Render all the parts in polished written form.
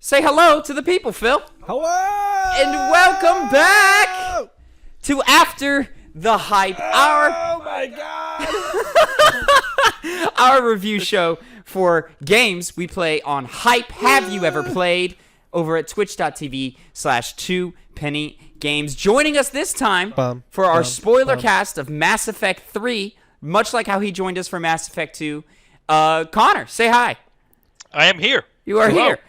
Say hello to the people, Phil. Hello! And welcome back to After the Hype, Oh my God! our review show for games we play on Hype. Have you ever played? Over at twitch.tv/2pennygames. Joining us this time for our spoiler cast of Mass Effect 3, much like how he joined us for Mass Effect 2. Connor, say hi. I am here. You are Hello. here.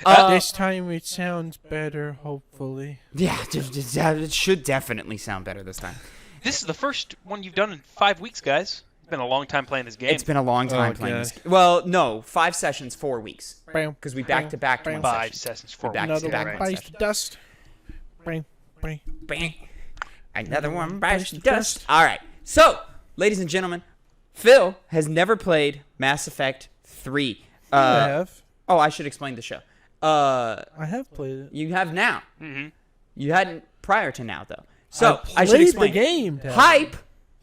This time it sounds better, hopefully. Yeah, it should definitely sound better this time. This is the first one you've done in 5 weeks, guys. It's been a long time playing this game. It's been a long time playing this. Well, no, 5 sessions, 4 weeks. Because we back-to-back one 5 session. sessions, 4 Back weeks. to back Another one one bites session. the dust. Bang. Another one bites the dust. All right. So, ladies and gentlemen, Phil has never played Mass Effect 3. I have. Oh, I should explain the show. I have played it. You have now. Mm-hmm. You hadn't prior to now, though. So, I should played explain. the game, Dad. Hype,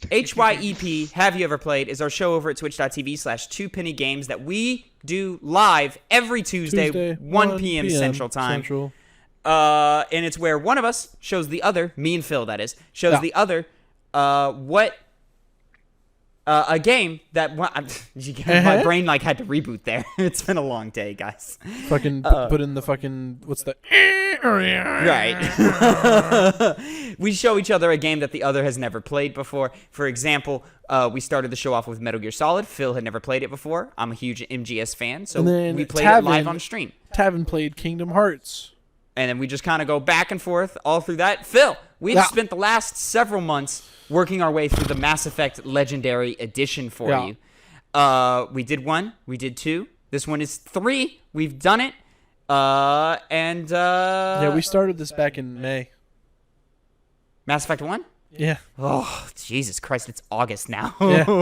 H.Y.E.P, Have You Ever Played, is our show over at twitch.tv/2pennygames that we do live every Tuesday 1 p.m. Central Time. And it's where one of us shows the other, me and Phil, that is, shows the other a game that my brain had to reboot there. It's been a long day, guys. Fucking put in the fucking what's the Right. We show each other a game that the other has never played before. For example, we started the show off with Metal Gear Solid. Phil had never played it before. I'm a huge MGS fan, so And then we played it live on stream. Tavin played Kingdom Hearts. And then we just kind of go back and forth all through that. Phil, we've spent the last several months working our way through the Mass Effect Legendary Edition for you. We did 1. We did 2. This one is 3. We've done it. Yeah, we started this back in May. Mass Effect 1? Yeah. Oh, Jesus Christ, it's August now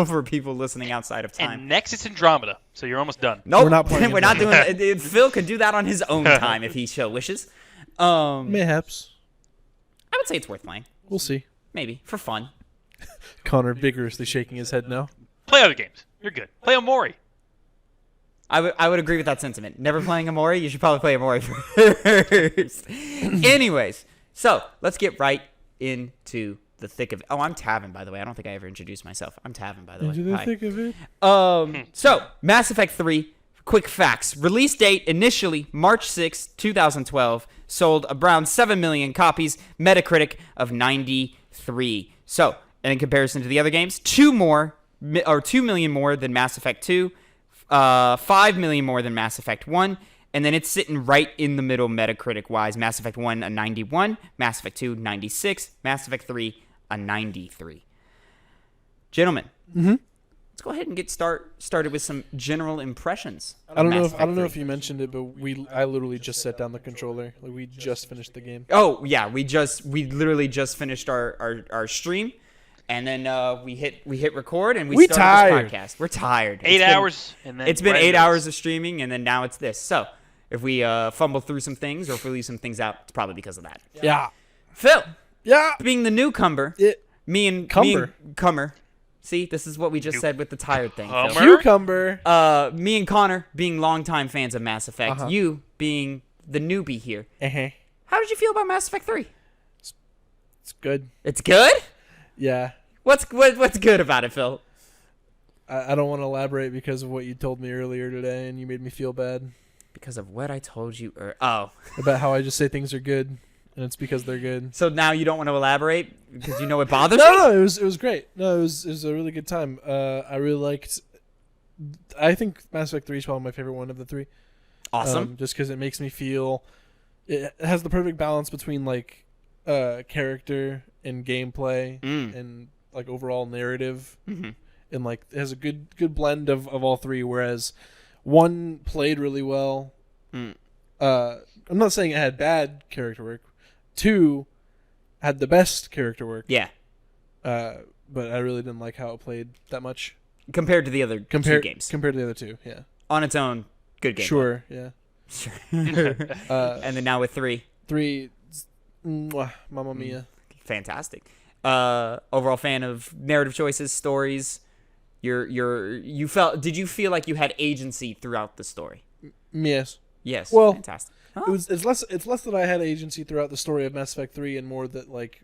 for people listening outside of time. And next it's Andromeda, so you're almost done. Nope, We're not playing we're not doing it. Phil could do that on his own time if he so wishes. Mayhaps. I would say it's worth playing. We'll see. Maybe, for fun. Connor vigorously shaking his head now. Play other games. You're good. Play Omori. I would agree with that sentiment. Never playing Amori, you should probably play Amori first. Anyways, so let's get right into the thick of it. Oh, I'm Tavin, by the way. I don't think I ever introduced myself. I'm Tavin, by the way. Into the Hi. thick of it. So, Mass Effect 3, quick facts. Release date initially March 6, 2012. Sold around 7 million copies. Metacritic of 93. So, and in comparison to the other games, 2 million more than Mass Effect 2, 5 million more than Mass Effect 1, and then it's sitting right in the middle Metacritic-wise. Mass Effect 1, a 91, Mass Effect 2, 96, Mass Effect 3, a 93. Gentlemen, let's go ahead and get started with some general impressions. I don't know if you mentioned it, but I literally just set down the controller. Like, we just finished the game. Oh yeah, we literally just finished our stream, and then we hit record and we started this podcast. We're tired. 8 hours, and then It's been 8 hours of streaming, and then now it's this. So if we fumble through some things or if we leave some things out, it's probably because of that. Yeah. Phil, Yeah. being the newcomer, me and Cummer. See, this is what we just said with the tired thing. Phil. Cucumber. Me and Connor being longtime fans of Mass Effect. You being the newbie here. How did you feel about Mass Effect 3? It's good. It's good? Yeah. What's good about it, Phil? I don't want to elaborate because of what you told me earlier today, and you made me feel bad. Because of what I told you about how I just say things are good, and it's because they're good. So now you don't want to elaborate because you know it bothers me? No, it was great. No, it was a really good time. I really liked. I think Mass Effect 3 is probably my favorite one of the 3. Awesome. Just because it makes me feel, it has the perfect balance between character and gameplay and like overall narrative, and like it has a good blend of all 3. Whereas 1 played really well. I'm not saying it had bad character work. 2 had the best character work. Yeah. But I really didn't like how it played that much Compared to the other 2 games. Compared to the other 2, yeah. On its own, good game. Sure, yeah. Sure. And then now with 3. 3, Mamma Mia. Fantastic. Overall fan of narrative choices, stories. Did you feel like you had agency throughout the story? Yes. Yes. Well, Fantastic. Huh? It's less that I had agency throughout the story of Mass Effect 3 and more that like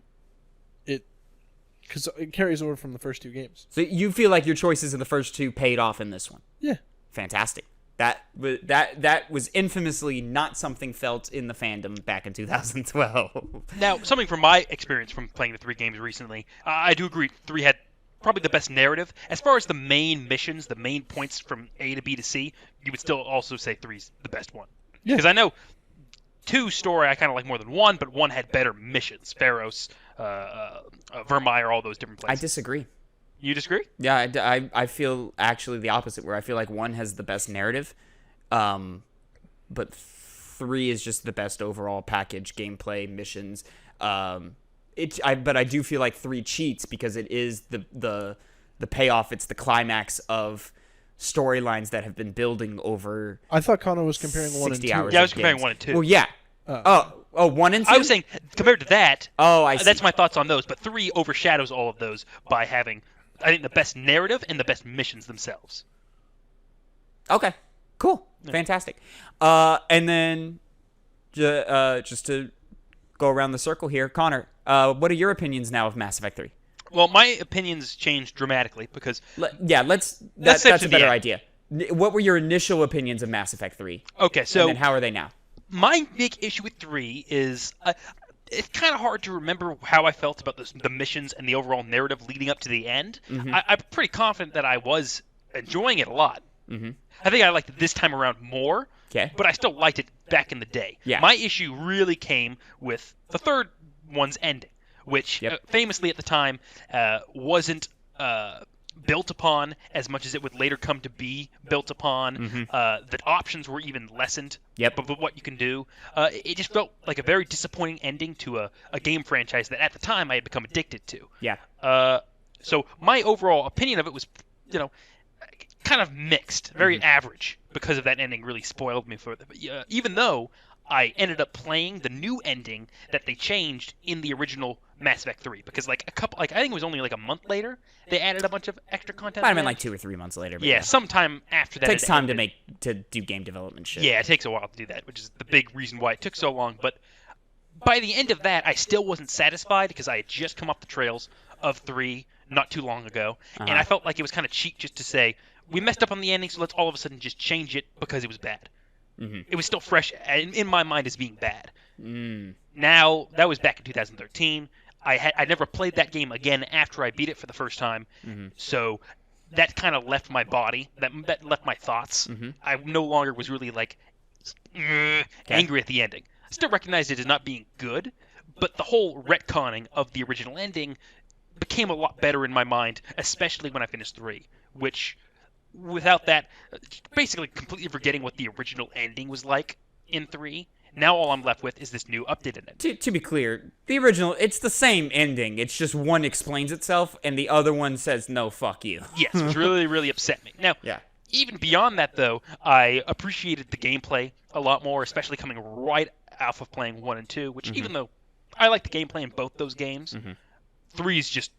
because it carries over from the first two games. So you feel like your choices in the first two paid off in this one? Yeah. Fantastic. That was infamously not something felt in the fandom back in 2012. Now, something from my experience from playing the 3 games recently, I do agree 3 had probably the best narrative. As far as the main missions, the main points from A to B to C, you would still also say 3's the best one. Yeah. Because I know 2 story I kind of like more than 1, but 1 had better missions. Pharos, Vermeer, all those different I places. disagree. You disagree? Yeah, I feel actually the opposite, where I feel like 1 has the best narrative, but 3 is just the best overall package, gameplay, missions. But I do feel like 3 cheats because it is the payoff. It's the climax of storylines that have been building over. I thought Connor was comparing 1 and 60 2. hours. Yeah, I was of comparing games. 1 and 2. Well, yeah. Oh, 1 and 2? I was saying, compared to that, Oh, I see. that's my thoughts on those, but 3 overshadows all of those by having, I think, the best narrative and the best missions themselves. Okay, cool, fantastic. And then just to go around the circle here, Connor, what are your opinions now of Mass Effect 3? Well, my opinions changed dramatically because That's skip a to the better end. idea. What were your initial opinions of Mass Effect 3? okay, so And then how are they now? my big issue with 3 is it's kind of hard to remember how I felt about the missions and the overall narrative leading up to the end. Mm-hmm. I'm pretty confident that I was enjoying it a lot. Mm-hmm. I think I liked it this time around more, Okay. but I still liked it back in the day. Yeah. My issue really came with the third one's ending, which Yep. famously at the time wasn't built upon as much as it would later come to be built upon. That options were even lessened. Yep. But what you can do, it just felt like a very disappointing ending to a game franchise that at the time I had become addicted to. Yeah. So my overall opinion of it was, kind of mixed, very average, because of that ending really spoiled me for it. Even though I ended up playing the new ending that they changed in the original Mass Effect 3, because I think it was only like a month later they added a bunch of extra content. Might have been like 2 or 3 months later. But yeah, sometime after that. Takes it time ended. to do game development shit. Yeah, it takes a while to do that, which is the big reason why it took so long. But by the end of that, I still wasn't satisfied because I had just come off the trails of 3 not too long ago, and I felt like it was kind of cheap just to say, we messed up on the ending, so let's all of a sudden just change it because it was bad. It was still fresh in my mind as being bad. Now, that was back in 2013. I never played that game again after I beat it for the first time, so that kind of left my body, that left my thoughts. I no longer was really angry at the ending. I still recognized it as not being good, but the whole retconning of the original ending became a lot better in my mind, especially when I finished 3, which, without that, basically completely forgetting what the original ending was like in 3, now all I'm left with is this new updated ending. To be clear, the original, it's the same ending. It's just one explains itself, and the other one says, no, fuck you. Yes, which really, really upset me. Now, Yeah. even beyond that, though, I appreciated the gameplay a lot more, especially coming right off of playing 1 and 2, which even though I like the gameplay in both those games, 3's just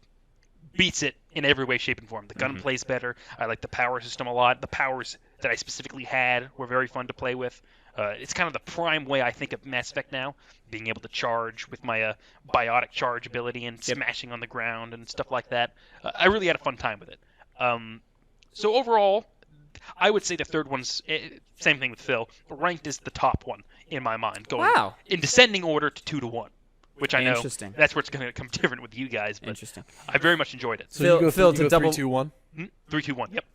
beats it in every way, shape, and form. The gun plays better. I like the power system a lot. The powers that I specifically had were very fun to play with. It's kind of the prime way I think of Mass Effect now, being able to charge with my biotic charge ability and smashing on the ground and stuff like that. I really had a fun time with it. So overall, I would say the third one's, same thing with Phil, ranked as the top one in my mind, going in descending order to 2 to 1. Which I know Interesting. that's where it's going to come different with you guys, but Interesting. I very much enjoyed it. So Phil, you to go double 3, 2, 1. 3, 2, 1. Yep.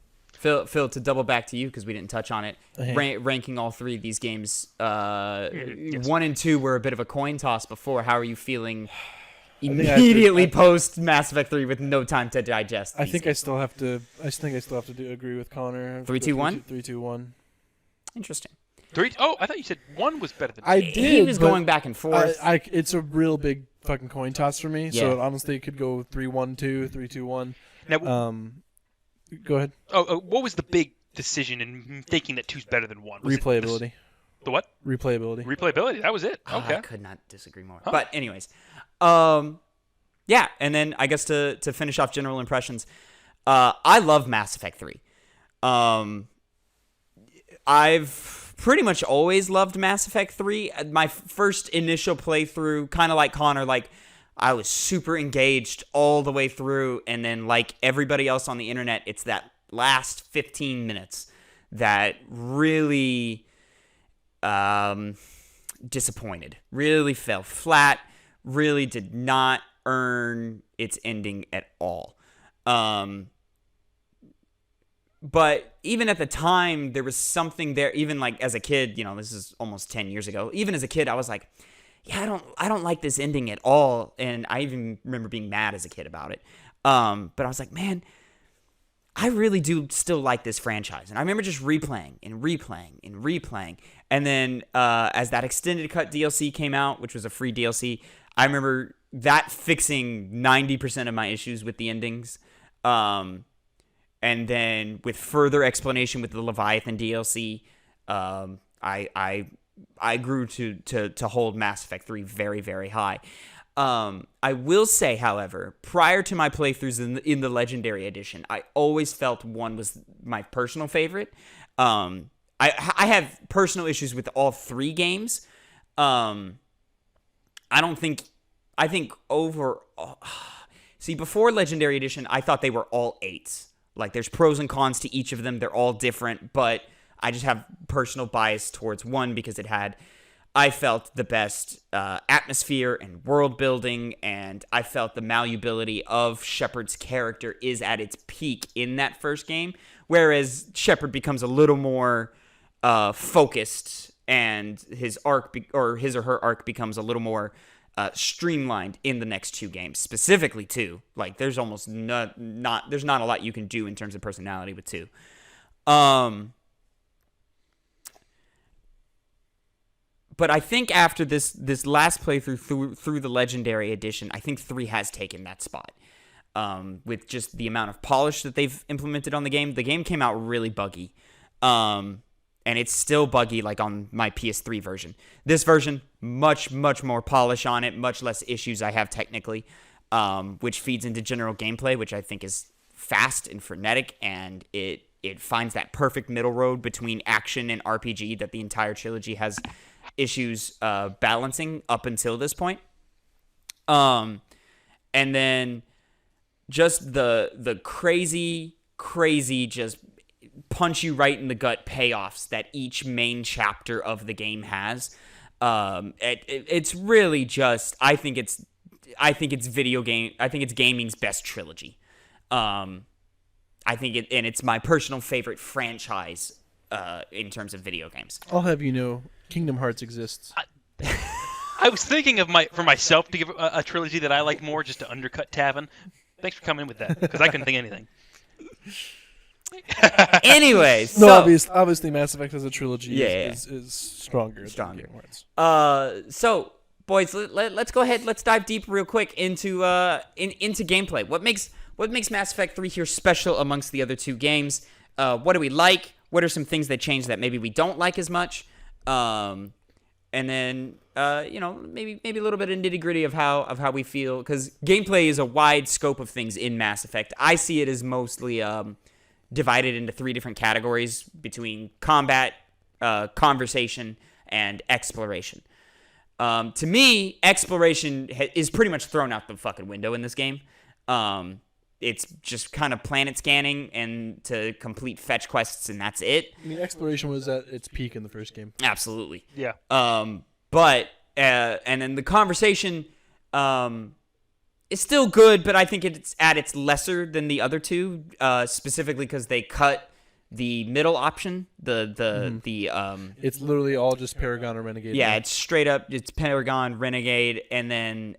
Phil, to double back to you because we didn't touch on it, ranking all 3 of these games. 1 and 2 were a bit of a coin toss before. How are you feeling immediately post Mass Effect 3 with no time to digest? I think I still have to agree with Connor. 3, 2, 1? 3, 2, 1. Interesting. 3. Oh, I thought you said 1 was better than 2. I did. He was but going back and forth. it's a real big fucking coin toss for me. Yeah. So honestly, it could go 3, 1, 2, 3, 2, 1. Now, Go ahead. what was the big decision in thinking that 2's better than 1? Was it Replayability. the what? Replayability. Replayability. That was it. Okay. I could not disagree more. But anyways, yeah, and then I guess to finish off general impressions, I love Mass Effect 3. I've pretty much always loved Mass Effect 3. My first initial playthrough, kind of like Connor, like I was super engaged all the way through, and then like everybody else on the internet, it's that last 15 minutes that really disappointed, really fell flat, really did not earn its ending at all. But even at the time, there was something there. Even like as a kid, this is almost 10 years ago. Even as a kid, I was like, yeah, I don't like this ending at all. And I even remember being mad as a kid about it. But I was like, man, I really do still like this franchise. And I remember just replaying and replaying and replaying. And then as that extended cut DLC came out, which was a free DLC, I remember that fixing 90% of my issues with the endings. And then with further explanation with the Leviathan DLC, I grew to hold Mass Effect 3 very, very high. I will say, however, prior to my playthroughs in the Legendary Edition, I always felt 1 was my personal favorite. I have personal issues with all 3 games. I think overall... See, before Legendary Edition, I thought they were all 8s. Like, there's pros and cons to each of them. They're all different, but I just have personal bias towards 1 because I felt the best atmosphere and world building, and I felt the malleability of Shepard's character is at its peak in that first game, whereas Shepard becomes a little more focused, and his arc or her arc becomes a little more streamlined in the next 2 games, specifically 2. Like, there's almost there's not a lot you can do in terms of personality with 2. But I think after this last playthrough through the Legendary Edition, I think 3 has taken that spot. With just the amount of polish that they've implemented on the game. The game came out really buggy. And it's still buggy, like on my PS3 version. This version, much, much more polish on it, much less issues I have technically, which feeds into general gameplay, which I think is fast and frenetic, and it finds that perfect middle road between action and RPG that the entire trilogy has issues balancing up until this point. And then just the crazy just punch you right in the gut payoffs that each main chapter of the game has. It's really just I think it's gaming's best trilogy. It's my personal favorite franchise in terms of video games. I'll have you know, Kingdom Hearts exists. I was thinking for myself to give a trilogy that I like more, just to undercut Tavin. Thanks for coming in with that, because I couldn't think of anything. Anyways, no, obviously Mass Effect as a trilogy is stronger than Kingdom Hearts. So, boys, let's go ahead. Let's dive deep real quick into gameplay. What makes Mass Effect 3 here special amongst the other 2 games? What do we like? What are some things that change that maybe we don't like as much? And then maybe a little bit of nitty-gritty of how we feel, because gameplay is a wide scope of things in Mass Effect. I see it as mostly divided into 3 different categories between combat, conversation, and exploration. To me, exploration is pretty much thrown out the fucking window in this game. It's just kind of planet scanning and to complete fetch quests, and that's it. I mean, exploration was at its peak in the first game. Absolutely. Yeah. But and then the conversation is still good, but I think it's at its lesser than the other 2, specifically because they cut the middle option. It's literally all just Paragon or Renegade. Yeah, it's straight up. It's Paragon, Renegade, and then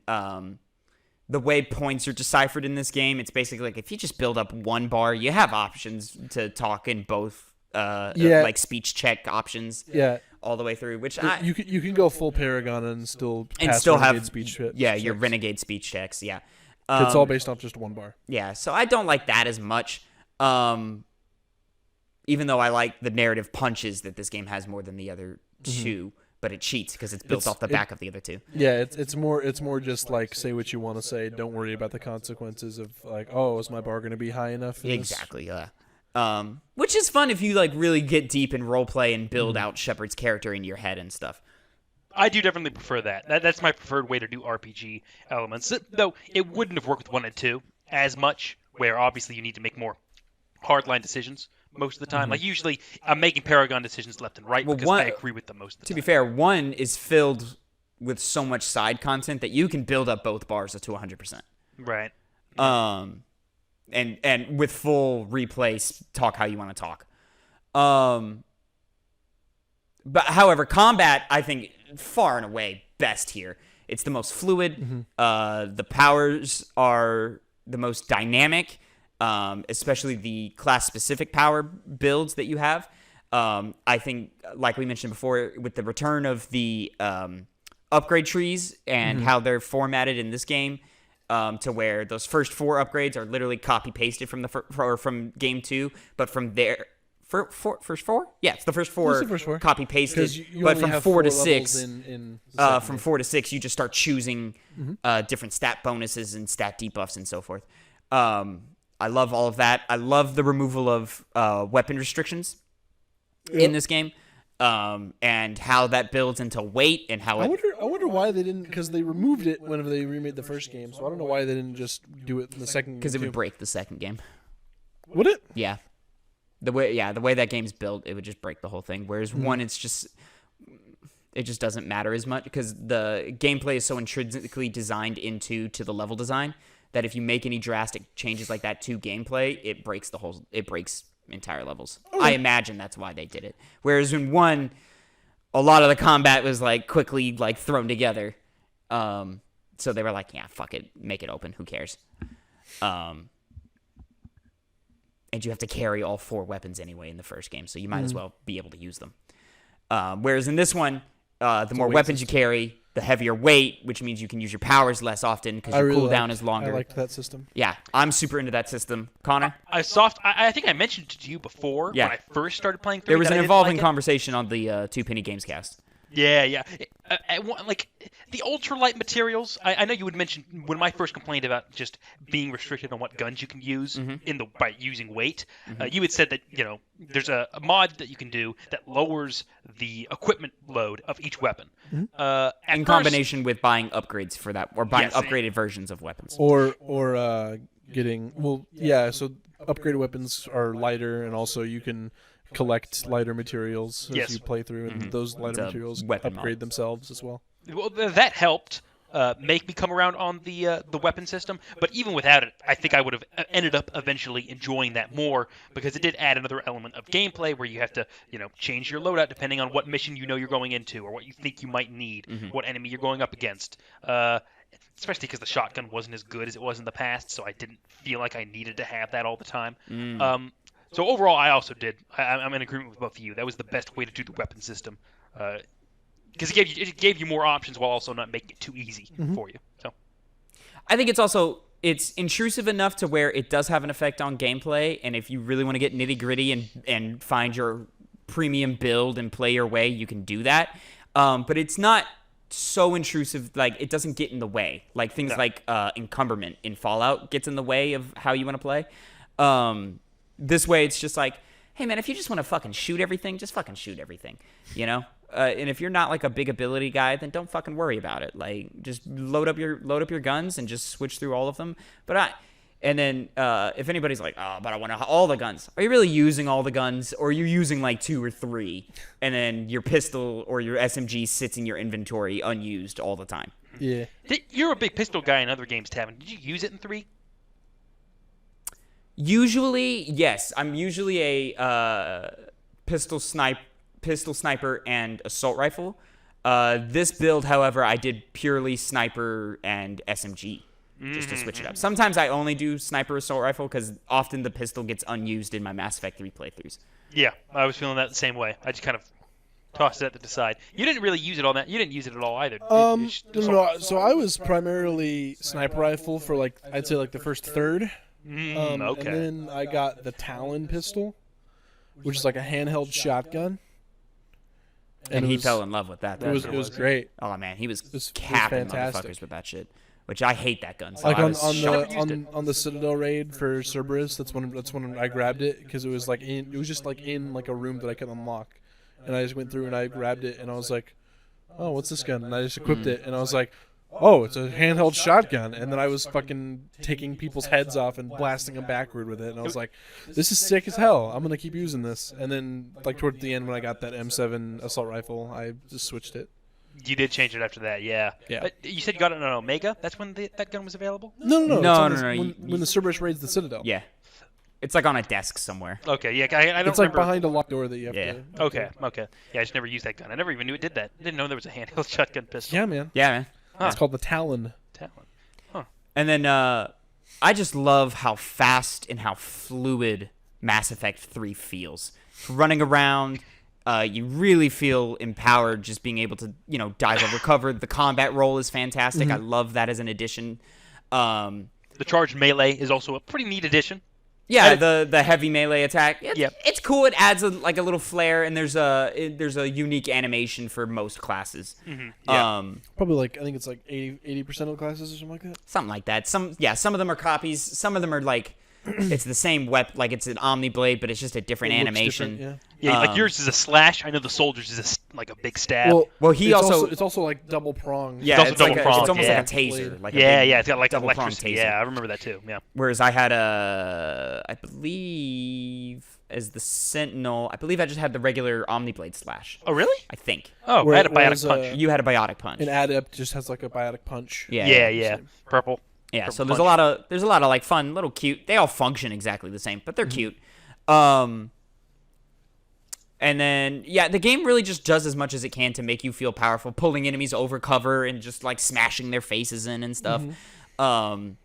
the way points are deciphered in this game, it's basically like if you just build up 1 bar, you have options to talk in both, like speech check options. Yeah. All the way through, which you can go full Paragon and still have speech checks. Yeah, your Renegade speech checks. Yeah, it's all based off just 1 bar. Yeah, so I don't like that as much. Even though I like the narrative punches that this game has more than the other 2, but it cheats because it's built off the back of the other 2. Yeah, it's more just like say what you want to say. Don't worry about the consequences of like, oh, is my bar going to be high enough? Exactly. Yeah. Which is fun if you like really get deep in roleplay and build out Shepard's character in your head and stuff. I do definitely prefer that. That's my preferred way to do RPG elements. Though it wouldn't have worked with 1 and 2 as much, where obviously you need to make more hardline decisions most of the time. Like usually I'm making Paragon decisions left and right because I agree with them most of the time. To be fair, 1 is filled with so much side content that you can build up both bars to 100%. Right. And with full replay, talk how you want to talk. But however, combat, I think, far and away best here. It's the most fluid. The powers are the most dynamic, especially the class-specific power builds that you have. I think, like we mentioned before, with the return of the upgrade trees and how they're formatted in this game, to where those first 4 upgrades are literally copy-pasted from from game 2, but from there... first 4? Yeah, it's the first 4 copy-pasted, but from 4 to 6... from 4 to 6, you just start choosing different stat bonuses and stat debuffs and so forth. I love all of that. I love the removal of weapon restrictions in this game, and how that builds into weight and how I wonder why they didn't, because they removed it whenever they remade the first game. So I don't know why they didn't just do it in the second game. Because it would break the second game. Would it? Yeah. The way that game's built, it would just break the whole thing. Whereas 1, it just doesn't matter as much because the gameplay is so intrinsically designed to the level design that if you make any drastic changes like that to gameplay, it breaks entire levels. Okay. I imagine that's why they did it. Whereas in 1, a lot of the combat was like quickly like thrown together. So they were like, yeah, fuck it, make it open. Who cares? And you have to carry all 4 weapons anyway in the first game, so you might as well be able to use them. Whereas in this one, the more weapons you carry, the heavier weight, which means you can use your powers less often because your cooldown is longer. I liked that system. Yeah, I'm super into that system. Connor? I think I mentioned it to you before when I first started playing 3. There was an evolving conversation on the Two Penny Games cast. Yeah. Like the ultralight materials. I know you would mention when I first complained about just being restricted on what guns you can use by using weight. You had said that there's a mod that you can do that lowers the equipment load of each weapon. In combination with buying upgrades for that, or buying upgraded versions of weapons, or getting So upgraded weapons are lighter, and also you can collect lighter materials as you play through, and those lighter materials upgrade themselves as well. Well, that helped make me come around on the weapon system, but even without it, I think I would have ended up eventually enjoying that more because it did add another element of gameplay where you have to, change your loadout depending on what mission you're going into or what you think you might need, what enemy you're going up against. Especially because the shotgun wasn't as good as it was in the past, so I didn't feel like I needed to have that all the time. So overall, I also did. I'm in agreement with both of you. That was the best way to do the weapon system, because it gave you more options while also not making it too easy for you. So, I think it's intrusive enough to where it does have an effect on gameplay, and if you really want to get nitty gritty and find your premium build and play your way, you can do that. But it's not so intrusive, like it doesn't get in the way. Like things like encumberment in Fallout gets in the way of how you want to play. This way, it's just like, hey man, if you just want to fucking shoot everything, just fucking shoot everything, And if you're not like a big ability guy, then don't fucking worry about it. Like, just load up your guns and just switch through all of them. And then if anybody's like, oh, but I want all the guns, are you really using all the guns, or are you using like 2 or 3, and then your pistol or your SMG sits in your inventory unused all the time? Yeah. You're a big pistol guy in other games, Tavin. Did you use it in 3? Usually, yes. I'm usually a pistol sniper and assault rifle. This build, however, I did purely sniper and SMG just to switch it up. Sometimes I only do sniper assault rifle because often the pistol gets unused in my Mass Effect 3 playthroughs. Yeah, I was feeling that the same way. I just kind of tossed it to the side. You didn't really use it on that. You didn't use it at all either. No. So I was primarily sniper rifle for I'd say the first third. Okay. And then I got the Talon pistol, which is like a handheld shotgun. And he fell in love with that. It was great. Oh man, he was capping motherfuckers with that shit. which I hate that gun. So Like I on, was on shocked. the on the Citadel raid for Cerberus, that's when I grabbed it because it was just like in like a room that I could unlock, and I just went through and I grabbed it and I was like, oh, what's this gun? And I just equipped it and I was like, oh, it's a handheld shotgun, and then I was fucking taking people's heads off and blasting them backward with it, and I was like, this is sick as hell. I'm gonna keep using this. And then like towards the end when I got that M7 assault rifle, I just switched it. You did change it after that, yeah. Yeah. But you said you got it on Omega? That's when that gun was available? No. No, it's no, on no, When the Cerberus raids the Citadel. Yeah, it's like on a desk somewhere. Okay, yeah, I don't It's like remember. behind a locked door that you have Yeah. to. Okay. Yeah, I just never used that gun. I never even knew it did that. I didn't know there was a handheld shotgun pistol. Yeah, man. Yeah, man. It's called the Talon. Talon. And then I just love how fast and how fluid Mass Effect 3 feels. Running around, you really feel empowered just being able to, dive over cover. The combat roll is fantastic. I love that as an addition. The charged melee is also a pretty neat addition. Yeah, the heavy melee attack. Yep. It's cool. It adds a little flair, and there's a unique animation for most classes. Yeah. Probably like I think it's like 80% of the classes or something like that. Something like that. Some of them are copies. Some of them are like it's the same weapon, like it's an Omni Blade, but it's just a different It looks animation. different, Yeah, like yours is a slash. I know the soldiers is like a big stab. Well, he also- it's also like double prong. Yeah, also it's like double pronged, it's almost yeah. like a taser. Like a yeah, big it's got like double-pronged electricity. taser. Yeah, I remember that too. Yeah. Whereas I had I believe as the Sentinel, I believe I just had the regular Omni Blade slash. Oh, really? I think Oh, I had a Whereas, biotic punch. you had a biotic punch. An adept just has like a biotic punch. Yeah. Purple. Yeah, Purple so there's punch. a lot of like fun, little cute. They all function exactly the same, but they're cute. And then the game really just does as much as it can to make you feel powerful, pulling enemies over cover and just like smashing their faces in and stuff. The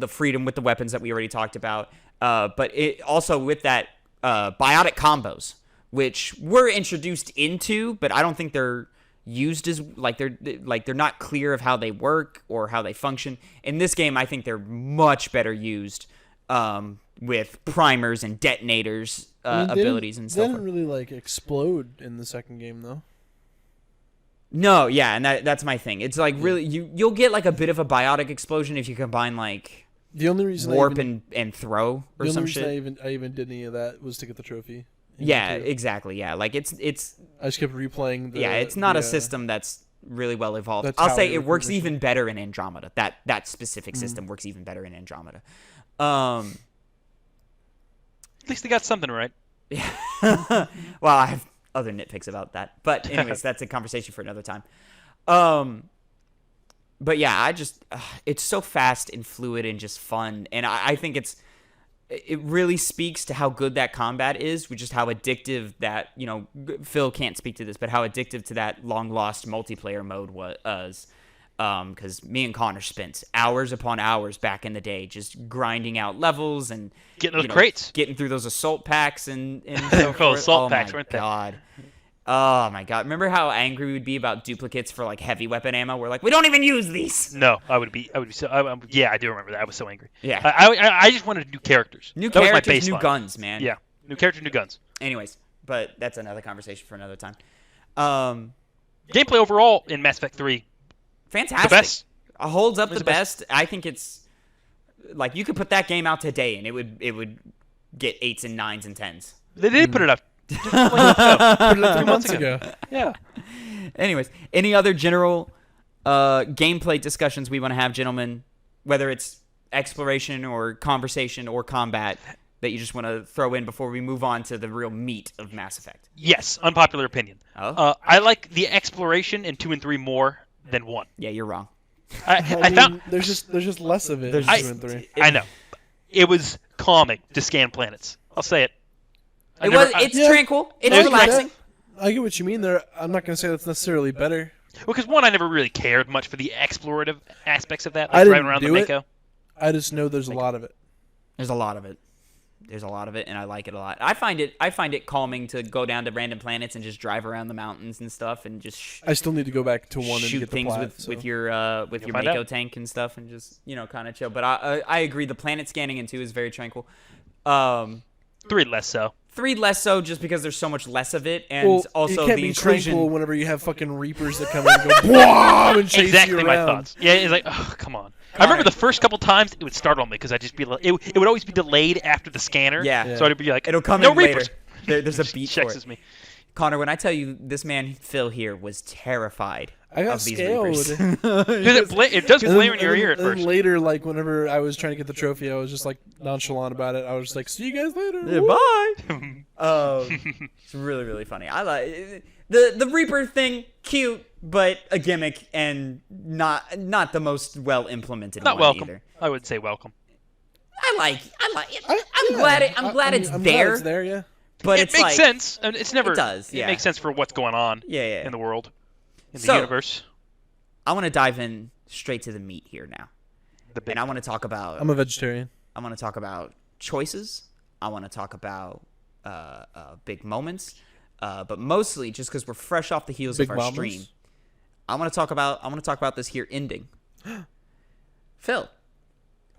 freedom with the weapons that we already talked about, but it also with that biotic combos, which we're introduced into, but I don't think they're used as they're not clear of how they work or how they function. In this game, I think they're much better used with primers and detonators abilities and They stuff. didn't really like explode in the second game though. No, yeah, and that's my thing. It's like really you'll get like a bit of a biotic explosion if you combine like The only reason warp and throw or the some only reason shit. I even did any of that was to get the trophy. Yeah, exactly. Yeah, like it's I just kept replaying. it's not a system that's really well evolved. That's I'll how say they it were works positioned. even better in Andromeda. That specific system works even better in Andromeda. At least they got something right. Well, I have other nitpicks about that, but anyways, that's a conversation for another time. But yeah, I just it's so fast and fluid and just fun, and I think it really speaks to how good that combat is, which is how addictive that Phil can't speak to this, but how addictive to that long lost multiplayer mode was. Because me and Connor spent hours upon hours back in the day just grinding out levels and Getting those crates. getting through those assault packs and They so were called forth. assault Oh packs, my weren't they? God. Oh my God! Remember how angry we'd be about duplicates for like heavy weapon ammo? We're like, we don't even use these. No, I would be so. Yeah, I do remember that. I was so angry. Yeah. I just wanted new characters. New That was my characters, new baseline. guns, man. Yeah, new characters, new guns. Anyways, but that's another conversation for another time. Gameplay overall in Mass Effect 3, Fantastic. the best. Holds up It's the the best. best. I think it's like you could put that game out today and it would get 8s and 9s and 10s. They did put it up. Put it up 2 months ago. Yeah. Anyways, any other general gameplay discussions we want to have, gentlemen? Whether it's exploration or conversation or combat that you just want to throw in before we move on to the real meat of Mass Effect. Yes, unpopular opinion. Oh? I like the exploration in 2 and 3 more than 1. Yeah, you're wrong. I I found. mean, there's just less of it. There's in I- 2 and 3. I know. It was calming to scan planets. I'll say it. It's Yeah. tranquil. It's I get relaxing. that. I get what you mean there. I'm not gonna say that's necessarily better. Because 1, I never really cared much for the explorative aspects of that, I like didn't driving around the do it. Mako. I just know there's a lot of it. There's a lot of it. And I like it a lot. I find it calming to go down to random planets and just drive around the mountains and stuff and just I still need to go back to 1 and shoot get the things plot, with so. your find Mako out. tank and stuff and just kind of chill. But I agree. The planet scanning in 2 is very tranquil. 3 less so. 3 less so, just because there's so much less of it, and Well, also it can't the be inclusion. tranquil whenever you have fucking Reapers that come in and go BWAM! And chase Exactly you my around. thoughts. Yeah, it's like, oh, come on. I remember the first couple times it would startle me because I'd just be like, it would always be delayed after the scanner. Yeah. So I'd be like, It'll come no in Reapers. later. There's a beat for Chexes it. me. Connor, when I tell you this man Phil here was terrified I got of these scaled. Reapers. It does flare in your ear at And then first. later, like whenever I was trying to get the trophy, I was just like nonchalant about it. I was just like, "See you guys later." Yeah, bye. It's really, really funny. I like the Reaper thing. Cute, but a gimmick and not the most well implemented Not one welcome. either. I would say welcome. I like it. Yeah, I'm glad it's I'm there. Glad it's there, yeah. But It it's makes like, sense. And it's never. It does, yeah. It makes sense for what's going on. Yeah. In the world, in the So- universe. I want to dive in straight to the meat here now, The big and I want to talk about. I'm a vegetarian. I want to talk about choices. I want to talk about big moments, but mostly just because we're fresh off the heels Big of our mamas? stream. I want to talk about this here ending. Phil,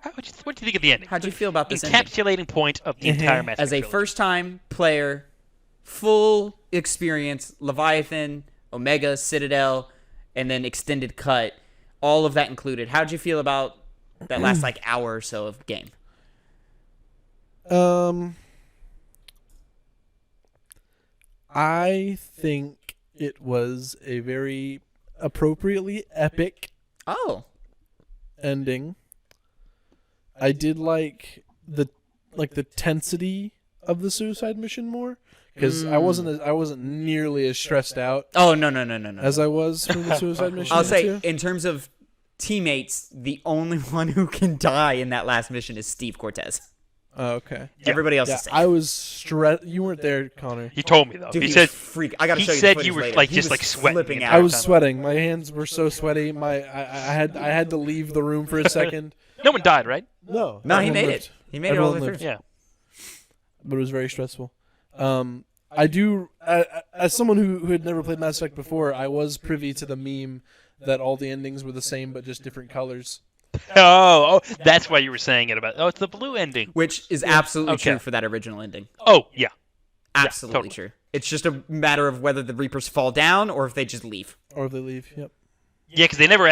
What do you think of the ending? how'd you feel about this ending? Encapsulating point of the entire Mass As a Effect trilogy. first-time player, full experience, Leviathan, Omega, Citadel, and then extended cut, all of that included. How'd you feel about that last like hour or so of game? I think it was a very appropriately epic Oh, ending. I did like the tensity of the suicide mission more because I wasn't nearly as stressed out oh no. as I was from the suicide mission. I'll say, too. in terms of teammates, the only one who can die in that last mission is Steve Cortez. Oh, okay. Everybody else Yeah, is safe. I was stressed. You weren't there, Connor. He told me though. Dude, he he said was freak. I gotta he show you. said the you footage were, later. like, He just, was like, sweating flipping the out. I was time. sweating. My hands were so sweaty. I had to leave the room for a second. no one died, right? No, No, he everyone made lived. it. He made it all the way Everyone through. lived. Yeah. But it was very stressful. I do, as someone who had never played Mass Effect before, I was privy to the meme that all the endings were the same but just different colors. Oh, that's why you were saying it about. Oh, it's the blue ending. Which is absolutely Okay. true for that original ending. Oh, yeah. Absolutely totally. true. It's just a matter of whether the Reapers fall down or if they just leave. Or if they leave, yep. Yeah, because they never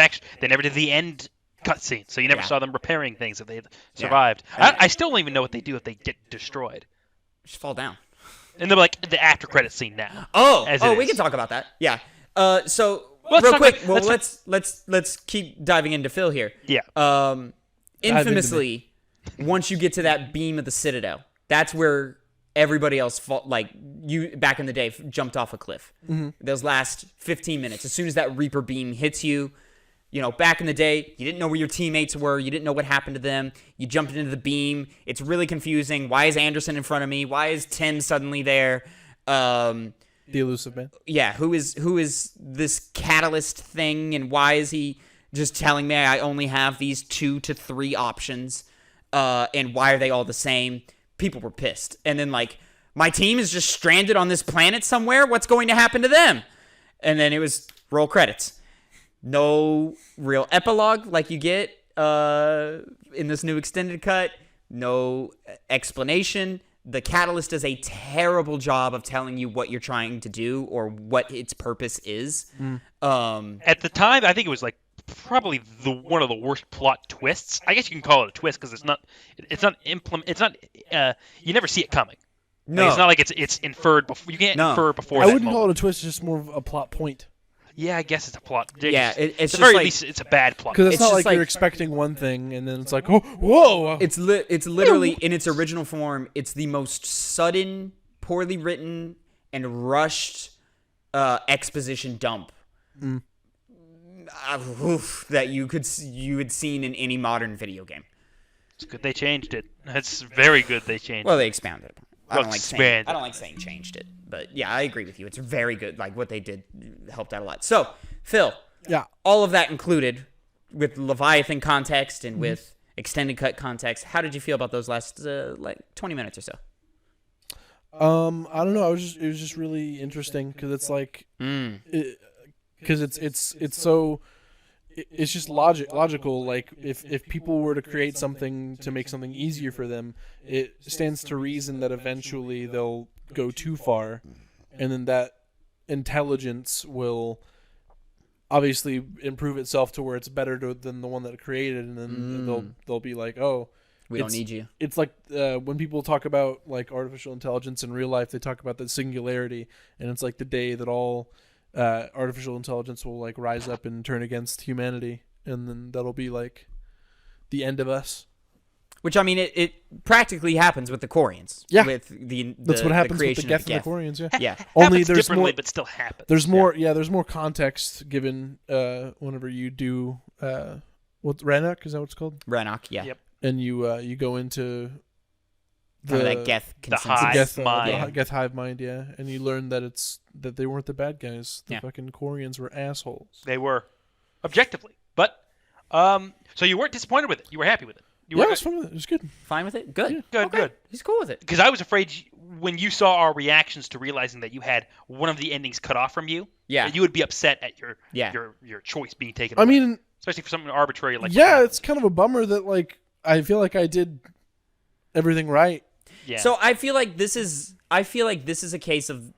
did the end cutscene, so you never Yeah. saw them repairing things if they survived. And- I still don't even know what they do if they get destroyed. Just fall down. And they're like the after credit scene now. Oh, As it we is. can talk about that. Yeah. So Let's real talk quick, about- let's keep diving into Phil here. Yeah. Infamously, once you get to that beam of the Citadel, that's where everybody else like you back in the day jumped off a cliff. Those last 15 minutes, as soon as that Reaper beam hits you, you know, back in the day, you didn't know where your teammates were. You didn't know what happened to them. You jumped into the beam. It's really confusing. Why is Anderson in front of me? Why is Tim suddenly there? The elusive man. Yeah, who is this catalyst thing, and why is he just telling me I only have these 2 to 3 options, and why are they all the same? People were pissed. And then, like, my team is just stranded on this planet somewhere. What's going to happen to them? And then it was roll credits. No real epilogue like you get in this new extended cut. No explanation. The Catalyst does a terrible job of telling you what you're trying to do or what its purpose is. At the time, I think it was like probably one of the worst plot twists. I guess you can call it a twist because you never see it coming. No, Like, it's not like it's inferred before. You can't No. infer before I that wouldn't moment. call it a twist, it's just more of a plot point. Yeah, I guess it's a plot. Yeah, it's at the just very like- least it's a bad plot. Because it's, It's not just like, like- you're expecting one thing and then it's like, oh, whoa. it's literally in its original form. It's the most sudden, poorly written, and rushed exposition dump that you had seen in any modern video game. It's good they changed it. That's very good they changed Well, they expounded upon it. I Well, don't like expanded. saying changed it, but yeah, I agree with you. It's very good. Like what they did helped out a lot. So, Phil, Yeah. all of that included with Leviathan context and with extended cut context. How did you feel about those last 20 minutes or so? I don't know. It was just really interesting because it's like, because it's so, it's just logical. Like if people were to create something to make something easier for them, it stands to reason that eventually they'll go too far, and then that intelligence will obviously improve itself to where it's better than the one that it created, and then they'll be like, oh, We don't need you. It's like when people talk about like artificial intelligence in real life, they talk about the singularity, and it's like the day that all artificial intelligence will like rise up and turn against humanity, and then that'll be like the end of us. Which, I mean, it practically happens with the Quarians. Yeah. With that's what happens with the creation Geth of and the Quarians, yeah. Yeah. Only happens there's differently, more, but still happens. there's more, there's more context given whenever you do, what, Rannoch, is that what it's called? Rannoch, yeah. Yep. And you go into Kind of that Geth consensus. hive mind. Geth hive mind, yeah. And you learn that that they weren't the bad guys. The Yeah. fucking Quarians were assholes. They were, objectively. But, so you weren't disappointed with it. You were happy with it. You Yeah, were it was fun with it. It was good. Fine with it? Good. Good, Okay. good. He's cool with it. Because I was afraid when you saw our reactions to realizing that you had one of the endings cut off from you, Yeah. that you would be upset at Yeah. your choice being taken I away. mean, Especially for something arbitrary like yeah, what it's kind of a bummer that like I feel like I did everything right. yeah. So I feel like this is a case of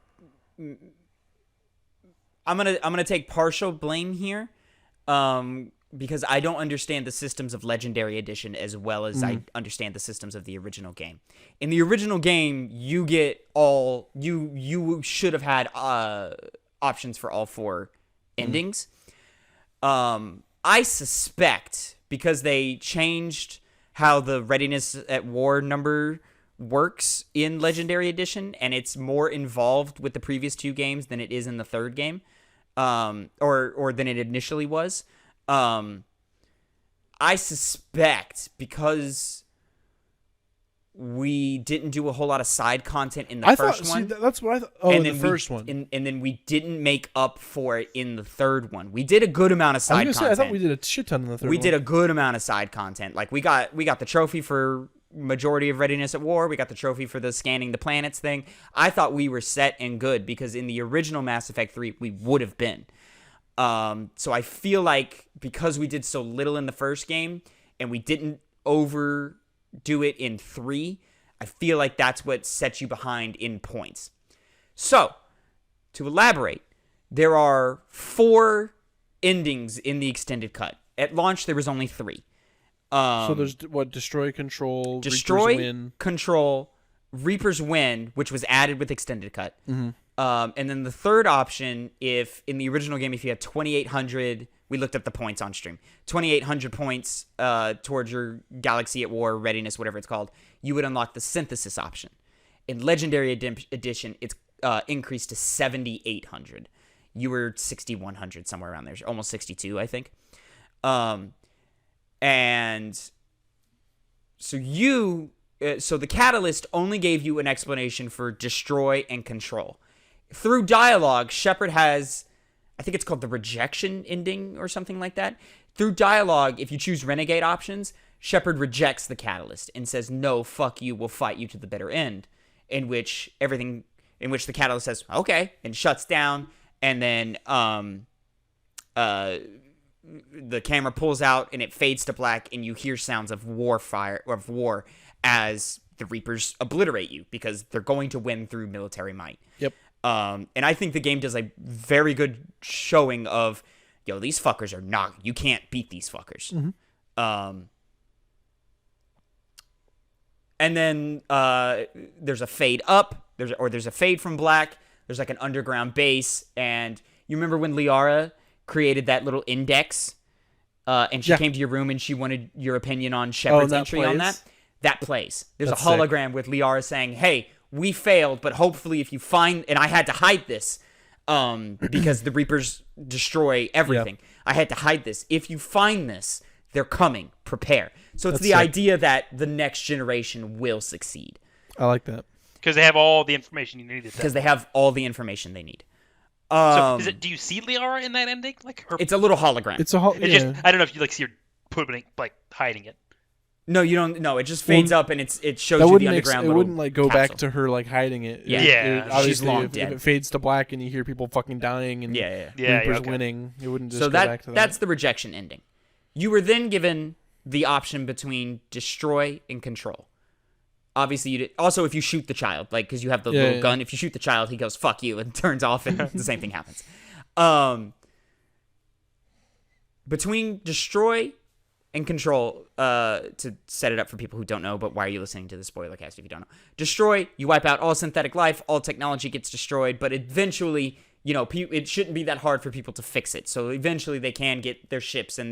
I'm gonna take partial blame here, because I don't understand the systems of Legendary Edition as well as I understand the systems of the original game. In the original game, you get you should have had options for all 4 endings. I suspect because they changed how the readiness at war number works in Legendary Edition, and it's more involved with the previous 2 games than it is in the 3rd game, or than it initially was. I suspect because we didn't do a whole lot of side content in the first one. That's what I thought. Oh, in the first one. And then we didn't make up for it in the 3rd one. We did a good amount of I was side gonna content. say, I thought we did a shit ton in the third one. We did a good amount of side content. Like we got the trophy for majority of readiness at war. We got the trophy for the scanning the planets thing. I thought we were set and good because in the original Mass Effect 3 we would have been. So I feel like because we did so little in the first game and we didn't overdo it in 3, I feel like that's what sets you behind in points. So, to elaborate, there are 4 endings in the extended cut. At launch, there was only 3. So there's destroy, control, Destroy, Reaper's win. Control, Reaper's Win, which was added with extended cut. Mm-hmm. And then the third option, if in the original game, if you had 2,800, we looked up the points on stream, 2,800 points towards your Galaxy at War, readiness, whatever it's called, you would unlock the synthesis option. In Legendary Edition, it's increased to 7,800. You were 6,100, somewhere around there, almost 62, I think. And so so the Catalyst only gave you an explanation for destroy and control. Through dialogue, Shepard has, I think it's called the rejection ending or something like that. Through dialogue, if you choose renegade options, Shepard rejects the Catalyst and says, no, fuck you, we'll fight you to the bitter end. In which the Catalyst says, okay, and shuts down, and then the camera pulls out and it fades to black, and you hear sounds of war as the Reapers obliterate you because they're going to win through military might. Yep. And I think the game does a very good showing of, yo, these fuckers are not, you can't beat these fuckers. Mm-hmm. And then there's a fade up, there's a fade from black, there's like an underground base, and you remember when Liara created that little index, and she came to your room and she wanted your opinion on Shepard's entry on that? That plays. There's That's a hologram with Liara saying, hey, we failed, but hopefully if you find, and I had to hide this, because the Reapers destroy everything. Yeah. I had to hide this. If you find this, they're coming. Prepare. So it's the idea that the next generation will succeed. I like that. Because they have all the information you need. Because they have all the information they need. So do you see Liara in that ending? Like it's a little hologram. It's a just I don't know if you see her putting hiding it. No, you don't. No, it just fades up and it shows you the underground. It wouldn't go capsule. Back to her hiding it. Yeah, obviously, she's long if dead. If it fades to black and you hear people fucking dying and Reapers winning, it wouldn't just go back to that. That's the rejection ending. You were then given the option between destroy and control. obviously also if you shoot the child, like because you have the little gun, if you shoot the child, he goes fuck you and turns off, and the same thing happens. Between destroy and control, to set it up for people who don't know, but why are you listening to the Spoilercast if you don't know? Destroy, you wipe out all synthetic life, all technology gets destroyed, but eventually, it shouldn't be that hard for people to fix it. So eventually they can get their ships and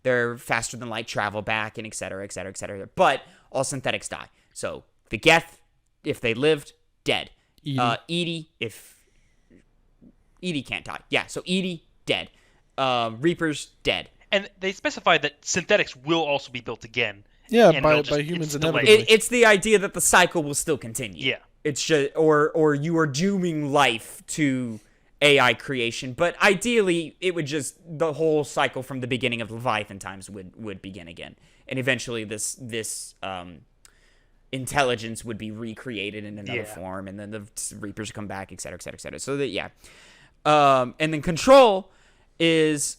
their faster than light travel back, and et cetera, et cetera, et cetera. But all synthetics die. So the Geth, if they lived, dead. Edie, if Edie can't die. Yeah, so Edie, dead. Reapers, dead. And they specify that synthetics will also be built again. Yeah, and by just, humans it's delayed. inevitably. It's the idea that the cycle will still continue. Yeah. It's just, or you are dooming life to AI creation, but ideally it would just, the whole cycle from the beginning of Leviathan times would begin again, and eventually this intelligence would be recreated in another form, and then the Reapers come back, et cetera, et cetera, et cetera. So that and then control is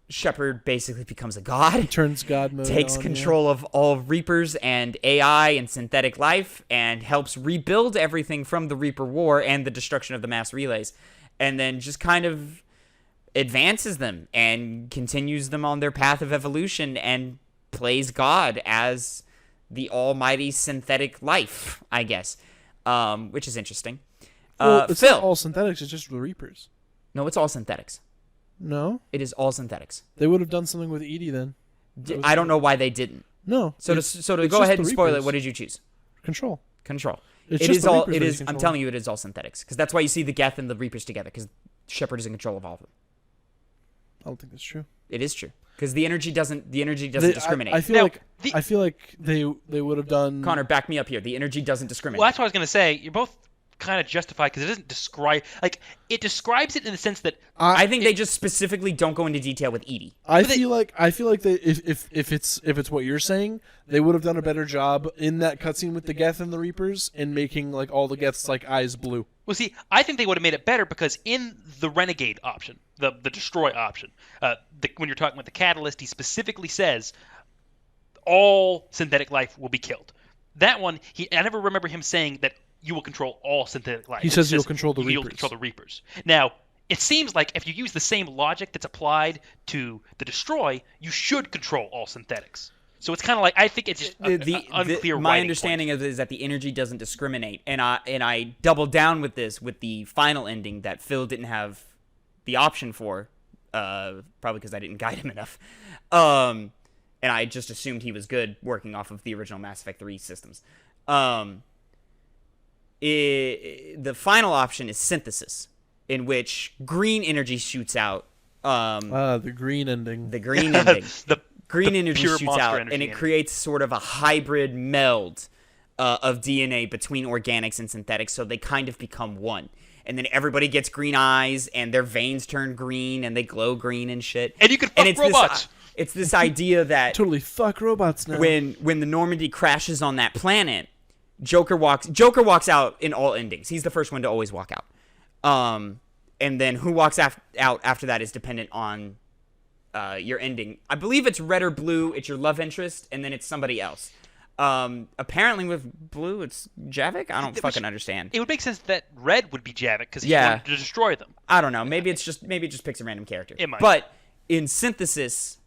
Shepard basically becomes a god. Turns God mode Takes on, control of all Reapers and AI and synthetic life, and helps rebuild everything from the Reaper War and the destruction of the mass relays, and then just kind of advances them and continues them on their path of evolution and plays God as the almighty synthetic life, I guess, which is interesting. Well, it's Phil. not all synthetics, it's just the Reapers. No, it's all synthetics. No? It is all synthetics. They would have done something with Edie then. I don't know why they didn't. No. So to go ahead and spoil it, what did you choose? Control. Control. It's It just is the all. Reapers It that is. he I'm controls. telling you, it is all synthetics, because that's why you see the Geth and the Reapers together, because Shepard is in control of all of them. I don't think that's true. It is true, because the energy doesn't discriminate. I feel like they would have done. Connor, back me up here. The energy doesn't discriminate. Well, that's what I was going to say. You're both kind of justified because it doesn't describe, like, it describes it in the sense that I think they just specifically don't go into detail with Edie. I feel like they if it's what you're saying, they would have done a better job in that cutscene with the Geth and the Reapers and making like all the Geth's like eyes blue. Well, see, I think they would have made it better because in the Renegade option, the destroy option, when you're talking about the catalyst, he specifically says all synthetic life will be killed. That one, I never remember him saying that you will control all synthetic life. He says you'll control the You'll Reapers. control the Reapers. Now, it seems like if you use the same logic that's applied to the destroy, you should control all synthetics. So it's kind of like, I think it's just unclear. My understanding of it is that the energy doesn't discriminate, and I doubled down with this with the final ending that Phil didn't have the option for, probably because I didn't guide him enough, and I just assumed he was good working off of the original Mass Effect 3 systems. The final option is synthesis, in which green energy shoots out. The green ending. The green ending. the green energy pure shoots monster out, energy and it energy. creates sort of a hybrid meld of DNA between organics and synthetics, so they kind of become one. And then everybody gets green eyes, and their veins turn green, and they glow green and shit. And you can fuck robots. It's this idea that Totally fuck robots now. when the Normandy crashes on that planet, Joker walks out in all endings. He's the first one to always walk out. And then who walks out after that is dependent on your ending. I believe it's red or blue. It's your love interest, and then it's somebody else. Apparently with blue, it's Javik. I don't fucking understand. It would make sense that red would be Javik because he wanted to destroy them. I don't know. Maybe it just picks a random character. It might. But in Synthesis,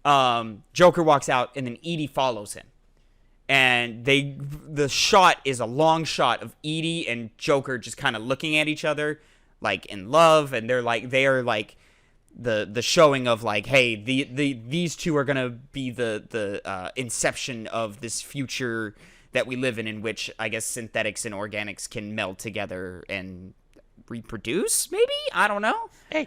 Joker walks out, and then Edie follows him. And the shot is a long shot of Edie and Joker just kind of looking at each other, like in love, and they are like the showing of like, hey, these two are gonna be the inception of this future that we live in which I guess synthetics and organics can meld together and reproduce. Maybe, I don't know. Hey.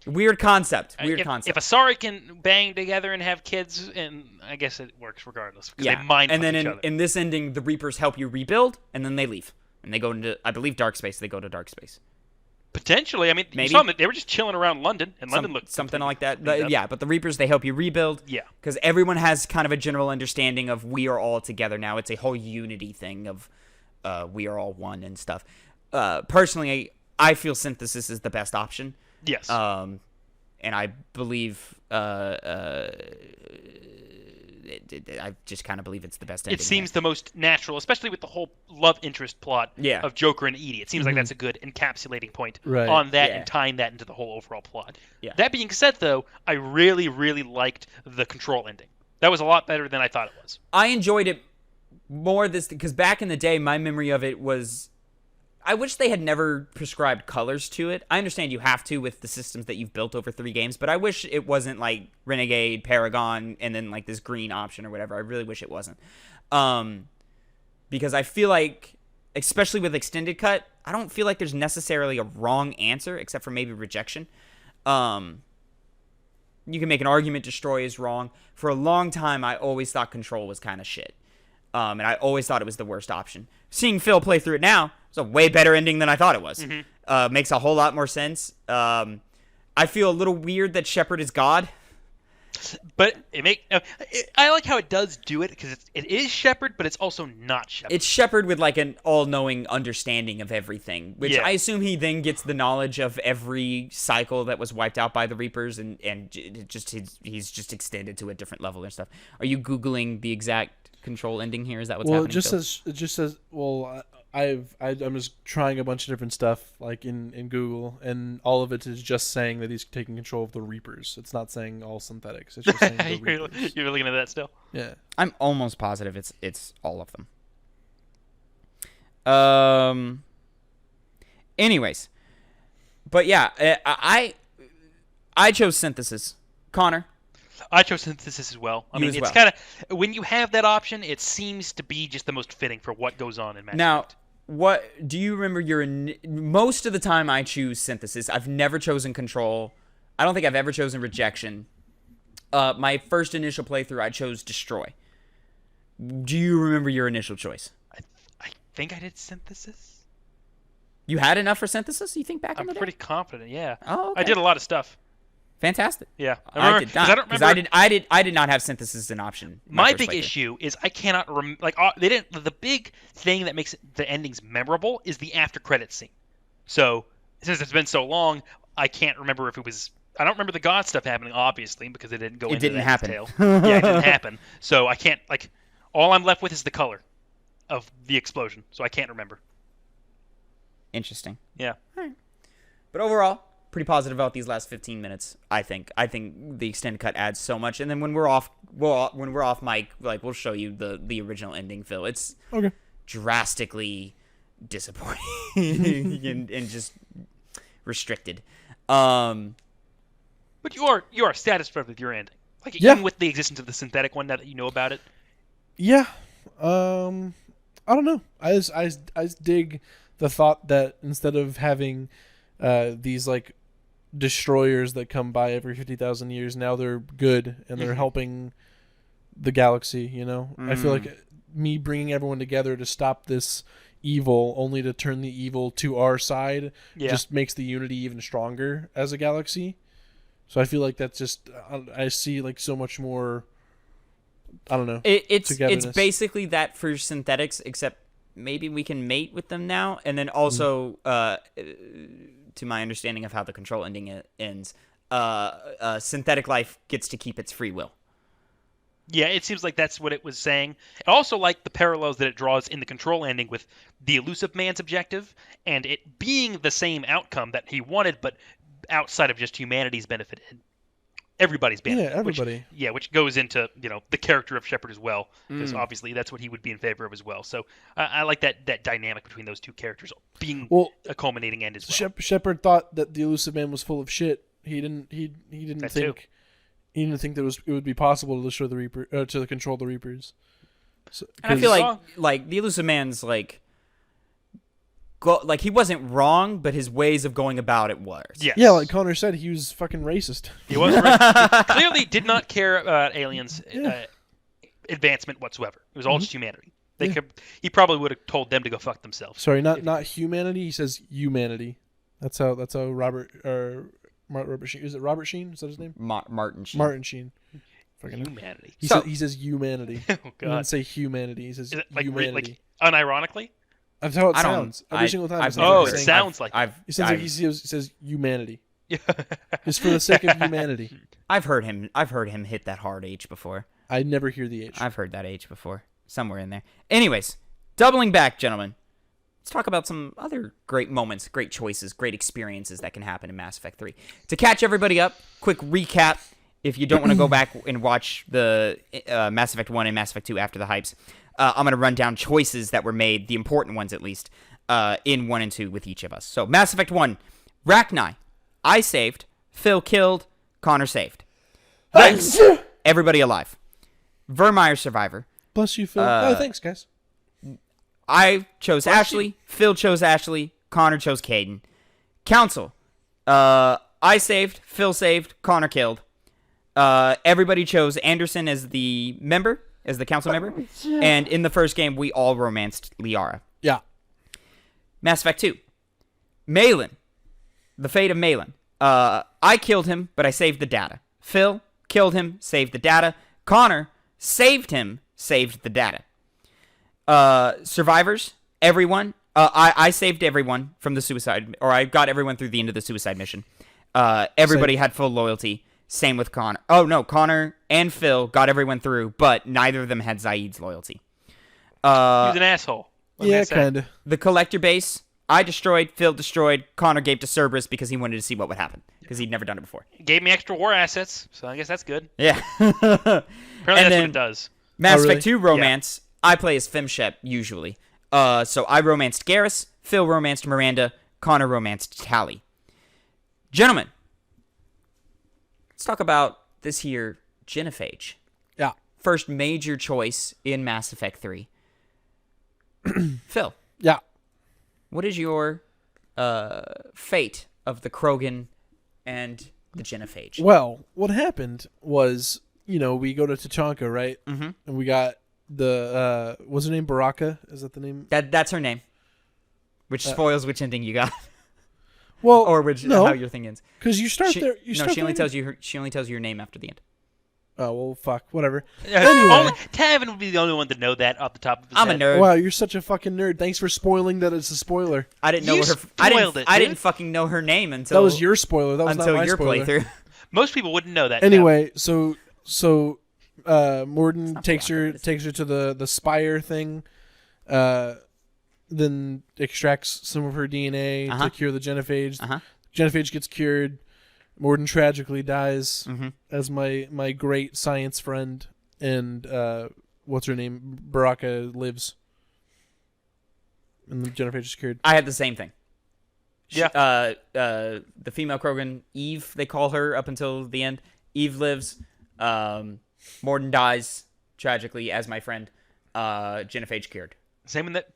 Weird concept. If Asari can bang together and have kids, and I guess it works regardless because they mind and then fuck each other. in this ending, the Reapers help you rebuild, and then they leave, and they go into, I believe, dark space. They go to dark space. Potentially, I mean, Maybe. you saw them, they were just chilling around London, and London looked something like that. beat up. Yeah, but the Reapers, they help you rebuild. Yeah, because everyone has kind of a general understanding of we are all together now. It's a whole unity thing of we are all one and stuff. Personally, I feel Synthesis is the best option. Yes. And I believe I just kind of believe it's the best ending. It seems the most natural, especially with the whole love interest plot of Joker and Edie. It seems like that's a good encapsulating point on that and tying that into the whole overall plot. Yeah. That being said, though, I really, really liked the Control ending. That was a lot better than I thought it was. I enjoyed it more because back in the day, my memory of it was, I wish they had never prescribed colors to it. I understand you have to with the systems that you've built over 3 games, but I wish it wasn't like Renegade, Paragon, and then like this green option or whatever. I really wish it wasn't. Because I feel like, especially with Extended Cut, I don't feel like there's necessarily a wrong answer, except for maybe rejection. You can make an argument Destroy is wrong. For a long time, I always thought Control was kind of shit. And I always thought it was the worst option. Seeing Phil play through it now, it's a way better ending than I thought it was. Makes a whole lot more sense. I feel a little weird that Shepard is God. But I like how it does do it, because it is Shepard, but it's also not Shepard. It's Shepard with like an all-knowing understanding of everything, which I assume he then gets the knowledge of every cycle that was wiped out by the Reapers, and he's just extended to a different level and stuff. Are you Googling the exact Control ending here? Is that what's happening? It just says. Well, I'm just trying a bunch of different stuff like in Google, and all of it is just saying that he's taking control of the Reapers. It's not saying all synthetics. It's just saying the Reapers. You're looking at that still? Yeah. I'm almost positive it's all of them. Anyways, but yeah, I chose Synthesis. Connor. I chose Synthesis as well. I mean, it's kind of, when you have that option, it seems to be just the most fitting for what goes on in Mass Effect. What do you remember? Most of the time I choose Synthesis. I've never chosen Control. I don't think I've ever chosen Rejection. My first initial playthrough, I chose Destroy. Do you remember your initial choice? I think I did Synthesis. You had enough for Synthesis? You think back in the day? I'm pretty confident. Yeah. Oh, okay. I did a lot of stuff. Fantastic. Yeah, I did not. Because I did not have Synthesis as an option. My big issue is I cannot they didn't. The big thing that makes the endings memorable is the after credits scene. So since it's been so long, I can't remember if it was. I don't remember the God stuff happening, obviously, because it didn't go into that detail. Yeah, it didn't happen. So I can't all I'm left with is the color of the explosion. So I can't remember. Interesting. Yeah. All right. But overall, pretty positive about these last 15 minutes. I think the extended cut adds so much, and then when we're off mic, we'll show you the original ending, Phil. It's drastically disappointing and just restricted. But you are satisfied with your ending, even with the existence of the synthetic one now that you know about it. Yeah. I don't know. I just dig the thought that instead of having these destroyers that come by every 50,000 years, now they're good and they're helping the galaxy, I feel like me bringing everyone together to stop this evil, only to turn the evil to our side, just makes the unity even stronger as a galaxy. So I feel like that's just, I see so much more, I don't know. It's basically that for synthetics, except maybe we can mate with them now, and then also to my understanding of how the Control ending ends, synthetic life gets to keep its free will. Yeah, it seems like that's what it was saying. I also like the parallels that it draws in the Control ending with the Elusive Man's objective, and it being the same outcome that he wanted, but outside of just humanity's benefit, everybody's benefit. Yeah, everybody. Which goes into the character of Shepard as well, because obviously that's what he would be in favor of as well. So I like that dynamic between those two characters being a culminating end as well. Shepard thought that the Elusive Man was full of shit. He didn't think that it would be possible to destroy the Reaper, to control the Reapers. So, and I feel like the Elusive Man's he wasn't wrong, but his ways of going about it was. Yes. Yeah, like Connor said, he was fucking racist. He was racist. He clearly did not care about aliens' advancement whatsoever. It was all just humanity. He probably would have told them to go fuck themselves. Sorry, not humanity. He says humanity. That's how Robert Sheen. Is it Robert Sheen? Is that his name? Martin Sheen. Martin Sheen. Fucking humanity. He says humanity. Oh God. He doesn't say humanity. He says humanity. Unironically. That's how it sounds. Every single time. It sounds like he says humanity. It's for the sake of humanity. I've heard him hit that hard H before. I never hear the H. I've heard that H before. Somewhere in there. Anyways, doubling back, gentlemen. Let's talk about some other great moments, great choices, great experiences that can happen in Mass Effect 3. To catch everybody up, quick recap. If you don't want to go back and watch the Mass Effect 1 and Mass Effect 2 after the hypes, I'm going to run down choices that were made, the important ones at least, in 1 and 2 with each of us. So, Mass Effect 1, Rachni. I saved, Phil killed, Connor saved. Thanks. Everybody alive. Vermeer survivor. Bless you, Phil. Thanks, guys. I chose Ashley, Phil chose Ashley, Connor chose Caden. Council. I saved, Phil saved, Connor killed. Everybody chose Anderson as the member, as the council member. And in the first game, we all romanced Liara. Yeah. Mass Effect 2. Malin. The fate of Malin. I killed him, but I saved the data. Phil killed him, saved the data. Connor saved him, saved the data. Survivors, everyone. I saved everyone from the suicide, or I got everyone through the end of the suicide mission. Everybody had full loyalty. Same with Connor. Oh, no, Connor and Phil got everyone through, but neither of them had Zaid's loyalty. He was an asshole. Yeah, kind of. The collector base, I destroyed, Phil destroyed, Connor gave to Cerberus because he wanted to see what would happen, because he'd never done it before. Gave me extra war assets, so I guess that's good. Yeah. Apparently that's what it does. Mass really? Effect 2 romance, I play as Femshep, usually. So I romanced Garrus, Phil romanced Miranda, Connor romanced Tally. Gentlemen, let's talk about this here Genophage. Yeah. First major choice in Mass Effect 3. Phil, Yeah. what is your fate of the Krogan and the Genophage? Well, what happened was, we go to Tachanka, right? Mm-hmm. And we got the, what's her name? Baraka? Is that the name? That's her name. Which spoils which ending you got. Well, Or how your thing ends. because you start there. She only tells you your name after the end. Oh, well, fuck. Whatever. Only Tavin would be the only one to know that off the top of his I'm head. a nerd. Wow, you're such a fucking nerd. Thanks for spoiling that it's a spoiler. I didn't know You her. spoiled it, I dude. didn't fucking know her name until That was your spoiler. That was not my your spoiler. playthrough. Most people wouldn't know that. Anyway, so Morden takes her Baraka, to the Spire thing, then extracts some of her DNA to cure the Genophage. Genophage gets cured. Morden tragically dies as my great science friend, and what's her name? Baraka lives, and the Genophage is cured. I had the same thing. Yeah. The female Krogan, Eve, they call her up until the end. Eve lives. Morden dies tragically as my friend. Genophage cured. Same in that.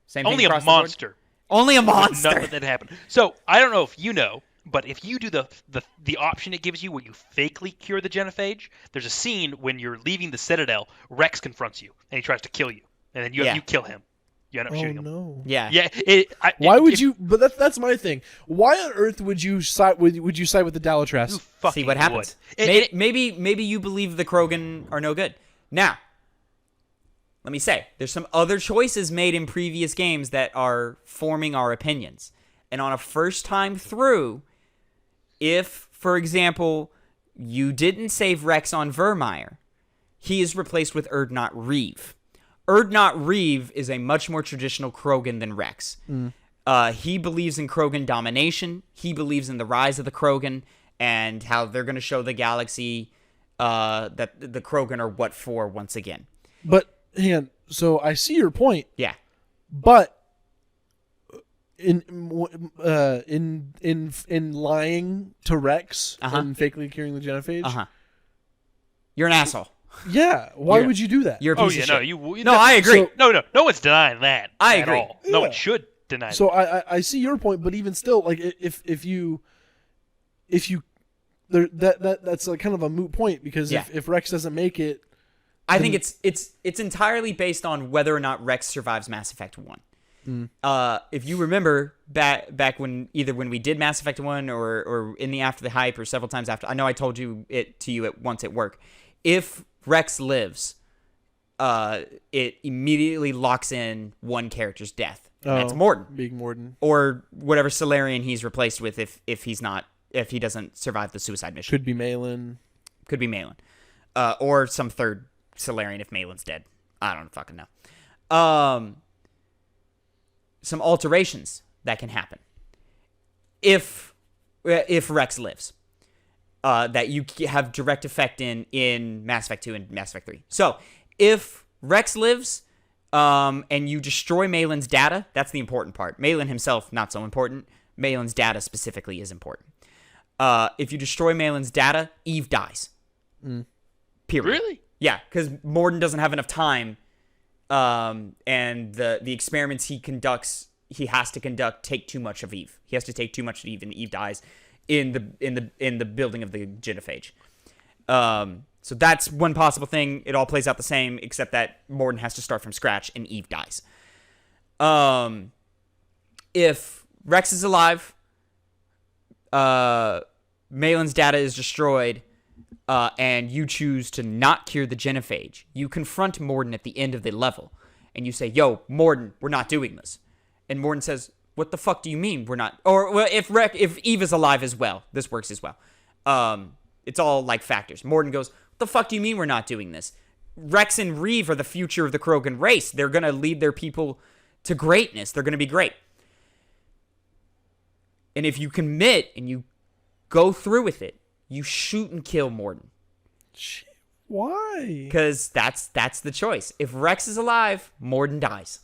Same thing Only a across the board? monster. Only a monster. Nothing that happened. So I don't know if you know, but if you do the option it gives you where you fakely cure the Genophage, there's a scene when you're leaving the Citadel. Rex confronts you and he tries to kill you, and then you kill him. You end up shooting him. No. Yeah. Yeah. Why would you? But that's my thing. Why on earth would you side? Would you side with the Dalatras? See what happens. Would. Maybe you believe the Krogan are no good. Now, let me say, there's some other choices made in previous games that are forming our opinions. And on a first time through, if, for example, you didn't save Rex on Vermeer, he is replaced with Erdnot Reeve. Erdnot Reeve is a much more traditional Krogan than Rex. He believes in Krogan domination. He believes in the rise of the Krogan and how they're going to show the galaxy that the Krogan are what for once again. But hang on. So I see your point. Yeah. But in lying to Rex and fakely curing the Genophage, You're an asshole. yeah. Why would you do that? You're a piece of shit. No, I agree. No one's denying that. I at agree. all. No Yeah. one should deny So that. I see your point, but even still, like if you that's like kind of a moot point because if Rex doesn't make it, I think it's entirely based on whether or not Rex survives Mass Effect 1. If you remember back when we did Mass Effect 1 or in the after the hype or several times after, I know I told you it to you at once at work. If Rex lives, it immediately locks in one character's death. And that's Morden. Big Morden. Or whatever Solarian he's replaced with if he doesn't survive the suicide mission. Could be Malin. Could be Malin. or some third Solarian if Malin's dead. I don't fucking know. Some alterations that can happen if Rex lives, that you have direct effect in Mass Effect 2 and Mass Effect 3. So if Rex lives, and you destroy Malin's data, that's the important part. Malin himself, not so important. Malin's data specifically is important. If you destroy Malin's data, Eve dies. Period. Really? Yeah, because Morden doesn't have enough time, and the experiments he has to conduct take too much of Eve. He has to take too much of Eve, and Eve dies in the building of the genophage. So that's one possible thing. It all plays out the same, except that Morden has to start from scratch, and Eve dies. If Rex is alive, Malin's data is destroyed, and you choose to not cure the genophage, you confront Morden at the end of the level, and you say, "Yo, Morden, we're not doing this." And Morden says, "What the fuck do you mean we're not?" Or well, if Eve is alive as well, this works as well. It's all like factors. Morden goes, "What the fuck do you mean we're not doing this? Rex and Reeve are the future of the Krogan race. They're gonna lead their people to greatness. They're gonna be great." And if you commit and you go through with it, you shoot and kill Morden. Why? Because that's the choice. If Rex is alive, Morden dies.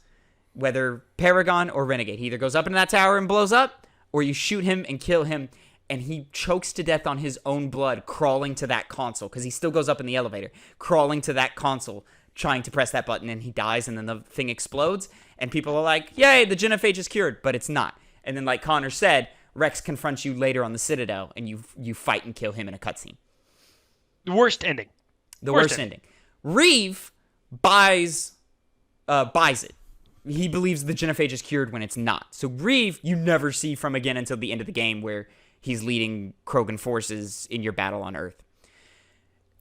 Whether Paragon or Renegade. He either goes up into that tower and blows up, or you shoot him and kill him, and he chokes to death on his own blood crawling to that console, because he still goes up in the elevator, crawling to that console, trying to press that button, and he dies, and then the thing explodes, and people are like, "Yay, the genophage is cured," but it's not. And then, like Connor said, Rex confronts you later on the Citadel, and you fight and kill him in a cutscene. The worst ending. The worst ending. Reeve buys it. He believes the genophage is cured when it's not. So Reeve, you never see from again until the end of the game, where he's leading Krogan forces in your battle on Earth.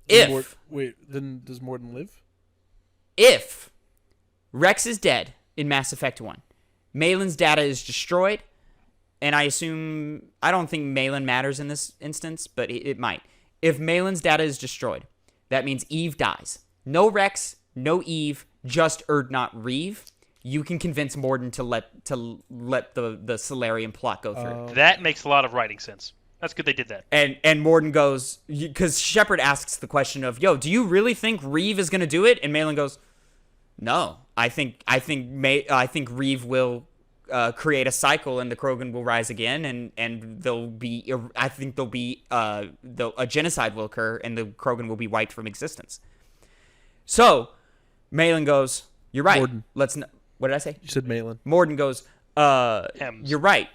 Then does Morden live? If Rex is dead in Mass Effect 1, Malin's data is destroyed, and I don't think Malin matters in this instance, but it might. If Malin's data is destroyed, that means Eve dies. No Rex, no Eve, just Urdnot Reeve. You can convince Morden to let the Solarian plot go through. That makes a lot of writing sense. That's good they did that. And Morden goes, because Shepard asks the question of, "Yo, do you really think Reeve is gonna do it?" And Malin goes, "No, I think Reeve will create a cycle, and the Krogan will rise again, and a genocide will occur, and the Krogan will be wiped from existence." So Malin goes, "You're right. Morden. Let's not." What did I say? You said Malin. Morden goes, "You're right.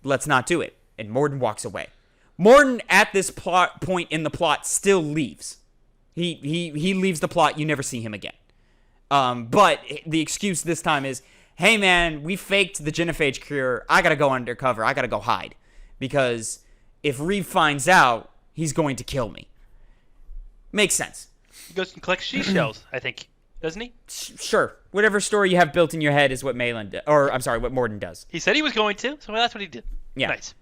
Let's not do it." And Morden walks away. Morden, at this point in the plot, still leaves. He leaves the plot. You never see him again. But the excuse this time is, "Hey, man, we faked the genophage cure. I got to go undercover. I got to go hide. Because if Reeve finds out, he's going to kill me." Makes sense. He goes and collects seashells, I think. Doesn't he? Sure. Whatever story you have built in your head is what what Morden does. He said he was going to, so that's what he did. Yeah. Nice.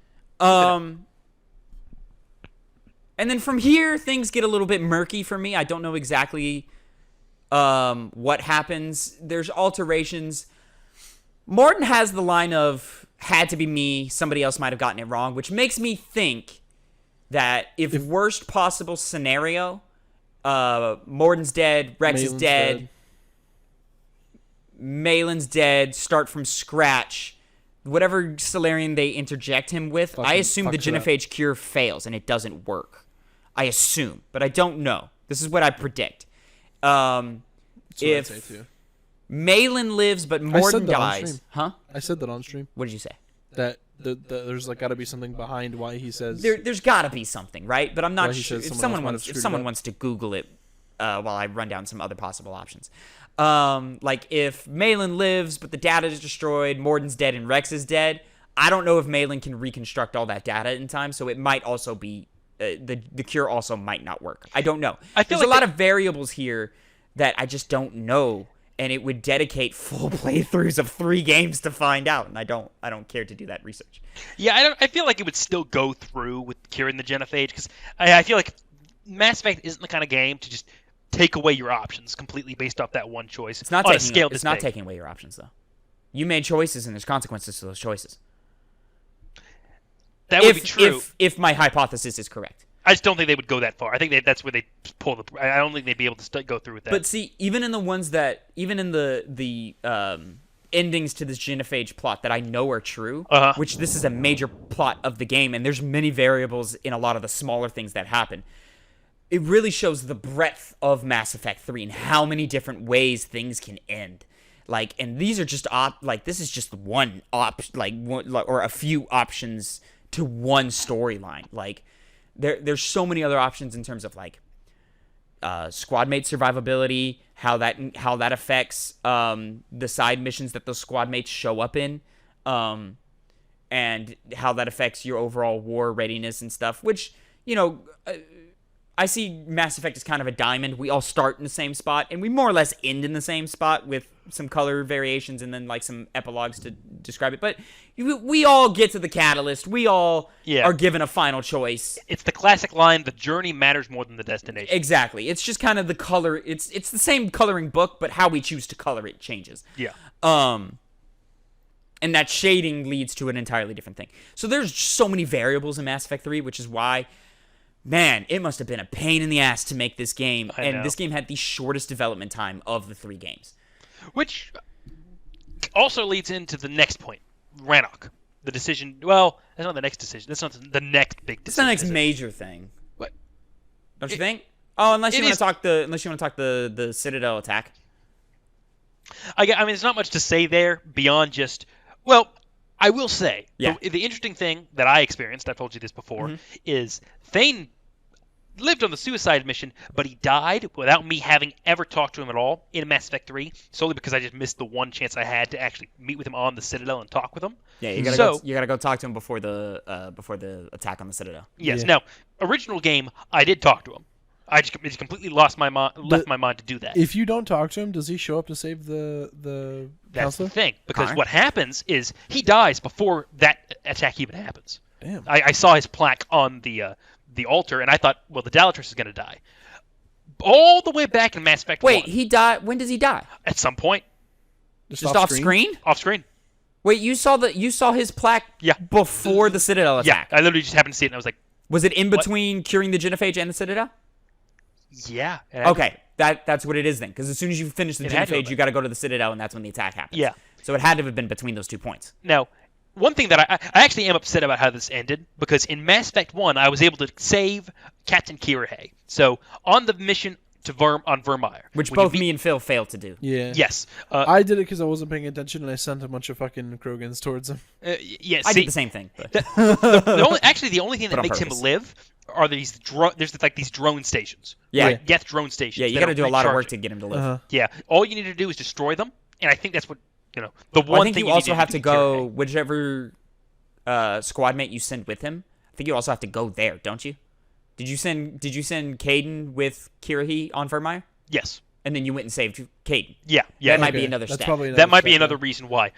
And then from here, things get a little bit murky for me. I don't know exactly what happens. There's alterations. Morden has the line of, "Had to be me, somebody else might have gotten it wrong," which makes me think that if worst possible scenario, Morden's dead, Rex is dead, Malin's dead, start from scratch, whatever Solarian they interject him with, I assume the genophage cure fails and it doesn't work. I assume, but I don't know. This is what I predict. If Malin lives but Morden dies, huh? I said that on stream. What did you say? That there's got to be something behind why he says. There's got to be something, right? But I'm not Why he sure. says If someone someone else might have wants, if screwed it someone up. wants to Google it, while I run down some other possible options. Like if Malin lives but the data is destroyed, Morden's dead, and Rex is dead. I don't know if Malin can reconstruct all that data in time, so it might also be the cure also might not work. I don't know. There's a lot of variables here that I just don't know, and it would dedicate full playthroughs of 3 games to find out, and I don't care to do that research. Yeah, I feel like it would still go through with curing the genophage, because I feel like Mass Effect isn't the kind of game to just take away your options completely based off that one choice. It's not on taking. a scale It's this not big. taking away your options though. You made choices, and there's consequences to those choices. That would be true. If my hypothesis is correct. I just don't think they would go that far. I think that's where they pull the. I don't think they'd be able to go through with that. But see, even in the ones that, even in the endings to this genophage plot that I know are true, which this is a major plot of the game, and there's many variables in a lot of the smaller things that happen. It really shows the breadth of Mass Effect 3 and how many different ways things can end. Like, and these are just this is just one or a few options to one storyline. Like, there's so many other options in terms of like squad mate survivability, how that affects the side missions that those squad mates show up in, and how that affects your overall war readiness and stuff. Which, I see Mass Effect as kind of a diamond. We all start in the same spot, and we more or less end in the same spot with some color variations and then like some epilogues to describe it. But we all get to the catalyst. We all are given a final choice. It's the classic line: the journey matters more than the destination. Exactly. It's just kind of the color. It's the same coloring book, but how we choose to color it changes. Yeah. And that shading leads to an entirely different thing. So there's so many variables in Mass Effect 3, which is why, man, it must have been a pain in the ass to make this game. And this game had the shortest development time of the 3 games. Which also leads into the next point. Rannoch. The decision. Well, that's not the next decision. That's not the next big decision. It's the next major thing. What? Don't you think? Oh, unless you want to talk the Citadel attack. I mean, there's not much to say there beyond just. Well, I will say the interesting thing that I experienced. I've told you this before. Is Thane lived on the suicide mission, but he died without me having ever talked to him at all in Mass Effect 3, solely because I just missed the one chance I had to actually meet with him on the Citadel and talk with him. Yeah, you gotta go talk to him before the attack on the Citadel. Yes. Yeah. Now, original game, I did talk to him. I just completely left my mind to do that. If you don't talk to him, does he show up to save the That's counselor? the thing, because Connor? what happens is he dies before that attack even happens. Damn. I saw his plaque on the altar, and I thought, well, the Dalatrass is going to die. All the way back in Mass Effect 1. Wait, he died. When does he die? At some point. Just off screen? Off screen. Wait, you saw his plaque before the Citadel attack? Yeah, I literally just happened to see it, and I was like, was it in between curing the genophage and the Citadel? yeah. Okay, that's what it is then. Because as soon as you finish the It had to have genophage, you got to go to the Citadel, and that's when the attack happens. Yeah. So it had to have been between those 2 points. Now, one thing that I actually am upset about how this ended, because in Mass Effect 1, I was able to save Captain Kirihei. So, on the mission on Vermeer. Which both me and Phil failed to do. Yeah. Yes. I did it because I wasn't paying attention, and I sent a bunch of fucking Krogans towards him. Yeah, I did the same thing. But. the only thing that on makes him purpose. live are these there's like these drone stations. Yeah. Right? Geth drone stations. Yeah, you that got to are do a lot of work recharging. to get him to live. Uh-huh. Yeah. All you need to do is destroy them, and I think that's what, the one I think thing you also need have do to get go, Kirihei. whichever squad mate you send with him, I think you also have to go there, don't you? Did you send Caden with Kirihei on Vermeer? Yes. And then you went and saved Caden. Yeah. That might Okay. be another That's step. probably That might be step, another reason why.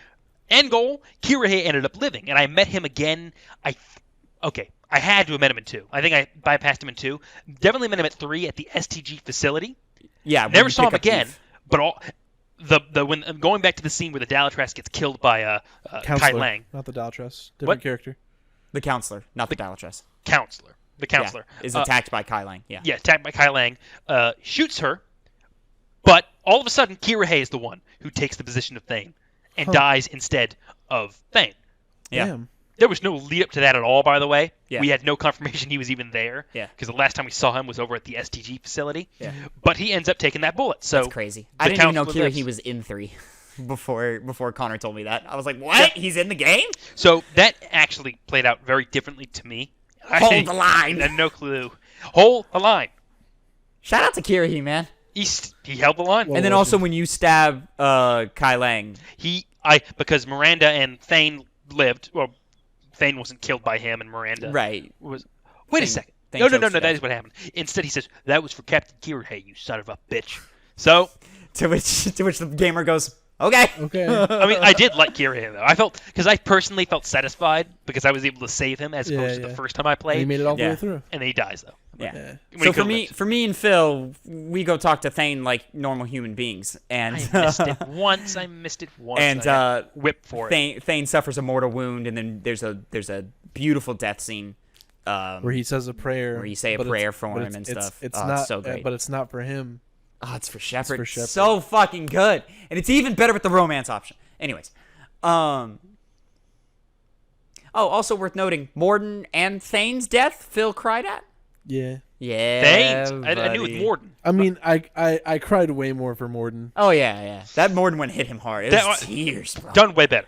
End goal, Kirihei ended up living, and I met him again. I had to have met him in 2. I think I bypassed him in 2. Definitely met him at 3 at the STG facility. Yeah. when Never you saw pick him up again. Eve. But when going back to the scene where the Dalatrass gets killed by Kai Counselor, Lang, not the Daltress. Different What? character. The counselor, not the Dalatrass. counselor, the counselor is attacked by Kai Lang. Yeah. Yeah, attacked by Kai Lang, shoots her, but all of a sudden Kirihei is the one who takes the position of Thane and dies instead of Thane. Yeah. Damn. There was no lead up to that at all, by the way. Yeah. We had no confirmation he was even there. Yeah. Because the last time we saw him was over at the STG facility. Yeah. But he ends up taking that bullet. So That's crazy. I didn't even know counselor Kirihei lives. was in 3 before Connor told me that. I was like, what? He's in the game? So that actually played out very differently to me. Hold the line. I had no clue. Hold the line. Shout out to Kirihei, man. He held the line. Well, And then was also it? when you stab Kai Lang. Because Miranda and Thane lived. Well, Thane wasn't killed by him, and Miranda Right. was. Wait a Thane- second. Thane No. chokes to That death. is what happened. Instead, he says that was for Captain Kirihei, you son of a bitch. So, To which the gamer goes, okay. Okay. I mean, I did like Kirihei though. I personally felt satisfied because I was able to save him as opposed to the first time I And he played, made it all the Yeah. way through. and then he dies though. Yeah. When So he for could've me, lived. for me and Phil, we go talk to Thane like normal human beings, and I missed it once. I and I got whipped for it. Thane suffers a mortal wound, and then there's a beautiful death scene. Where he says a prayer. Where you say a but prayer it's- for but him and it's- stuff. It's Oh, not, it's so great. but it's not for him. Oh, it's for Shepard. for Shepard. So fucking good, and it's even better with the romance option. Anyways, Oh, also worth noting, Morden and Thane's death, Phil cried at. Yeah. Yeah, Thanes. I knew with buddy. Morden. I mean, I cried way more for Morden. Oh yeah. That Morden one hit him hard. It was tears, bro. Done way better.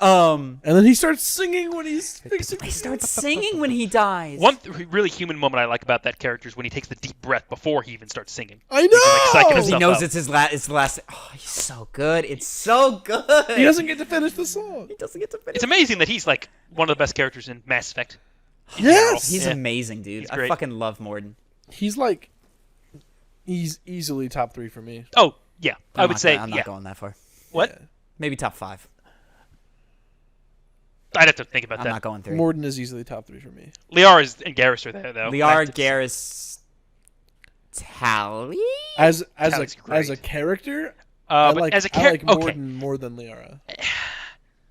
And then he starts singing when he's fixing. He starts singing when he dies. One really human moment I like about that character is when he takes the deep breath before he even starts singing. I He's, like, psyching know. Because he himself knows up. it's his last. It's the last. Oh, he's so good. It's so good. He doesn't get to finish the song. He doesn't get to finish. It's amazing that he's like one of the best characters in Mass Effect. Yes. He's Yeah. amazing, dude. He's I great. fucking love Morden. He's like, he's easily top 3 for me. Oh yeah, I I'm would not say gonna- I'm yeah. not going that far. What? Yeah. Maybe top 5. I'd have to think about I'm that. not going 3. Morden is easily top 3 for me. Liara and Garrus are there though. Liara, That's- Garrus, Tally. As Tally's as a great. character, but I like as a I like character, okay. Morden more than Liara.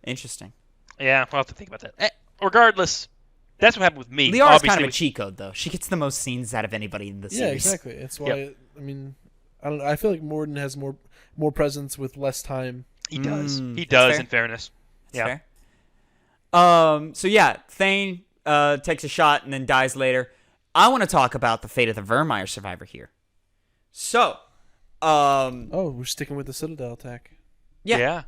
Interesting. Yeah, I'll have to think about that. Regardless, that's what happened with me. Liara's Obviously, kind of a with- cheat code, though. She gets the most scenes out of anybody in the series. Yeah, exactly. That's why I mean, I don't. I feel like Morden has more presence with less time. He does. He that's does. fair. In fairness. That's Yeah. fair. So yeah, Thane takes a shot and then dies later. I want to talk about the fate of the Vermeer survivor here. So, Oh, we're sticking with the Citadel attack. yeah,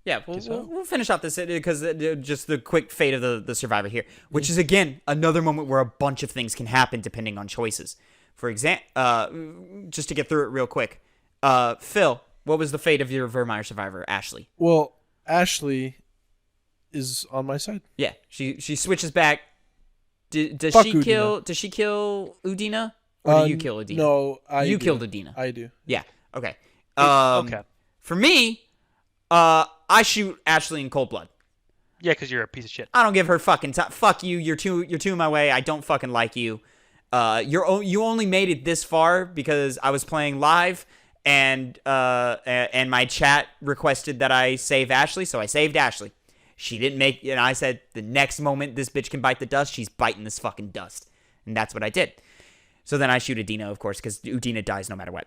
So. we'll finish off this because just the quick fate of the survivor here, which is again another moment where a bunch of things can happen depending on choices. For example, just to get through it real quick, Phil, what was the fate of your Vermeer survivor, Ashley? Well, Ashley is on my side. Yeah, she switches back. Does Fuck she Udina. kill? Does she kill Udina? Or do you kill Udina? No, you do. killed Udina. I do. Yeah. Okay. Okay. For me, I shoot Ashley in cold blood. Yeah, because you're a piece of shit. I don't give her fucking time. Fuck you. You're too in my way. I don't fucking like you. You only made it this far because I was playing live and my chat requested that I save Ashley, so I saved Ashley. She didn't make, and I said the next moment this bitch can bite the dust, she's biting this fucking dust, and that's what I did. So then I shoot Udina, of course, because Udina dies no matter what.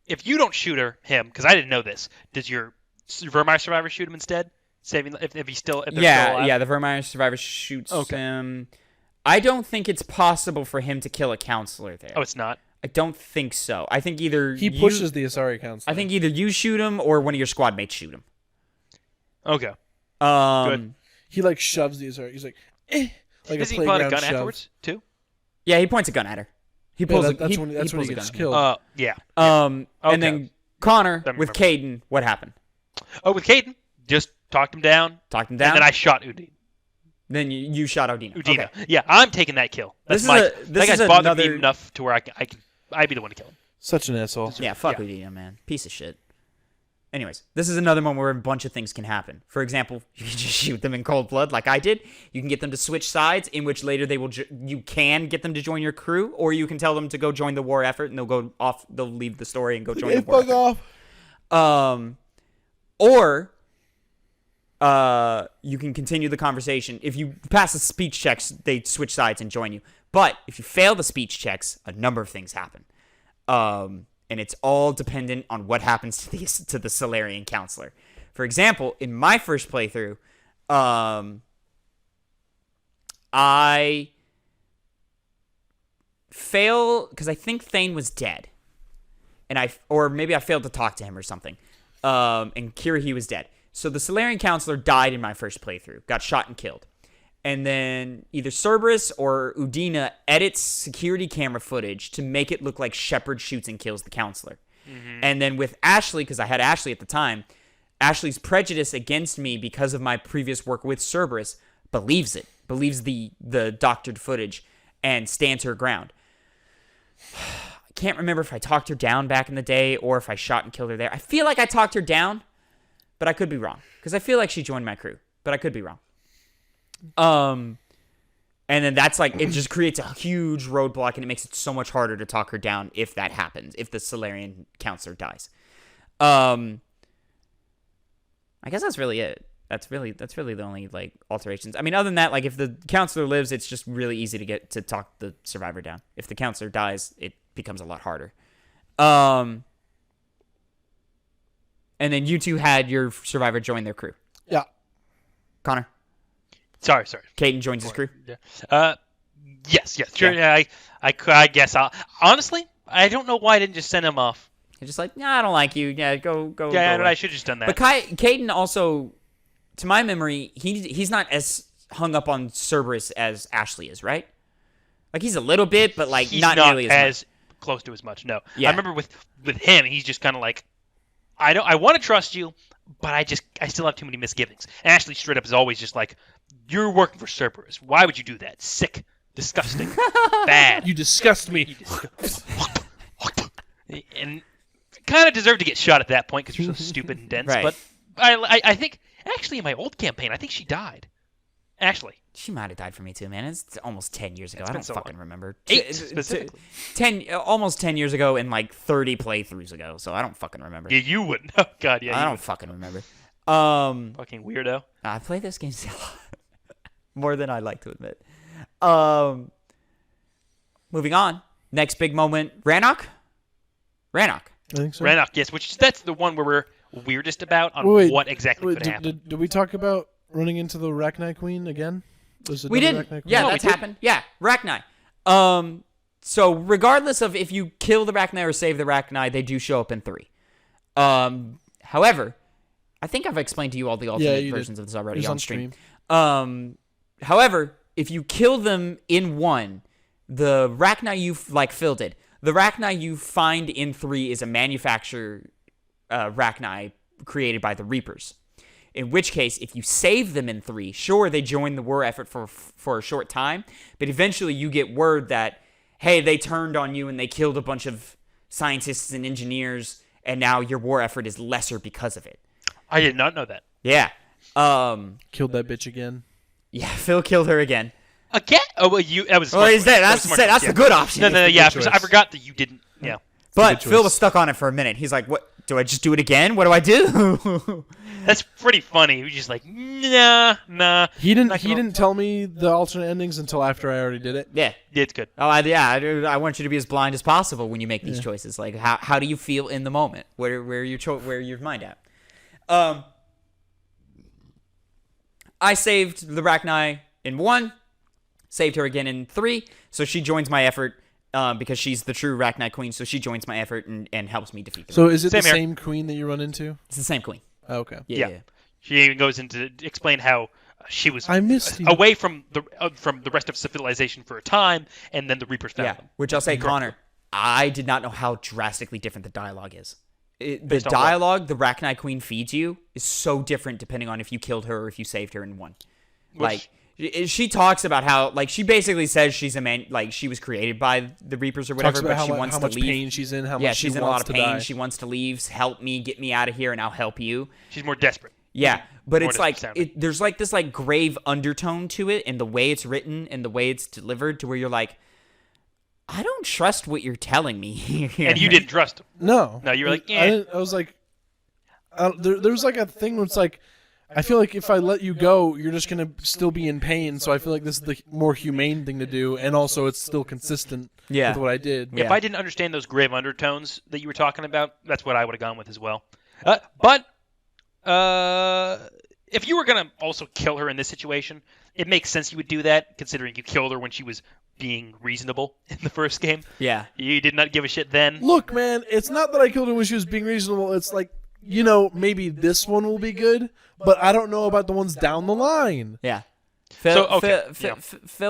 If you don't shoot him, because I didn't know this, does your Vermeer survivor shoot him instead? Saving if he's still if they're still alive? Yeah, the Vermeer survivor shoots Okay. him. I don't think it's possible for him to kill a counselor there. Oh, it's not. I don't think so. I think either He pushes the Asari Council. I think either you shoot him or one of your squad mates shoot him. Okay. Good. he like shoves the Asari. He's like, like Does a he pull out playground a gun shove. afterwards too? Yeah, he points a gun at her. He pulls. that's he, when he that's when pulls he a gets gun. killed. Yeah. And Okay. then Connor Don't with remember. Caden. What happened? Oh, with Caden, just talked him down, Talked him down. and then I shot Udina. Then you shot Udina. Udina. Okay. Yeah, I'm taking that kill. That's This is my. a- this that guy's is bothered me another- enough to where I'd be the one to kill him. Such an asshole. Yeah, fuck Yeah. Udina, man. Piece of shit. Anyways, this is another moment where a bunch of things can happen. For example, you can just shoot them in cold blood like I did. You can get them to switch sides, in which later they will. You can get them to join your crew, or you can tell them to go join the war effort, and they'll go off. They'll leave the story and go join the war Fuck effort. off. Or you can continue the conversation. If you pass the speech checks, they switch sides and join you. But if you fail the speech checks, a number of things happen. And it's all dependent on what happens to the Solarian counselor. For example, in my first playthrough, I fail because I think Thane was dead, or maybe I failed to talk to him or something. And Kirahi was dead. So the Solarian counselor died in my first playthrough, got shot and killed. And then either Cerberus or Udina edits security camera footage to make it look like Shepard shoots and kills the counselor. And then with Ashley, because I had Ashley at the time, Ashley's prejudice against me because of my previous work with Cerberus believes the doctored footage, and stands her ground. I can't remember if I talked her down back in the day or if I shot and killed her there. I feel like I talked her down, but I could be wrong because I feel like she joined my crew, but I could be wrong. And And then that's like, it just creates a huge roadblock, and it makes it so much harder to talk her down if that happens, if the Solarian counselor dies. I guess that's really it. That's really the only like alterations. I mean, other than that, like if the counselor lives, it's just really easy to talk the survivor down. If the counselor dies, it becomes a lot harder. And then you two had your survivor join their crew. Yeah. Connor? Sorry. Caden joins his crew? Yeah. Yes, sure. Yeah. I guess honestly, I don't know why I didn't just send him off. You're just like, nah, I don't like you. Yeah, go. Yeah, go I should have just done that. But Caden also, to my memory, he's not as hung up on Cerberus as Ashley is, right? Like he's a little bit, but like he's not nearly as much. Close to as much. No. Yeah. I remember with him, he's just kind of like, I want to trust you, but I still have too many misgivings. Ashley straight up is always just like, you're working for Cerberus. Why would you do that? Sick, disgusting, bad. You disgust me. And kind of deserve to get shot at that point because you're so stupid and dense. Right. But I think actually in my old campaign, I think she died. Ashley. She might have died for me too, man. It's almost 10 years ago. It's I been don't so fucking long. remember. 8 specifically. Almost 10 years ago and like 30 playthroughs ago, so I don't fucking remember. Yeah, you wouldn't. Oh God, yeah. I don't fucking remember. Fucking weirdo. I play this game a lot more than I like to admit. Moving on. Next big moment. Rannoch. I think so. Rannoch, yes, that's the one where we're weirdest about on what exactly could happen. Did we talk about running into the Arachnite Queen again? We didn't. Yeah, that's happened. Yeah, Arachnite. So regardless of if you kill the Arachnite or save the Arachnite, they do show up in 3. However, I think I've explained to you all the alternate versions of this already on stream. However, if you kill them in 1, the Arachnite you filled it. The Arachnite you find in 3 is a manufactured Arachnite created by the Reapers. In which case, if you save them in 3, sure, they join the war effort for a short time, but eventually you get word that, hey, they turned on you and they killed a bunch of scientists and engineers, and now your war effort is lesser because of it. I did not know that. Yeah. Killed that bitch again. Yeah, Phil killed her again. Again? Oh, well, that was. Well, that's the good option. No, yeah, I forgot that you didn't. Yeah. But Phil was stuck on it for a minute. He's like, "What? Do I just do it again? What do I do?" That's pretty funny. He was just like, nah. He didn't tell me the alternate endings until after I already did it. Yeah. It's good. Oh, I want you to be as blind as possible when you make these choices. Like, how do you feel in the moment? Where your mind at? I saved the Arachnite in 1, saved her again in 3, so she joins my effort because she's the true Arachnite Queen, so she joins my effort and helps me defeat them. So is it the same queen that you run into? It's the same queen. Oh, okay. Yeah. She even goes into explain how she was away from the rest of civilization for a time, and then the Reapers found them. Which I'll say, Connor, I did not know how drastically different the dialogue is. The dialogue the Arachnite Queen feeds you is so different depending on if you killed her or if you saved her in 1. She talks about how, she basically says she's a man, she was created by the Reapers or whatever, but she wants to leave. How much pain she's in, how much she's in a lot of pain. She wants to leave. Help me, get me out of here, and I'll help you. She's more desperate. Yeah, but it's there's this grave undertone to it in the way it's written and the way it's delivered to where you're like, I don't trust what you're telling me here. And you didn't trust him. No, you were like, I was like, there was a thing where it's like, I feel like if I let you go, you're just gonna still be in pain. So I feel like this is the more humane thing to do, and also it's still consistent with what I did. If I didn't understand those grave undertones that you were talking about, that's what I would have gone with as well. But if you were gonna also kill her in this situation, it makes sense you would do that, considering you killed her when she was being reasonable in the first game. Yeah, you did not give a shit then. Look, man, it's not that I killed her when she was being reasonable. It's like, maybe this one will be good, but I don't know about the ones down the line. Yeah. Phil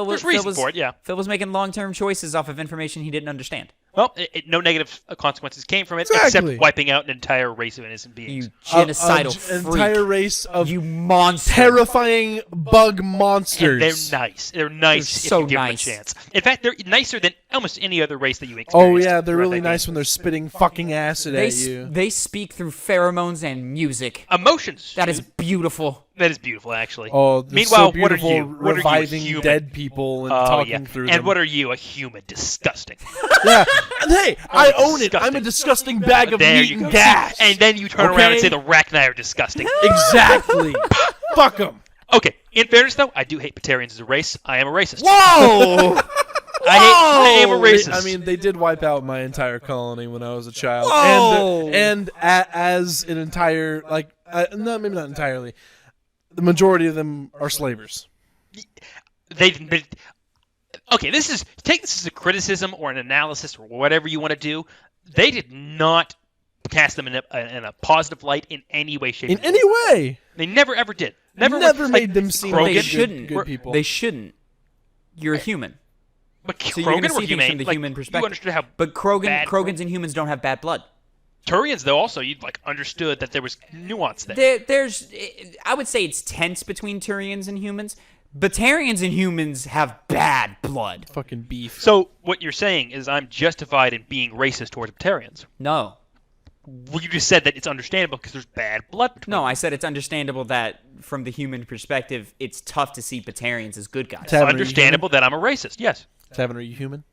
was making long-term choices off of information he didn't understand. Well, no negative consequences came from it, exactly. except wiping out an entire race of innocent beings. You genocidal freak. Entire race of you monster. Terrifying bug monsters. And they're nice. They're nice so if you give nice. them a chance. In fact, they're nicer than almost any other race that you experienced. Oh, yeah, they're really nice when they're spitting fucking acid at you. They speak through pheromones and music. Emotions. That is beautiful. That is beautiful, actually. Oh, this Meanwhile, so what are beautiful, you? What are you, a reviving human? dead people and Oh, talking yeah. through And them. what are you? A human. Disgusting. Yeah. And hey, I own it. disgusting. I'm a disgusting bag of There meat you and go. gas. And then you turn around and Okay? say the Rachni are disgusting. Exactly. Fuck them. Okay, in fairness, though, I do hate Batarians as a race. I am a racist. Whoa! I am a racist. I mean, they did wipe out my entire colony when I was a child, Whoa! as an entire no, maybe not entirely. The majority of them are slavers. Okay, take this as a criticism or an analysis or whatever you want to do. They did not cast them in a positive light in any way, shape, In or any form. way, They never ever did. never made them seem Krogan. like They shouldn't. good people. They shouldn't. You're a human. But So you're Krogan gonna were see things humane. from the Like, human you perspective. understood how But bad Krogans and humans don't have bad blood. Turians, though, also you understood that there was nuance there. There's, I would say it's tense between Turians and humans. Batarians and humans have bad blood. Fucking beef. So what you're saying is I'm justified in being racist towards Batarians. No. Well, you just said that it's understandable because there's bad blood between No, I said it's understandable that from the human perspective, it's tough to see Batarians as good guys. Tavin, are you understandable that I'm a racist. Yes. Tavin, are you human?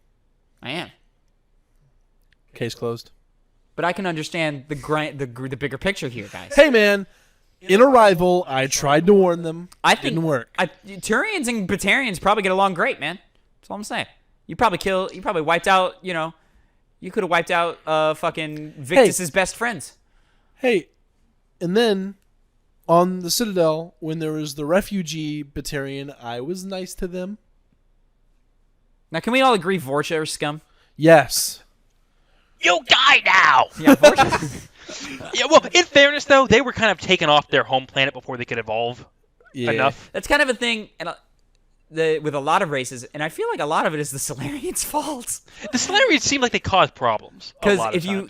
I am. Case closed. But I can understand the bigger picture here, guys. Hey, man. In Arrival, I tried to warn them. I think didn't work. Turians and Batarians probably get along great, man. That's all I'm saying. You probably wiped out, you could have wiped out fucking Victus's best friends. Hey, and then on the Citadel, when there was the refugee Batarian, I was nice to them. Now, can we all agree Vorcha are scum? Yes. You die now! Yeah, Vorcha. Yeah, well, in fairness, though, they were kind of taken off their home planet before they could evolve Yeah. enough. That's kind of a thing with a lot of races, and I feel like a lot of it is the Solarians' fault. The Solarians seem like they cause problems. Because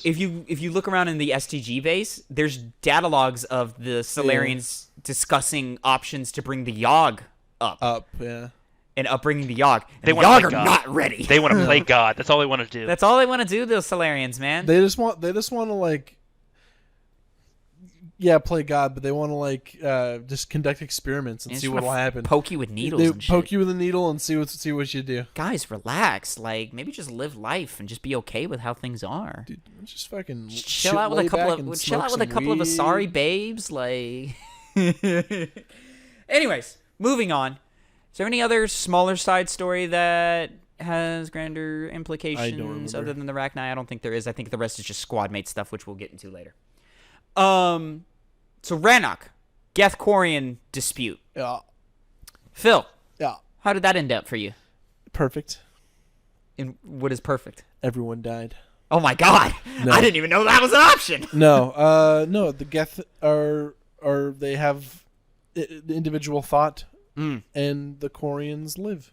if you look around in the STG base, there's data logs of the Solarians discussing options to bring the Yogg up. Yeah. And upbringing the Yogg. And They the wanna Yogg play are God. not ready. They want to play God. That's all they want to do. That's all they want to do, those Solarians, man. They just want to play God, but they want to just conduct experiments and They see just what will wanna happen. Poke you with needles They and shit. poke you with a needle and see what you do. Guys, relax. Like, maybe just live life and just be okay with how things are. Dude, just fucking Chill out with a couple of Asari babes, like. Anyways, moving on. Is there any other smaller side story that has grander implications other than the Rachni? I don't think there is. I think the rest is just squad mate stuff, which we'll get into later. So Rannoch, Geth Quarian dispute. Yeah. Phil, Yeah. how did that end up for you? Perfect. And what is perfect? Everyone died. Oh my god! No. I didn't even know that was an option. No, the Geth they have individual thought, and the Quarians live.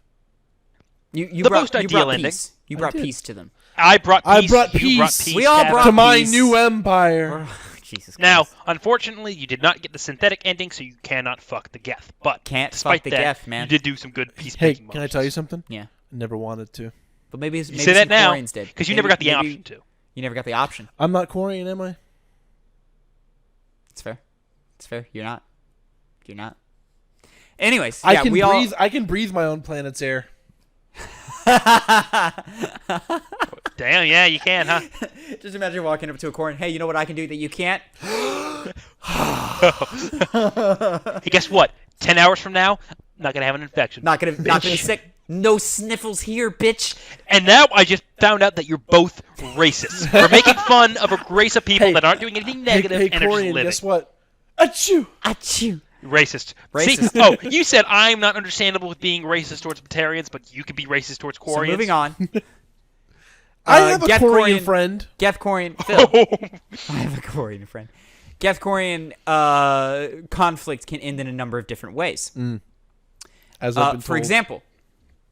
You The brought, most you ideal brought ending. peace. You I brought did. peace to them. I brought peace. I brought You brought peace. peace. We all Tavin. brought To my peace. new empire. Jesus Christ. Now, unfortunately, you did not get the synthetic ending, so you cannot fuck the Geth. But Can't despite fuck the that, Geth, man. you did do some good Hey, peacemaking. can I tell you something? Yeah, I never wanted to. but maybe You maybe say that some now Quarians did because you never got the Maybe option to. You never got the option. I'm not Quarian, am I? It's fair. It's fair. You're not. You're not. Anyways, I yeah, can we breathe. all. I can breathe my own planet's air. Damn, yeah, you can, huh? Just imagine walking up to a Quarian. Hey, you know what I can do that you can't? Hey, guess what? 10 hours from now, I'm not gonna have an infection. Not gonna sick. No sniffles here, bitch. And now I just found out that you're both racist for making fun of a race of people Hey. that aren't doing anything negative Hey, and are just Quarian, living. guess what? Achoo! Achoo. Racist. Racist. See? Oh, you said I'm not understandable with being racist towards Batarians, but you could be racist towards So Quarians. moving on. I have a Geth Quarian friend. Geth Quarian. Phil. Oh, I have a Quarian friend. Geth Quarian conflict can end in a number of different ways. As I've been For told. example,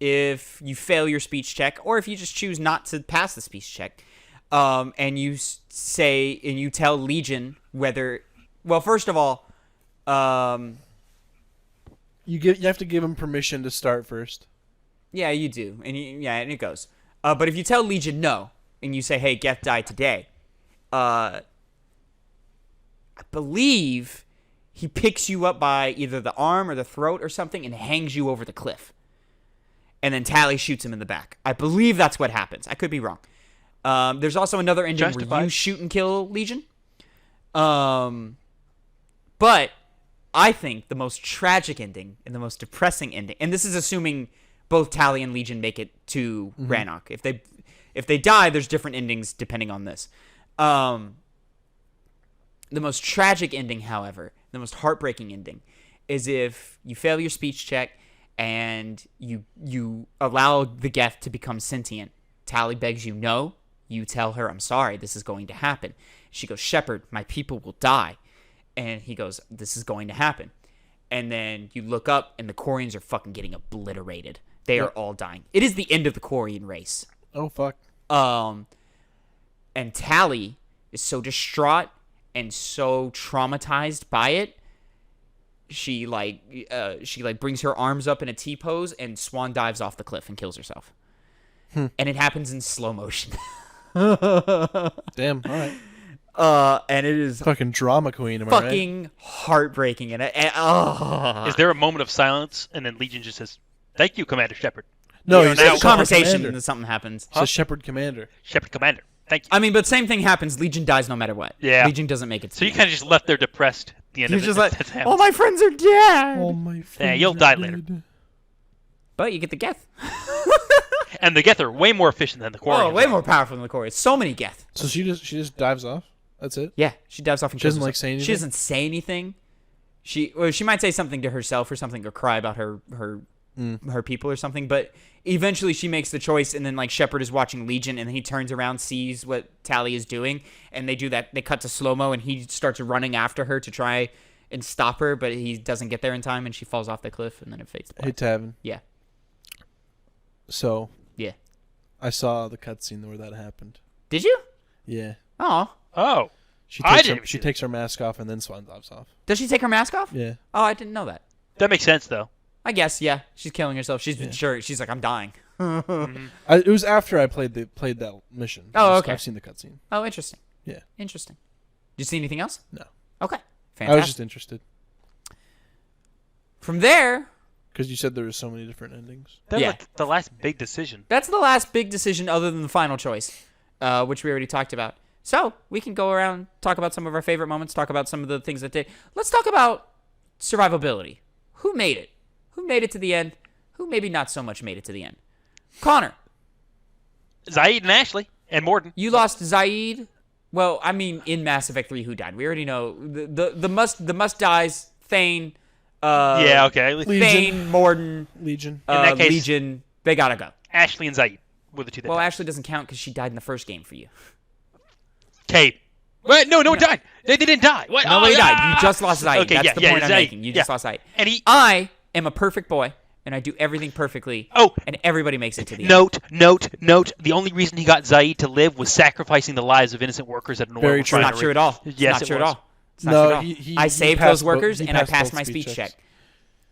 if you fail your speech check, or if you just choose not to pass the speech check, and you tell Legion whether, well, first of all, you have to give him permission to start first. yeah, you do, and and it goes. But if you tell Legion no, and you say, "Hey, Geth died today," I believe he picks you up by either the arm or the throat or something and hangs you over the cliff. And then Tally shoots him in the back. I believe that's what happens. I could be wrong. There's also another ending where you shoot and kill Legion. But I think the most tragic ending and the most depressing ending, and this is assuming both Tally and Legion make it to Rannoch. If they die, there's different endings depending on this. The most tragic ending, however, the most heartbreaking ending, is if you fail your speech check and you allow the Geth to become sentient. Tally begs you no. You tell her, I'm sorry, this is going to happen. She goes, Shepard, my people will die. And he goes, this is going to happen. And then you look up and the Quarians are fucking getting obliterated. They are all dying. It is the end of the Quarian race. Oh, fuck. And Tally is so distraught and so traumatized by it. She brings her arms up in a T pose and swan dives off the cliff and kills herself. And it happens in slow motion. Damn. All right. And it is fucking drama queen. Am fucking I right? heartbreaking. And is there a moment of silence and then Legion just says, "Thank you, Commander Shepard"? No, you now conversation and something happens. It's a Shepard Commander. Shepard Commander. Thank you. I mean, but same thing happens. Legion dies no matter what. Yeah. Legion doesn't make it. So you kind of just left there depressed at the end You're of it. just like, all my friends are dead. All my friends yeah, you'll die later. But you get the Geth. And the Geth are way more efficient than the Quarians. Oh, way more powerful than the Quarians. So many Geth. So she just dives off. That's it. Yeah, she dives off and she doesn't like say anything. She doesn't say anything. She might say something to herself or something, or cry about her people or something. But eventually she makes the choice, and then like Shepard is watching Legion, and then he turns around, sees what Tally is doing, and they do that. They cut to slow mo, and he starts running after her to try and stop her, but he doesn't get there in time, and she falls off the cliff, and then it fades to black. Hey Tavin. Yeah. So. Yeah. I saw the cutscene where that happened. Did you? Yeah. Oh. She she takes her mask off and then swan dives off. Does she take her mask off? Yeah. Oh, I didn't know that. That makes sense though. I guess, yeah. She's killing herself. She's been sure. She's like, I'm dying. It was after I played that mission. Oh, okay. I've seen the cutscene. Oh, interesting. Yeah. Interesting. Did you see anything else? No. Okay. Fantastic. I was just interested. From there... Because you said there were so many different endings. That was like the last big decision. That's the last big decision other than the final choice, which we already talked about. So, we can go around, talk about some of our favorite moments, talk about some of the things that did. Let's talk about survivability. Who made it? Who made it to the end? Who maybe not so much made it to the end? Connor. Zaid and Ashley and Morden. You lost Zaid. Well, I mean, in Mass Effect 3, who died? We already know. The must dies, Thane. Yeah, okay. Thane, Morden. Legion. In that case, Legion. They gotta go. Ashley and Zaid were the two that Well, died. Ashley doesn't count because she died in the first game for you. Kate. Wait, no one died. They didn't die. What? Nobody died. You just lost Zaid. Okay, That's the point I'm Zaid. making. You just lost Zaid. And I am a perfect boy, and I do everything perfectly. Oh. And everybody makes it to the end. Note. The only reason he got Zaid to live was sacrificing the lives of innocent workers at an oil Very It's true. not true at all. It's Yes, not it true at was. all. It's not No, true at all. he I saved passed those both- workers, he and I passed passed both my speech speech checks. check.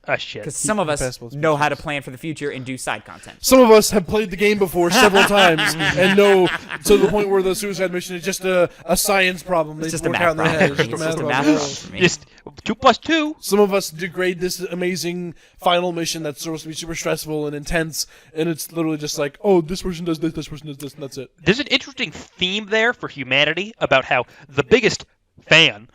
Oh, shit. Because some of passed us both know speech how to checks. plan for the future and do side content. Some of us have played the game before several times and know to the point where the suicide mission is just a science problem. It's They just a work math out in their head. problem. It's just a math problem. problem for me. Just 2 plus 2. Some of us degrade this amazing final mission that's supposed to be super stressful and intense, and it's literally just like, oh, this person does this person does this, and that's it. There's an interesting theme there for humanity about how the biggest fan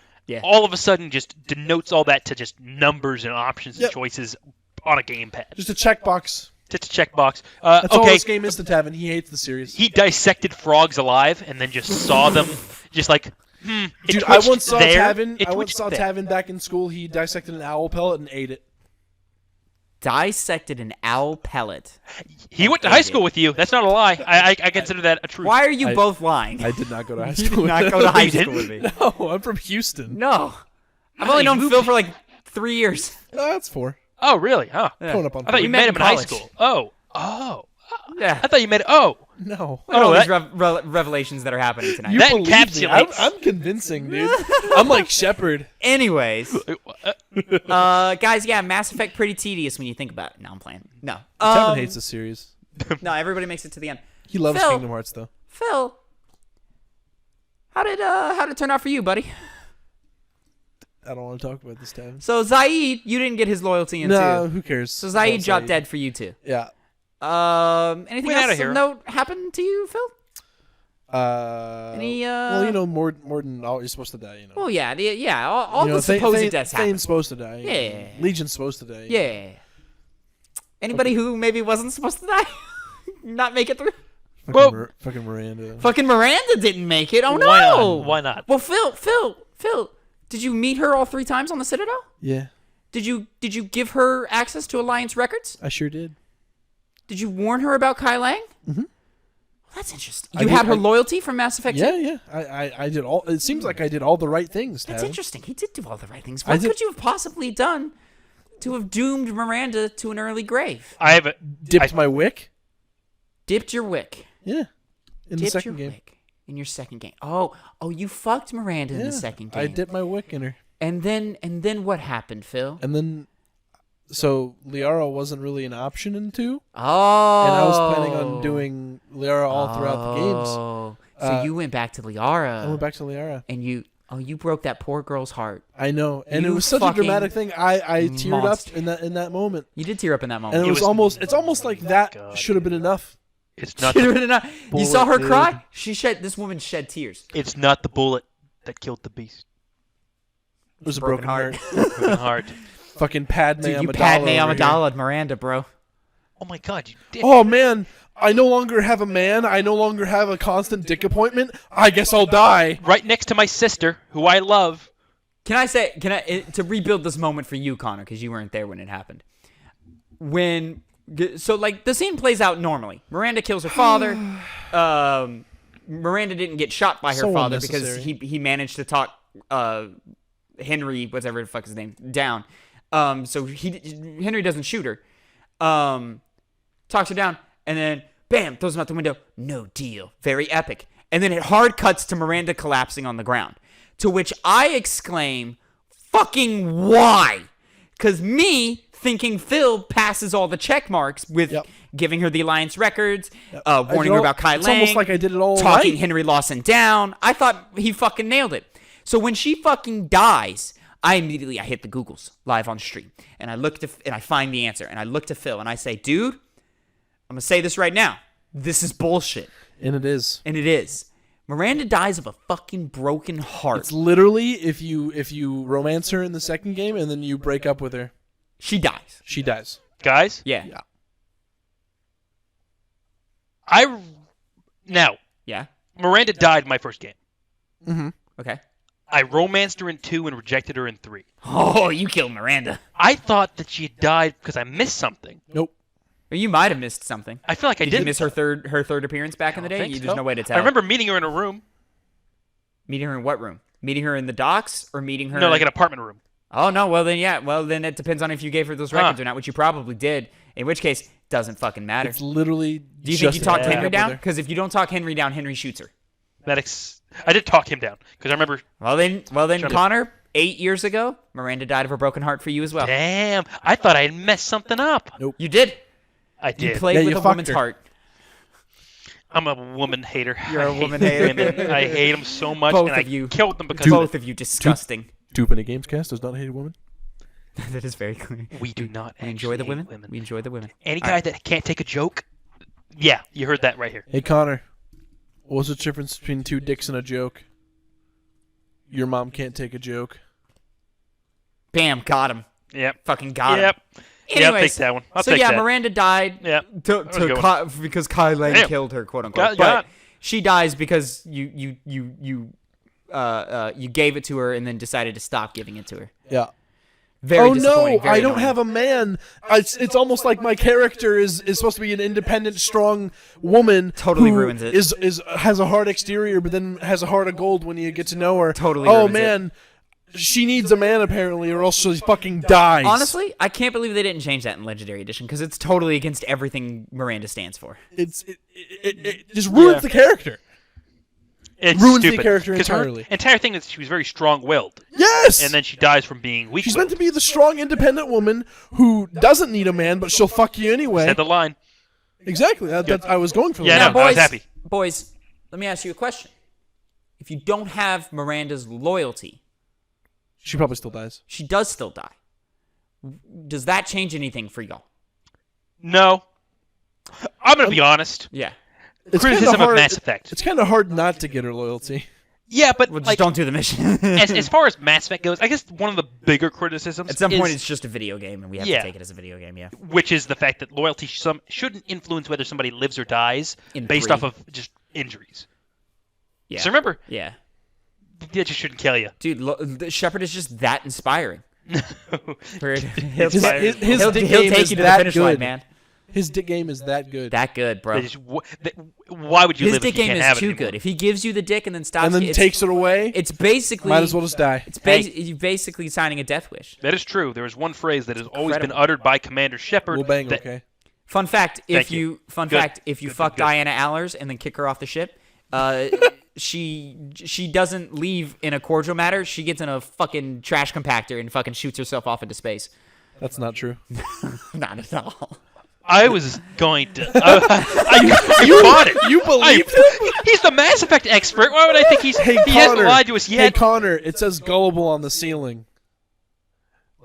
all of a sudden just denotes all that to just numbers and options and choices on a gamepad. Just a checkbox. Just a checkbox. That's all Okay, this game is to Tavin. He hates the series. he dissected frogs alive and then just saw them just like, it Dude, I twitched once saw there, Tavin. it I once twitched saw there. Tavin back in school. He dissected an owl pellet and ate it. Dissected an owl pellet. He went to high school with you. That's not a lie. I consider that a truth. Why are you both lying? I did not go to high You school. did not go to high school with me. No, I'm from Houston. No. I've only known Phil for like 3 years. No, that's 4. Oh, really? Huh. Coming up on I thought you We met met him in in high college. school. Oh. Yeah. I thought you met. Oh. No. Look at all Oh, these revelations that are happening tonight. You That believe me. encapsulates- I'm convincing, dude. I'm like Shepard. Anyways, guys, yeah, Mass Effect pretty tedious when you think about it. No, I'm playing. No. Tavin hates the series. No, everybody makes it to the end. He loves Phil. Kingdom Hearts, though. Phil, how did it turn out for you, buddy? I don't want to talk about this, Tavin. So Zaid, you didn't get his loyalty in No, two. who cares? So Zaid About dropped Zaid. dead for you too. Yeah. Anything Wait, outta else here. of note happened to you, Phil? Well, you know, Morden always supposed to die. You know. Well, yeah, all You know, the supposed deaths happen. Thane's supposed to die. Yeah. Legion's supposed to die. Yeah. Anybody who maybe wasn't supposed to die, not make it through. Fucking Miranda. Fucking Miranda didn't make it. Oh no! Why not? Why not? Well, Phil, did you meet her all 3 times on the Citadel? Yeah, Did you give her access to Alliance records? I sure did. Did you warn her about Kai Lang? Mhm. Well, that's interesting. I You did- had her I- loyalty from Mass Effect 2? Yeah. I did all. It seems like I did all the right things. That's Tavin. interesting. He did do all the right things. I What did- could you have possibly done to have doomed Miranda to an early grave? I have a Dipped my wick. Dipped your wick. Yeah, in the Dipped second your game. wick in your second game. Oh, you fucked Miranda in the second game. I dipped my wick in her, And then what happened, Phil? and then so Liara wasn't really an option in 2, Oh. and I was planning on doing Liara all throughout the games. Oh. So you went back to Liara. I went back to Liara. And you broke that poor girl's heart. I know, and You it was such a fucking dramatic thing. I teared monster. up in that moment, You did tear up in that moment. and It was- it's almost like that God. should have been enough. It's not. You The, saw her dude. cry? This woman shed tears. it's not the bullet that killed the beast. It was a broken heart. Broken heart. Fucking Padme Dude, you Amidala Padme over here. Amidala Miranda, bro. Oh my God! You did. Oh man, I no longer have a man. I no longer have a constant dick appointment. I guess I'll die. Right next to my sister, who I love. To rebuild this moment for you, Connor, because you weren't there when it happened. The scene plays out normally. Miranda kills her father. Miranda didn't get shot by her So father because unnecessary. he managed to talk Henry, whatever the fuck his name, down. So Henry doesn't shoot her. Talks her down, and then bam, throws him out the window. No deal. Very epic. And then it hard cuts to Miranda collapsing on the ground. To which I exclaim, fucking why? Because me thinking Phil passes all the check marks with Yep. giving her the Alliance records, I warning did her all- about Kai it's Lang. almost like I did it all talking right. Henry Lawson down. I thought he fucking nailed it. So when she fucking dies, I hit the Googles live on stream, and I find the answer, and I look to Phil, and I say, dude, I'm gonna say this right now. This is bullshit, And it is. and it is. Miranda dies of a fucking broken heart. It's literally if you romance her in the second game and then you break up with her, She dies. she dies. Guys, Yeah. Yeah. Now, Yeah. Miranda died in my first game. Mm-hmm. Okay. I romanced her in 2 and rejected her in 3. Oh, you killed Miranda. I thought that she had died because I missed something. Nope. Or you might have missed something. I feel like I Did did. you miss her third appearance back in the day? There's no way to tell. I remember meeting her in a room. Meeting her in what room? Meeting her in the docks or meeting her? No, like an apartment room. Oh no. Well then, yeah. Well then, it depends on if you gave her those records or not, which you probably did. In which case, doesn't fucking matter. It's literally. Do you think you talked break Henry up with down? her. Because if you don't talk Henry down, Henry shoots her. I did talk him down because I remember. Well then, Sure. Connor. 8 years ago, Miranda died of a broken heart for you as well. Damn, I thought I had messed something up. You did. I You did. played Yeah, with you a fucked woman's her. heart. I'm a woman hater. You're a I hate woman hater. women. I hate them so much, Both and of you. I killed them because Both of you disgusting. Dupe in a Gamescast does not hate women. That is very clear. we do not We enjoy the actually women. hate We enjoy the women. Any guy that can't take a joke, yeah, you heard that right here. Hey Connor, what's the difference between 2 dicks and a joke? Your mom can't take a joke. Bam, got him. Yep. Fucking got him. Yep. Yeah, I'll take Anyways, that one. I'll so take yeah, that. Miranda died Yeah. to a good one. because Kai Lang Damn. killed her, quote unquote. Got- but got. she dies because you gave it to her and then decided to stop giving it to her. Yeah. Very Oh disappointing. no, very I don't annoying. have a man. It's almost like my character is supposed to be an independent, strong woman. Totally who ruins it. Has a hard exterior, but then has a heart of gold when you get to know her. Totally Oh ruins it. man, she needs a man apparently, or else she fucking dies. Honestly, I can't believe they didn't change that in Legendary Edition because it's totally against everything Miranda stands for. it just ruins the character. It's ruins the stupid, character 'cause her entirely. entire thing is she was very strong-willed, Yes. and then she dies from being weak. She's meant to be the strong, independent woman who doesn't need a man, but she'll fuck you anyway. Said the line. Exactly. I was going for Yeah, that. no, I was happy. Boys, let me ask you a question. If you don't have Miranda's loyalty, She probably still dies. She does still die. Does that change anything for y'all? No. I'm going to be honest. Yeah. It's Criticism kinda hard, of Mass Effect. It's kind of hard not to get her loyalty. Yeah, but Well, just like, don't do the mission. as far as Mass Effect goes, I guess one of the bigger criticisms At some point, is, it's just a video game, and we have Yeah. to take it as a video game, yeah. which is the fact that loyalty shouldn't influence whether somebody lives or dies In based 3. off of just injuries. Yeah. So remember, Yeah. that just shouldn't kill you. Dude, Shepard is just that inspiring. He'll His dick take game is you to the that finish line, good. man. His dick game is that good. That good, bro. Why would you His live dick if you game can't is have it too anymore? good. If he gives you the dick and then stops and then you, takes it away. it's basically Might as well just die. It's Hey. you're basically signing a death wish. That is true. There is one phrase that has always been incredible. uttered by Commander Shepard. We'll bang. that- Okay. Fun fact: Thank you. if you Good, fuck good. Diana Allers and then kick her off the ship, she doesn't leave in a cordial manner. She gets in a fucking trash compactor and fucking shoots herself off into space. That's not true. Not at all. I was going to. I bought it. You believed him? He's the Mass Effect expert. Why would I think he hasn't lied to us Hey yet? Connor, it says gullible on the ceiling.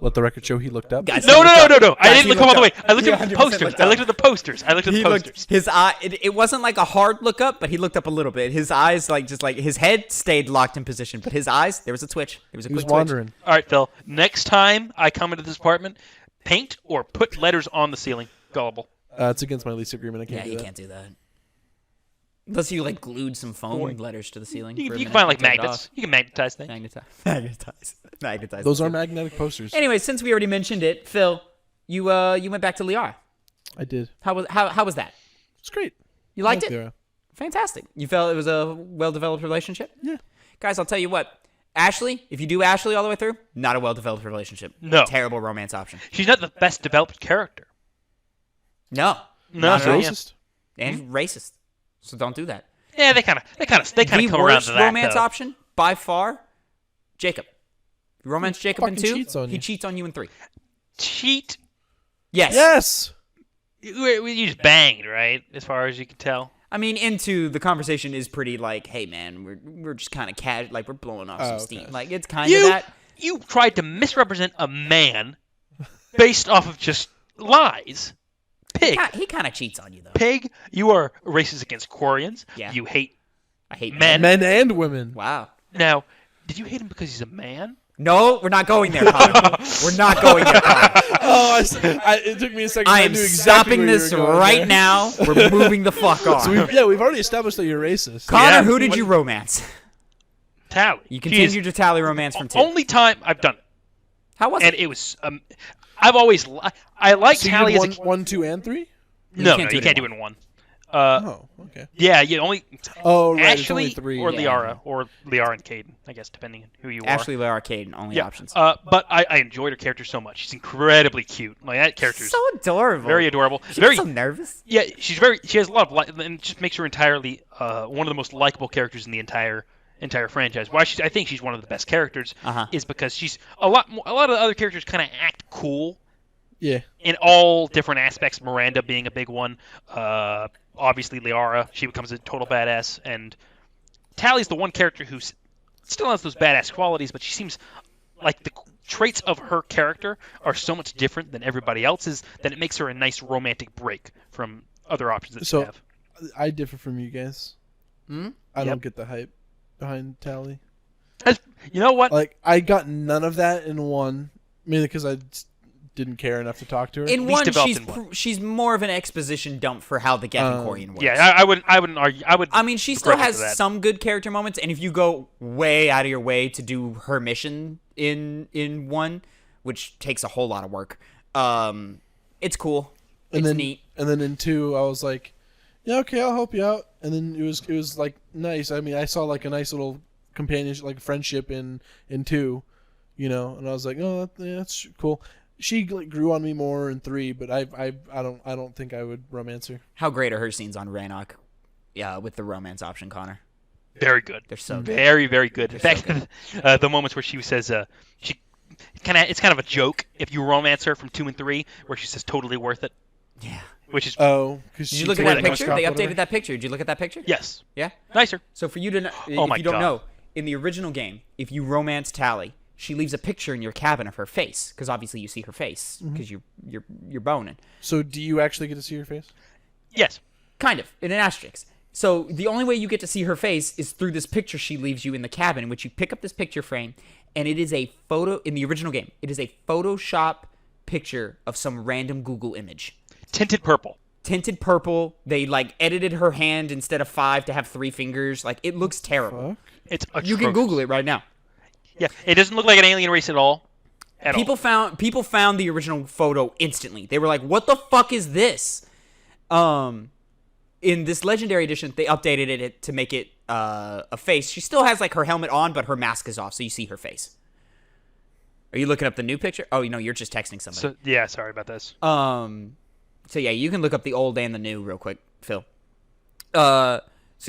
Let the record show he looked up. Guys, No. he I looked didn't he look him all the way. looked I looked He at the 100% posters. looked I up. looked at the posters. I looked at the He posters. looked, his eye. It wasn't like a hard look up, but he looked up a little bit. His eyes, his head stayed locked in position, but his eyes, there was a twitch. There was a He was quick twitch. wandering. All right, Phil. Next time I come into this apartment, paint or put letters on the ceiling. Gullible. It's against my lease agreement. I can't Yeah, do you that. can't do that. Unless you glued some foam letters to the ceiling. You for a can minute find like and take it magnets. off. You can magnetize things. Magnetize. Those are magnetic posters. Anyway, since we already mentioned it, Phil, you went back to Liara. I did. How was that? It's great. You liked I like it? Liara. Fantastic. You felt it was a well-developed relationship? Yeah. Guys, I'll tell you what. Ashley, if you do Ashley all the way through, not a well-developed relationship. No. Terrible romance option. She's not the best developed character. No. No, Not It's at all. racist. And racist. So don't do that. Yeah, they kind of The come around worst to that. romance though. option, by far, Jacob. You romance Jacob in fucking 2, cheats on he you. cheats on you in 3. Cheat. Yes. Yes. You just banged, right? As far as you can tell. I mean, into the conversation is pretty like, hey man, we're just kind of casual, like we're blowing off some okay. steam. Like it's kind of that. You tried to misrepresent a man based off of just lies. Pig. He kind of cheats on you though. Pig, you are racist against Quarians. Yeah. You hate I hate men. Men and women. Wow. Now, did you hate him because he's a man? No, we're not going there, Connor. We're not going there, Connor. It took me a second. I I am knew exactly stopping where you this were going right there. now. We're moving the fuck on. So we've already established that you're racist. Connor, Yeah. who did you romance? Tally. You She continue is to tally romance from 2. only time I've done it. How was And it? it was I've always I like So Tally you as did a 1, 2, and 3? No, can't do you it can't in do it in one. Oh, okay. Yeah, you only Oh, right. It's Ashley only 3. or yeah. Liara or Liara and Caden, I guess, depending on who you are. Ashley Lara Arcade, only Yeah. options. But I enjoyed her character so much. She's incredibly cute. Like that character's So adorable. very adorable. She's Very so nervous. yeah. She has a lot of and it just makes her entirely one of the most likable characters in the entire franchise. Why I think she's one of the best characters is because she's a lot of the other characters kind of act cool. Yeah. In all different aspects, Miranda being a big one. Obviously, Liara, she becomes a total badass. And Tally's the one character who still has those badass qualities, but she seems like the traits of her character are so much different than everybody else's that it makes her a nice romantic break from other options that So- you have. I differ from you guys. Hmm? I Yep. don't get the hype behind Tally. You know what? Like, I got none of that in 1, mainly because I didn't care enough to talk to her. In Least 1, developed she's in 1. She's more of an exposition dump for how the Gethicorian works. Yeah, I wouldn't argue. I mean, she still begrudge her has for that. some good character moments, and if you go way out of your way to do her mission in 1, which takes a whole lot of work, it's cool. It's neat. And then in 2, I was like, yeah, okay, I'll help you out. And then it was like nice. I mean, I saw like a nice little companionship, like friendship in 2, you know. And I was like, oh, that's cool. She like, grew on me more in 3, but I don't think I would romance her. How great are her scenes on Rannoch? Yeah, with the romance option, Connor. Very good. They're so good. Very, very good. In They're so fact, the moments where she says, it's kind of a joke if you romance her from 2 and 3, where she says totally worth it, Yeah. which is Oh, because Did you look at that picture? They updated that picture. Did you look at that picture? yes, Yeah. nicer. So for you to, Oh if my you don't God. know, in the original game, if you romance Tally, she leaves a picture in your cabin of her face because obviously you see her face because you're boning. So do you actually get to see her face? Yes. Kind of, in an asterisk. So the only way you get to see her face is through this picture she leaves you in the cabin, in which you pick up this picture frame, and it is a photo, in the original game, it is a Photoshop picture of some random Google image. Tinted purple. Tinted purple. They, like, edited her hand instead of 5 to have 3 fingers. Like, it looks terrible. Fuck. It's atrocious. You can Google it right now. Yeah, it doesn't look like an alien race at all. People found the original photo instantly. They were like, "What the fuck is this?" In this Legendary Edition, they updated it to make it a face. She still has like her helmet on, but her mask is off, so you see her face. Are you looking up the new picture? Oh, no, you're just texting somebody. So, yeah, sorry about this. So yeah, you can look up the old and the new real quick, Phil. So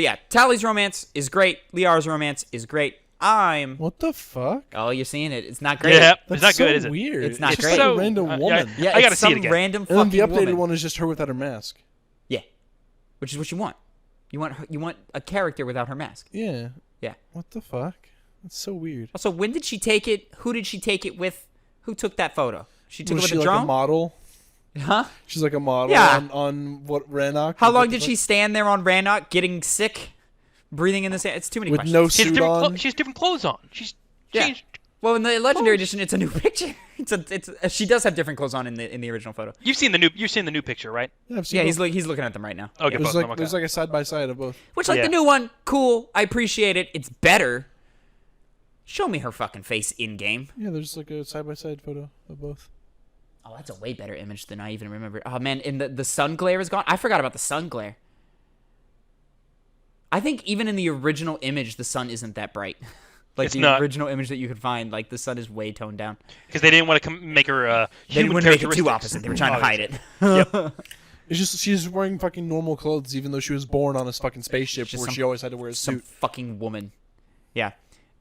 yeah, Tally's romance is great. Liara's romance is great. What the fuck? Oh, you're seeing it. It's not great. Yeah, That's it's not so good, is it? weird. It's not just great. like So, a random woman. Yeah, I gotta it's see it some again. random And then fucking the updated woman. one is just her without her mask. Yeah, which is what you want. You want a character without her mask. Yeah. Yeah. What the fuck? That's so weird. Also, when did she take it? Who did she take it with? Who took that photo? She took Was it she with a like drone? a model? Huh? She's like a model Yeah. on what Rannoch? How What long the did fuck? she stand there on Rannoch getting sick, breathing in the sand? It's too many With questions. no She has suit different, on? she has different clothes on. She's Yeah. changed. Well, in the Legendary Edition, it's a new picture. She does have different clothes on in the original photo. You've seen the new picture, right? Yeah, I've seen Yeah, both. he's looking at them right now. Okay, both There's of like them, okay. there's like a side by side of both. Which, like, Yeah. the new one, cool. I appreciate it. It's better. Show me her fucking face in game. Yeah, there's like a side by side photo of both. Oh, that's a way better image than I even remember. Oh man, and the sun glare is gone. I forgot about the sun glare. I think even in the original image, the sun isn't that bright. Like It's the not. original image that you could find, like the sun is way toned down. Because they didn't want to make her They human wouldn't make it too characteristics. opposite. They were trying to hide it. It's just she's wearing fucking normal clothes, even though she was born on a fucking spaceship Just where some- she always had to wear a Some suit. fucking woman. Yeah.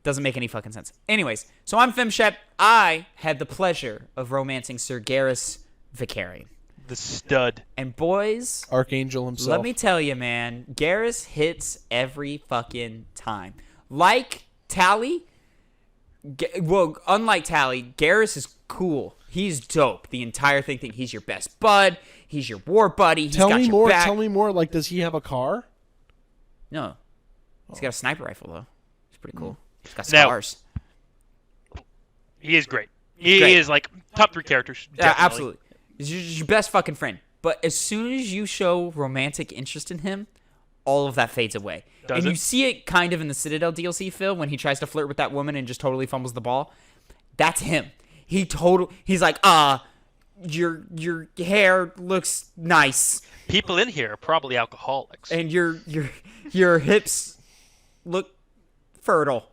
Doesn't make any fucking sense. Anyways, so I'm Femshep. I had the pleasure of romancing Sir Garrus Vicarian. The stud. And boys, Archangel himself. let me tell you, man, Garrus hits every fucking time. Like Tally, unlike Tally, Garrus is cool. He's dope. The entire thing, he's your best bud. He's your war buddy. He's Tell got me your more. back. Tell me more. Like, does he have a car? No. He's got a sniper rifle, though. It's pretty cool. He's got Now- scars. He is great. He Great. is like top 3 characters. Yeah, Definitely. absolutely. He's your best fucking friend. But as soon as you show romantic interest in him, all of that fades away. Does and it? you see it kind of in the Citadel DLC, Phil, when he tries to flirt with that woman and just totally fumbles the ball. That's him. He's like, your hair looks nice, People in here are probably alcoholics. and your hips look fertile.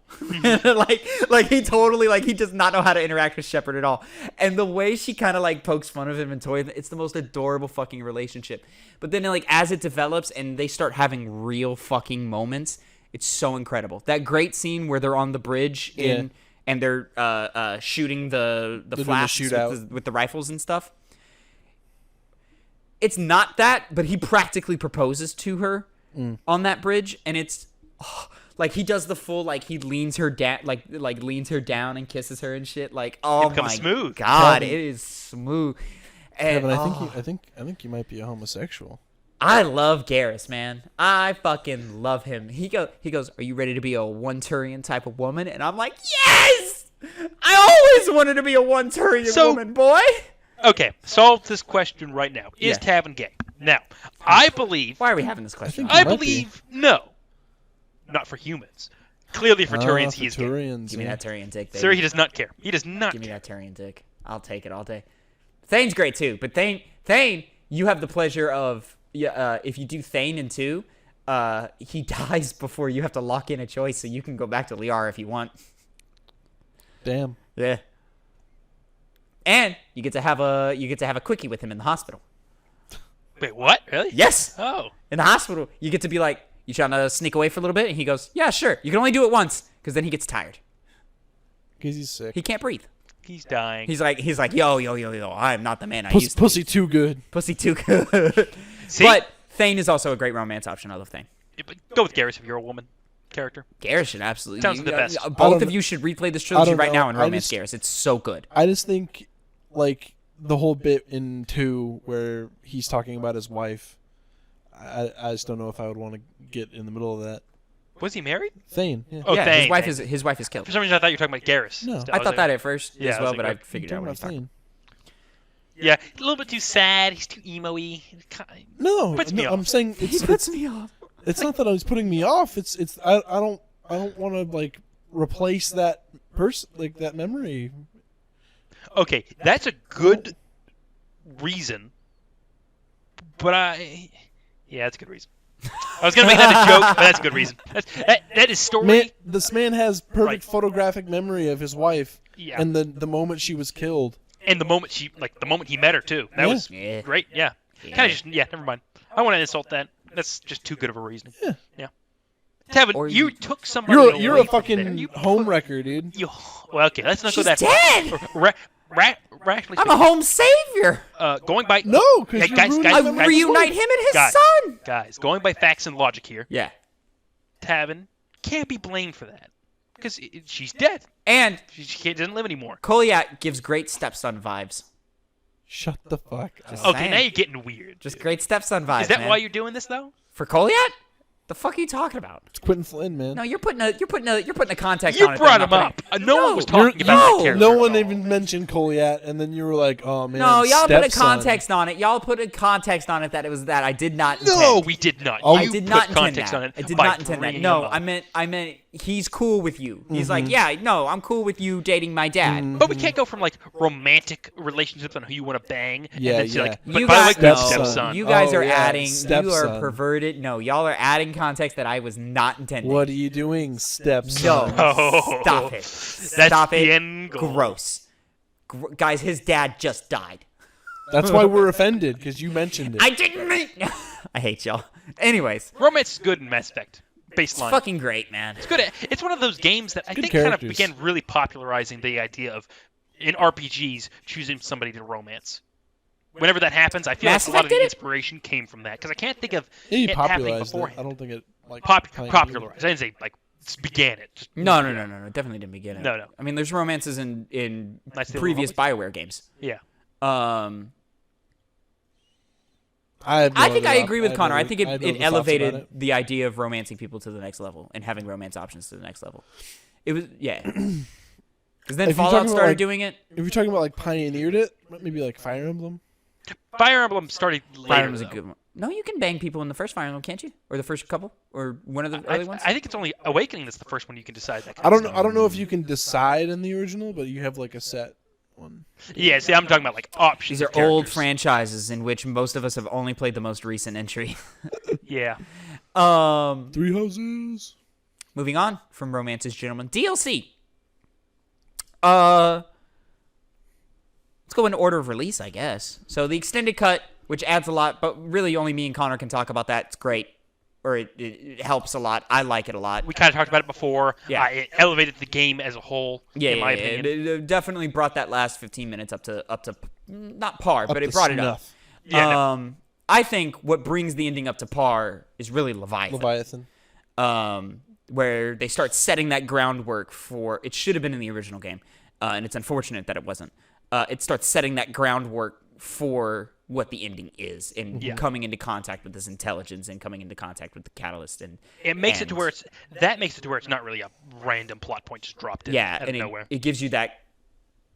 like he totally, like, he does not know how to interact with Shepard at all. And the way she kind of like pokes fun of him and toys, it's the most adorable fucking relationship. But then, like, as it develops and they start having real fucking moments, it's so incredible. That great scene where they're on the bridge and they're shooting the doing the flashes shootout. with the rifles and stuff. It's not that, but he practically proposes to her on that bridge, and it's like he does the full, like, he leans her down, like leans her down and kisses her and shit. Like, oh It becomes my smooth. god, Kevin. it is smooth. And Kevin, I think you might be a homosexual. I love Garrus, man. I fucking love him. He goes, "Are you ready to be a one-Turian type of woman?" And I'm like, "Yes! I always wanted to be a one-Turian woman, boy." Okay, solve this question right now. Is Yeah. Tavin gay? Now, I believe... Why are we having this question? think I might be. believe no. Not for humans. Clearly for Turians, he is gay. Turians, Give me yeah. that Turian dick, baby. Sir, he does not care. He does not Give me care. that Turian dick. I'll take it all day. Thane's great too, but Thane, you have the pleasure of, if you do Thane in 2, he dies before you have to lock in a choice, so you can go back to Liara if you want. Damn. Yeah. And you get to have a quickie with him in the hospital. Wait, what? Really? Yes. Oh. In the hospital, you get to be like, "You trying to sneak away for a little bit?" And he goes, "Yeah, sure. You can only do it once," because then he gets tired. Because he's sick. He can't breathe. He's dying. He's like, yo, I am not the man I Pussy, used to be. pussy too good. Pussy too good. See? But Thane is also a great romance option. I love Thane. Yeah, but go with Garrus if you're a woman. character. Garrus should absolutely. Sounds the best. Both of you should replay this trilogy right know. now and romance Garrus. It's so good. I just think, like, the whole bit in 2 where he's talking about his wife, I just don't know if I would want to get in the middle of that. Was he married? Thane, yeah. Oh, yeah, Thane, his wife is killed. For some reason, I thought you were talking about Garrus. No. Still, I was thought like- that at first Yeah, as I well, was but like, I figured out Talking what about he's talking about. Thane. Yeah, a little bit too sad. He's too emo-y. No, Puts me I'm off. saying it's me off. it's not that I was putting me off. I don't want to like replace that person, like that memory. Okay, that's a good reason. But yeah, that's a good reason. I was gonna make that a joke, but that's a good reason. That is story. This man has perfect Right. photographic memory of his wife, Yeah. and the moment she was killed. And the moment he met her too. That Yeah. was Yeah. great. Yeah. Kind of never mind. I want to insult that. That's just too good of a reason. Yeah. Tevin, Or you you- took somebody. You're away a from there. fucking You home put- wrecker, dude. Well, okay, let's not She's go that dead. far. Rationally I'm a home savior. going by No, because Hey, guys, I guys, reunite him and his guys, son. guys, going by facts and logic here, Yeah. Tavin can't be blamed for that because she's dead. And She doesn't live anymore. Koliat gives great stepson vibes. Shut the fuck Just up. Okay, saying. now you're getting weird. Just great stepson vibes. Is that man. why you're doing this though? For Koliat? The fuck are you talking about? It's Quentin Flynn, man. No, you're putting a context You on it. brought that him I'm not up. putting- No one was talking no, about that character. No at one all. even mentioned Koliat, and then you were like, "Oh man." No, y'all put a stepson. context on it. Y'all put a context on it that it was that. I did not intend. No, we did not. Oh, You I did put not intend context that. on it. I did by not intend that. bringing No, him up. I meant he's cool with you. He's like, yeah, no, I'm cool with you dating my dad. But we can't go from like romantic relationships on who you want to bang. Yeah, and then to, yeah. like, but You by the way, guys, good no, stepson. you guys Oh, are yeah, adding. You are stepson. perverted. No, y'all are adding context that I was not intending. What are you doing, stepson? No, Oh, stop it. That's Stop the it. end goal. Gross. Guys, his dad just died. That's why we're offended because you mentioned it. I didn't mean. I hate y'all. Anyways, Romance is good in Mass Effect. it's Baseline. fucking great, man. It's good. It's one of those games that I Good think kind of characters. began really popularizing the idea of in RPGs choosing somebody to romance. Whenever that happens, I feel Mass like a lot of Effect the did it? inspiration came from that because I can't think of He it happening popularized it. beforehand. I don't think it like pioneered. Popularized. I didn't say like began it. Just, No, definitely didn't begin it. No. I mean, there's romances in Nice Little previous Romance. BioWare games. Yeah. I think I agree with Connor. I think had no it other thoughts about elevated it. the idea of romancing people to the next level and having romance options to the next level. It was because then If you're Fallout talking about, started like- doing it. If you're talking about like pioneered it, maybe like Fire Emblem. Fire Emblem started later. Fire Emblem's a though. good one. No, you can bang people in the first Fire Emblem, can't you? Or the first couple, or one of the early ones. I think it's only Awakening that's the first one you can decide that. Kind I of don't know. stuff. I don't know if you can decide in the original, but you have like a set one. Yeah, see, I'm talking about like options. These are of old characters. franchises in which most of us have only played the most recent entry. Yeah. 3 houses. Moving on from romances, gentlemen. DLC. Let's go in order of release, I guess. So the extended cut, which adds a lot, but really only me and Connor can talk about that. It's great, or it helps a lot. I like it a lot. We kind of talked about it before. Yeah. It elevated the game as a whole. Yeah, in my yeah, opinion. it definitely brought that last 15 minutes up to not par, but Up it to brought it up. snuff. Yeah, no. I think what brings the ending up to par is really Leviathan. where they start setting that groundwork for it should have been in the original game, and it's unfortunate that it wasn't. It starts setting that groundwork for what the ending is, and Yeah. coming into contact with this intelligence, and coming into contact with the catalyst, and It makes it to and- where it's not really a random plot point just dropped in yeah, out and of nowhere. it gives you that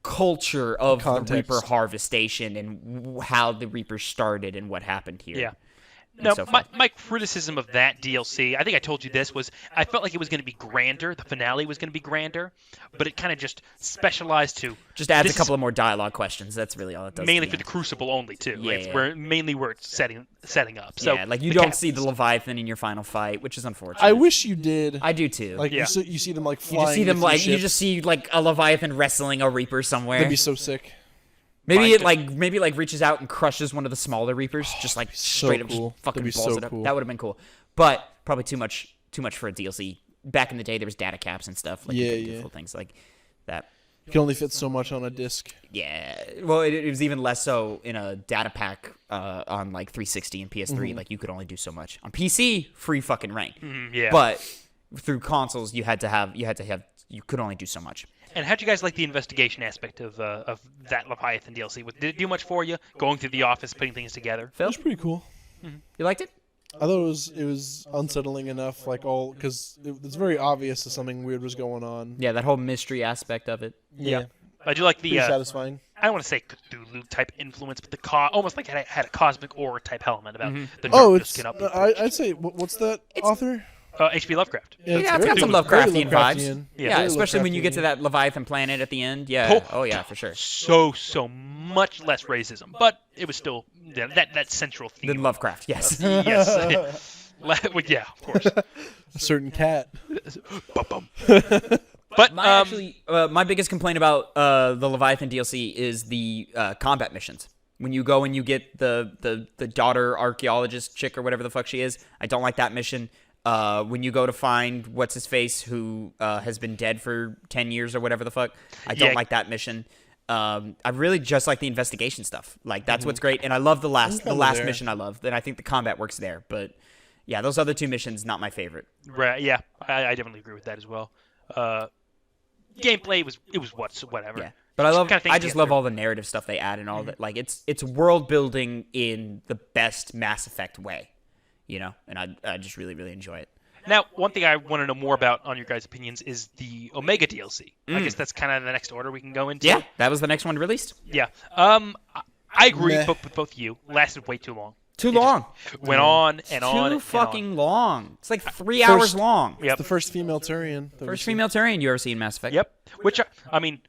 culture of the Context. Reaper harvestation and how the Reaper started and what happened here. Yeah. and No, so forth. my criticism of that DLC, I think I told you this, was I felt like it was going to be grander. The finale was going to be grander, but it kind of just specialized to Just adds this a couple is of more dialogue questions. That's really all it does. mainly to for the the Crucible only too. Yeah, It's yeah. where it's setting up. So yeah, like you the don't cat- see the Leviathan in your final fight, which is unfortunate. I wish you did. I do too. Like Yeah. you see them like you flying. just see them with like through you just ships. see like a Leviathan wrestling a Reaper somewhere. That'd be so sick. Maybe Like- it like reaches out and crushes one of the smaller Reapers, just like so straight up cool. just fucking That'd be balls so it up. cool. That would have been cool, but probably too much for a DLC. Back in the day, there was data caps and stuff. Like you Yeah, could do yeah. full things like that. You can only fit so much on a disc. Yeah, well, it was even less so in a data pack on like 360 and PS3. Mm-hmm. Like you could only do so much on PC. Free fucking reign. Yeah. But through consoles, you could only do so much. And how'd you guys like the investigation aspect of that Leviathan DLC? Did it do much for you? Going through the office, putting things together. It Phil, was pretty cool. you liked it? I thought it was unsettling enough, because it's very obvious that something weird was going on. Yeah, that whole mystery aspect of it. Yeah. I do like the Pretty satisfying. I don't want to say Cthulhu type influence, but almost like it had a cosmic aura type element about the Oh, nerd it's. skin up. I'd say what's that author? H.P. Lovecraft. It's very got some very Lovecraftian vibes. Lovecraftian. Yeah, very especially when you get to Lovecraftian. that Leviathan planet at the end. Yeah. Oh yeah, for sure. So much less racism, but it was still that central theme. Then Lovecraft, yes. Yes. Well, yeah, of course. A certain cat. Bum. But My biggest complaint about the Leviathan DLC is the combat missions. When you go and you get the daughter archaeologist chick or whatever the fuck she is, I don't like that mission. When you go to find what's his face who has been dead for 10 years or whatever the fuck, I don't like that mission. I really just like the investigation stuff. Like that's what's great, and I love the last mission. I love. Then I think the combat works there, but yeah, those other two missions not my favorite. Right, yeah, I definitely agree with that as well. Gameplay was whatever. Yeah. But I just love all the narrative stuff they add and all that. Like it's world building in the best Mass Effect way, and I just really, really enjoy it. Now, one thing I want to know more about on your guys' opinions is the Omega DLC. I guess that's kind of the next order we can go into. Yeah, that was the next one released. Yeah. I agree with both of you. Lasted way too long. Too long. Went on and on. Too fucking long. It's like 3 hours long. Yep. The first female Turian. First female Turian you ever see in Mass Effect. Yep. Which I mean,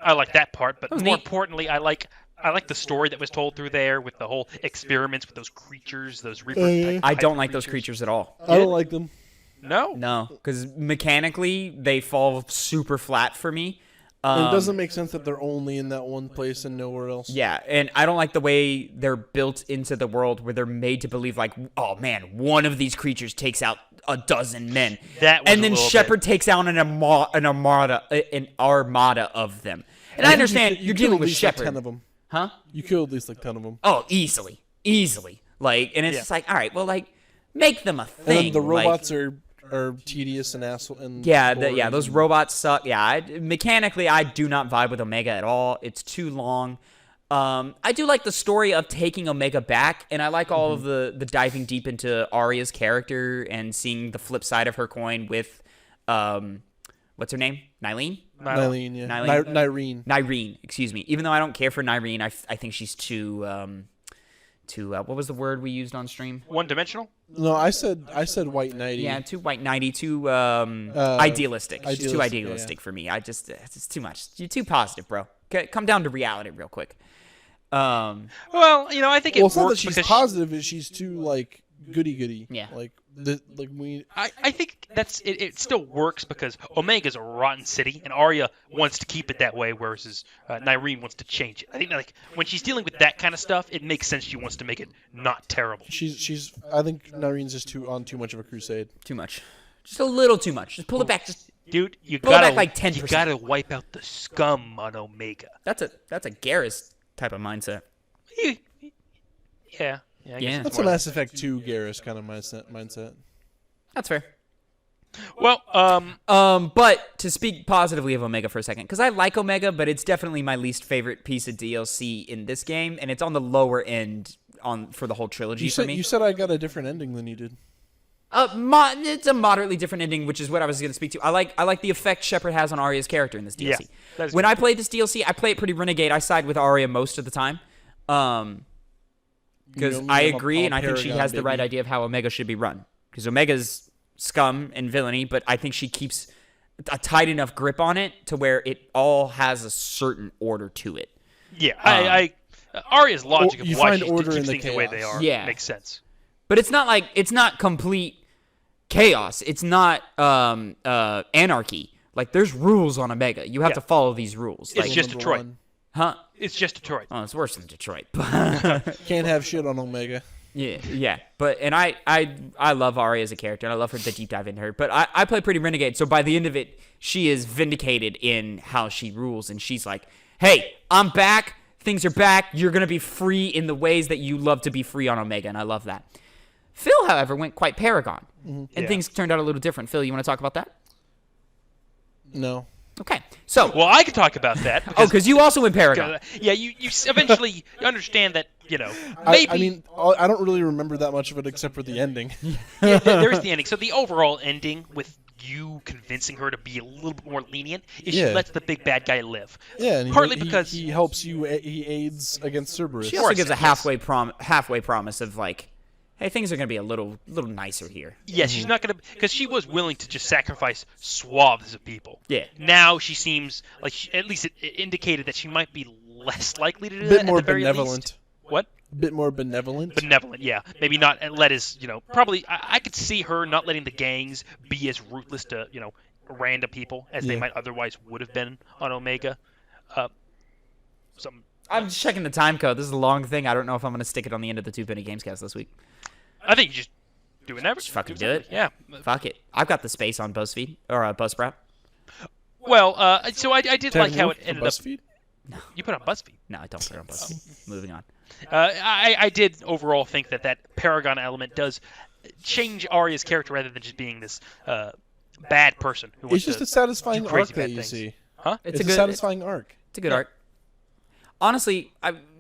I like that part, but was more neat. importantly, I like the story that was told through there with the whole experiments with those creatures, those Reaper. I don't like those creatures at all. I don't like them. No. Because mechanically they fall super flat for me. It doesn't make sense that they're only in that one place and nowhere else. Yeah, and I don't like the way they're built into the world where they're made to believe like, oh man, one of these creatures takes out a dozen men. And then Shepard takes out an armada of them. And I understand you're dealing with Shepard. Like 10 of them. Huh? You killed at least like 10 of them. Oh, easily. Like, and it's just like, all right, well, like, make them a thing. And then the robots are tedious and asshole. And those robots suck. Yeah, mechanically, I do not vibe with Omega at all. It's too long. I do like the story of taking Omega back, and I like all of the diving deep into Arya's character and seeing the flip side of her coin with, what's her name? Nylene, yeah. Nyreen. Nyreen, excuse me. Even though I don't care for Nyreen, I think she's too what was the word we used on stream? One-dimensional? No, I said white knighty. Yeah, too white knighty, too idealistic. She's too Idealistic, idealistic for me. It's too much. You're too positive, bro. Come down to reality real quick. Well, I think it's not that works she's because positive. Is she's too like goody. Yeah. I think it still works because Omega's a rotten city, and Arya wants to keep it that way, whereas Nyreen wants to change it. I think like when she's dealing with that kind of stuff, it makes sense she wants to make it not terrible. I think Nyreen's just too much of a crusade. Too much. Just a little too much. Just pull it back. Dude, you pull it gotta back like 10%. You gotta wipe out the scum on Omega. That's a Garrus type of mindset. Yeah. I guess That's a Mass Effect 2 Garrus kind of mindset. That's fair. Well, but to speak positively of Omega for a second, because I like Omega, but it's definitely my least favorite piece of DLC in this game, and it's on the lower end for the whole trilogy for me. You said I got a different ending than you did. It's a moderately different ending, which is what I was going to speak to. I like the effect Shepard has on Arya's character in this DLC. Yeah, when I play this DLC, I play it pretty renegade. I side with Arya most of the time. Because I agree, and I think she has the right idea of how Omega should be run. Because Omega's scum and villainy, but I think she keeps a tight enough grip on it to where it all has a certain order to it. Yeah, Arya's logic of why she order keeps in the things the way they are makes sense. But it's not complete chaos. It's not anarchy. Like, there's rules on Omega. You have to follow these rules. It's just Detroit. Huh? It's just Detroit. Oh, it's worse than Detroit. Can't have shit on Omega. Yeah. But I love Arya as a character, and I love the deep dive into her. But I play pretty renegade, so by the end of it, she is vindicated in how she rules, and she's like, hey, I'm back. Things are back. You're going to be free in the ways that you love to be free on Omega, and I love that. Phil, however, went quite Paragon, and Yeah. things turned out a little different. Phil, you want to talk about that? No. Okay, so Well, I could talk about that. because you also went Paragon. Yeah, you eventually understand that, maybe. I mean, I don't really remember that much of it except for the ending. Yeah, there's the ending. So the overall ending with you convincing her to be a little bit more lenient is she Yeah. lets the big bad guy live. Yeah, and Partly he, because he helps you. He aids against Cerberus. She also course, gives a yes. halfway promise of like, hey, things are gonna be a little nicer here. yes, she's not gonna, because she was willing to just sacrifice swaths of people. Yeah. Now she seems like at least it indicated that she might be less likely to do A that. bit more at the very benevolent. Least. What? A bit more benevolent. Benevolent, yeah. Maybe not let as, probably, I could see her not letting the gangs be as ruthless to, random people as they Yeah. might otherwise would have been on Omega. Some, I'm just checking the time code. This is a long thing. I don't know if I'm gonna stick it on the end of the 2 Penny Gamescast this week. I think you just do it never. Just fucking do it. Yeah. Fuck it. I've got the space on BuzzFeed or Buzzsprout. Well, so I did Ted like how Wolf it for ended up. BuzzFeed? You put on BuzzFeed. No, I don't put it on BuzzFeed. Moving on. I did overall think that Paragon element does change Arya's character rather than just being this bad person who wants It's just to a satisfying do arc crazy that bad you things. see. Huh? It's a satisfying arc. It's a good arc. Honestly,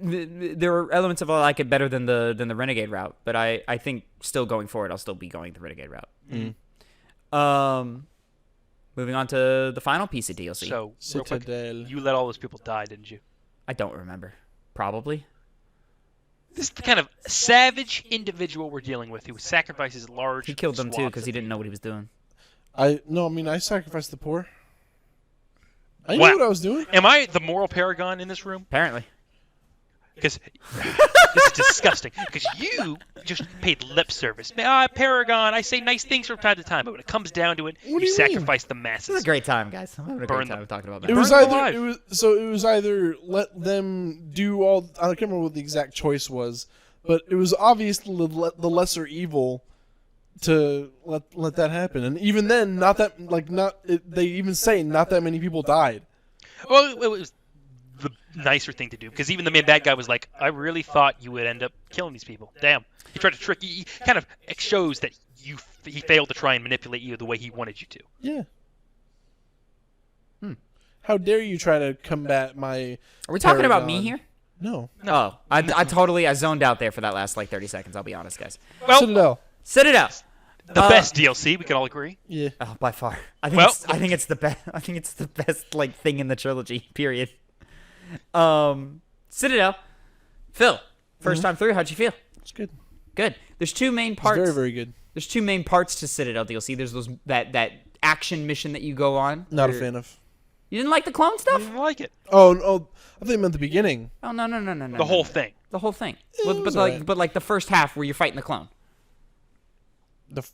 there are elements of it I like it better than the Renegade route, but I think still going forward, I'll still be going the Renegade route. Moving on to the final piece of DLC. So, real quick, Citadel. you let all those people die, didn't you? I don't remember. Probably. This is the kind of savage individual we're dealing with who sacrifices large. He killed them too swaths because of he didn't know people. what he was doing. I sacrificed the poor. I Wow. knew what I was doing. Am I the moral paragon in this room? Apparently. Because this is disgusting. Because you just paid lip service. Paragon, I say nice things from time to time, but when it comes down to it, What do you you mean? sacrifice the This masses. is a great time, guys. I'm having a Burn great them. time talking about It that. was Burn them either alive. it was either let them do all. I can't remember what the exact choice was, but it was obviously the lesser evil to let that happen. And even then, they even say not that many people died. Well, it was the nicer thing to do, because even the main bad guy was like, I really thought you would end up killing these people. Damn. He tried to trick you. He kind of shows that he failed to try and manipulate you the way he wanted you to. Yeah. How dare you try to combat my? Are we talking about me Paragon. here? No. Oh, I zoned out there for that last like 30 seconds. I'll be honest, guys. Well, Citadel. Citadel. the best DLC, we can all agree. Yeah. Oh, by far. I think Well- it's the best. I think it's the best like thing in the trilogy. Period. Citadel. Phil, first time through, how'd you feel? It's good. Good. There's two main It's parts. very, very good. There's two main parts to Citadel DLC. There's that action mission that you go on. Not a where- fan of. You didn't like the clone I stuff? didn't like it. Oh, I thought you meant the beginning. Oh no. The whole thing. The whole thing. It But was like alright. but like the first half where you're fighting the clone.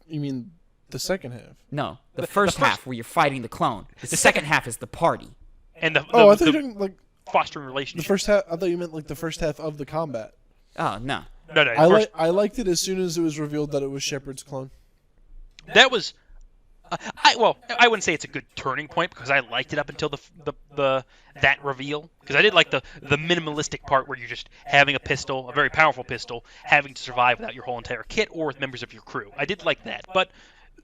You mean the second half? No, the first half where you're fighting the clone. The second half is the party. And the I thought you the were talking like fostering the relationship. first half. I thought you meant like the first half of the combat. Oh no. No, I liked it as soon as it was revealed that it was Shepard's clone. that was. I wouldn't say it's a good turning point because I liked it up until that reveal, because I did like the minimalistic part where you're just having a pistol, a very powerful pistol, having to survive without your whole entire kit or with members of your crew. I did like that, but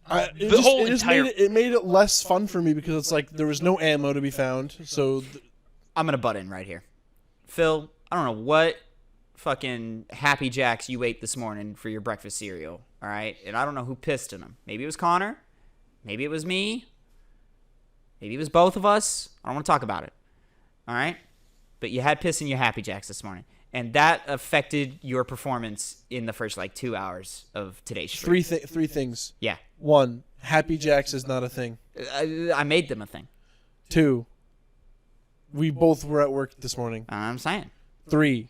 It made it less fun for me because it's like there was no ammo to be found. So I'm gonna butt in right here. Phil, I don't know what fucking Happy Jacks you ate this morning for your breakfast cereal, all right? And I don't know who pissed in them. Maybe it was Connor. Maybe it was me. Maybe it was both of us. I don't want to talk about it, all right? But you had piss in your Happy Jacks this morning. And that affected your performance in the first, 2 hours of today's stream. three things. Yeah. 1, Happy Jacks is not a thing. I made them a thing. 2, we both were at work this morning. I'm saying. 3,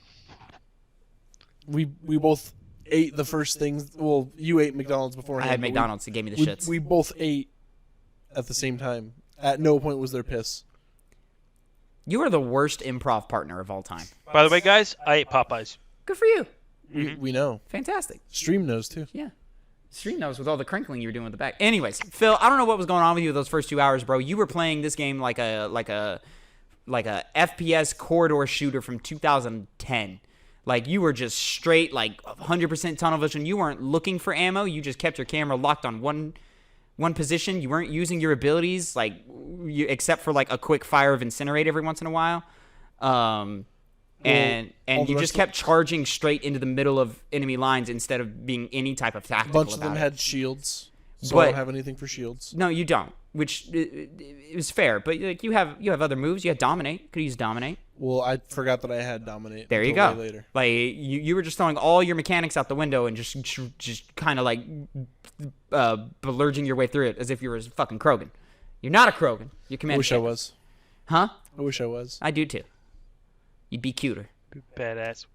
we both ate the first things. Well, you ate McDonald's beforehand. I had but McDonald's. It gave me the We, shits. we both ate at the same time. At no point was there piss. You are the worst improv partner of all time. by the way, guys, I ate Popeyes. Good for you. We know. Fantastic. Stream knows too. Yeah. Stream knows with all the crinkling you were doing with the back. Anyways, Phil, I don't know what was going on with you those first 2 hours, bro. You were playing this game like a FPS corridor shooter from 2010. Like, you were just straight, like, 100% tunnel vision. You weren't looking for ammo. You just kept your camera locked on one position. You weren't using your abilities, like, except for, like, a quick fire of Incinerate every once in a while. And you just kept charging straight into the middle of enemy lines instead of being any type of tactical. A bunch of them had shields, so But- I don't have anything for shields. No, you don't. Which it was fair, but like you have other moves. You had Dominate. Could use Dominate. Well, I forgot that I had Dominate. There you until go. way later. Like you were just throwing all your mechanics out the window and just kind of like belurging your way through it as if you were a fucking Krogan. You're not a Krogan. You're I command. wish I was. Huh? I wish I was. I do too. You'd be cuter. Badass.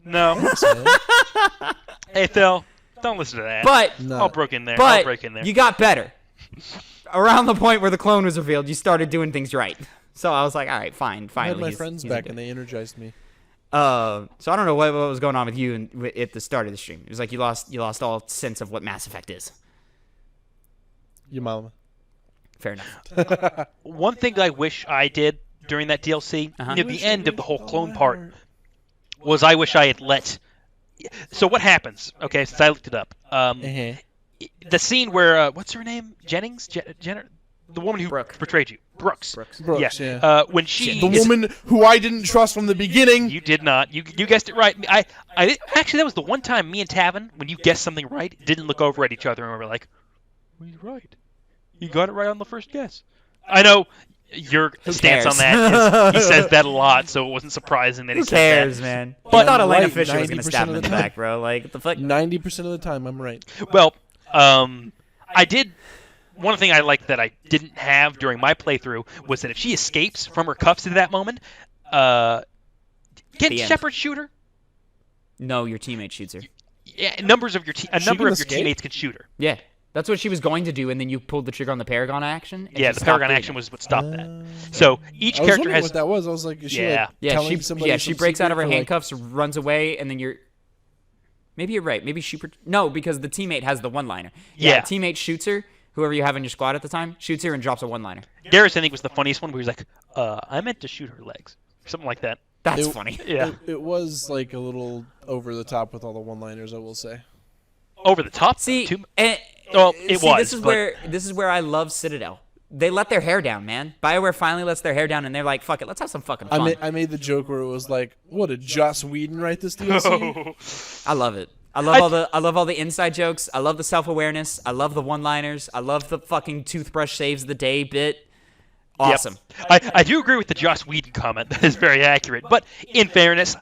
No. Man. Hey, Phil, don't listen to that. But No. I'll break in there. but I'll break in there. you got better. Around the point where the clone was revealed, you started doing things right. So I was like, all right, fine, I finally. had my he's- friends he's back a and they energized me. So I don't know what was going on with you at the start of the stream. It was like you lost all sense of what Mass Effect is. Your mama. Fair enough. One thing I wish I did during that DLC, Uh-huh. near the end of the whole clone part, was I wish I had let... So what happens, okay, since I looked it up, the scene where, what's her name? Jennings? Jenner? The woman who Brooke. portrayed you. Brooks. Brooks, yeah. When she... The woman who I didn't trust from the beginning. You did not. You guessed it right. Actually, that was the one time me and Tavin, when you guessed something right, didn't look over at each other and we were like, well, he's right. You got it right on the first guess. I know your stance on that is he says that a lot, so it wasn't surprising that he Who said cares, that. man? But- I thought Elena Right, Fisher was going to 90% stab him of in the the time. back, bro. Like, what the fuck? 90% of the time, I'm right. Well, I did... One thing I liked that I didn't have during my playthrough was that if she escapes from her cuffs at that moment, can The end. Shepard shoot her? No, your teammate shoots her. Yeah, a number of your can escape? teammates can shoot her. Yeah. That's what she was going to do, and then you pulled the trigger on the Paragon action. And Yeah, she the stopped Paragon doing action it. was what stopped that. So each I was character wondering has... what that was. I was like, is she Yeah. like Yeah, telling somebody she some breaks out of her secret for, like- handcuffs, runs away, and then you're... Maybe you're right. Maybe she... No, because the teammate has the one-liner. Yeah. Teammate shoots her, whoever you have in your squad at the time, shoots her and drops a one-liner. Garrus, I think, was the funniest one where he's like, I meant to shoot her legs. Or something like that. That's It- funny. Yeah. It was like a little over the top with all the one-liners, I will say. Over the top. See, Too- and, Well, it see, was, This is but- this is where I love Citadel. They let their hair down, man. BioWare finally lets their hair down, and they're like, "Fuck it, let's have some fucking fun." I made the joke where it was like, what, did Joss Whedon write this DLC? I love it. I love all the inside jokes. I love the self-awareness. I love the one-liners. I love the fucking toothbrush saves the day bit. Awesome. Yep. I do agree with the Joss Whedon comment. That is very accurate. But in fairness,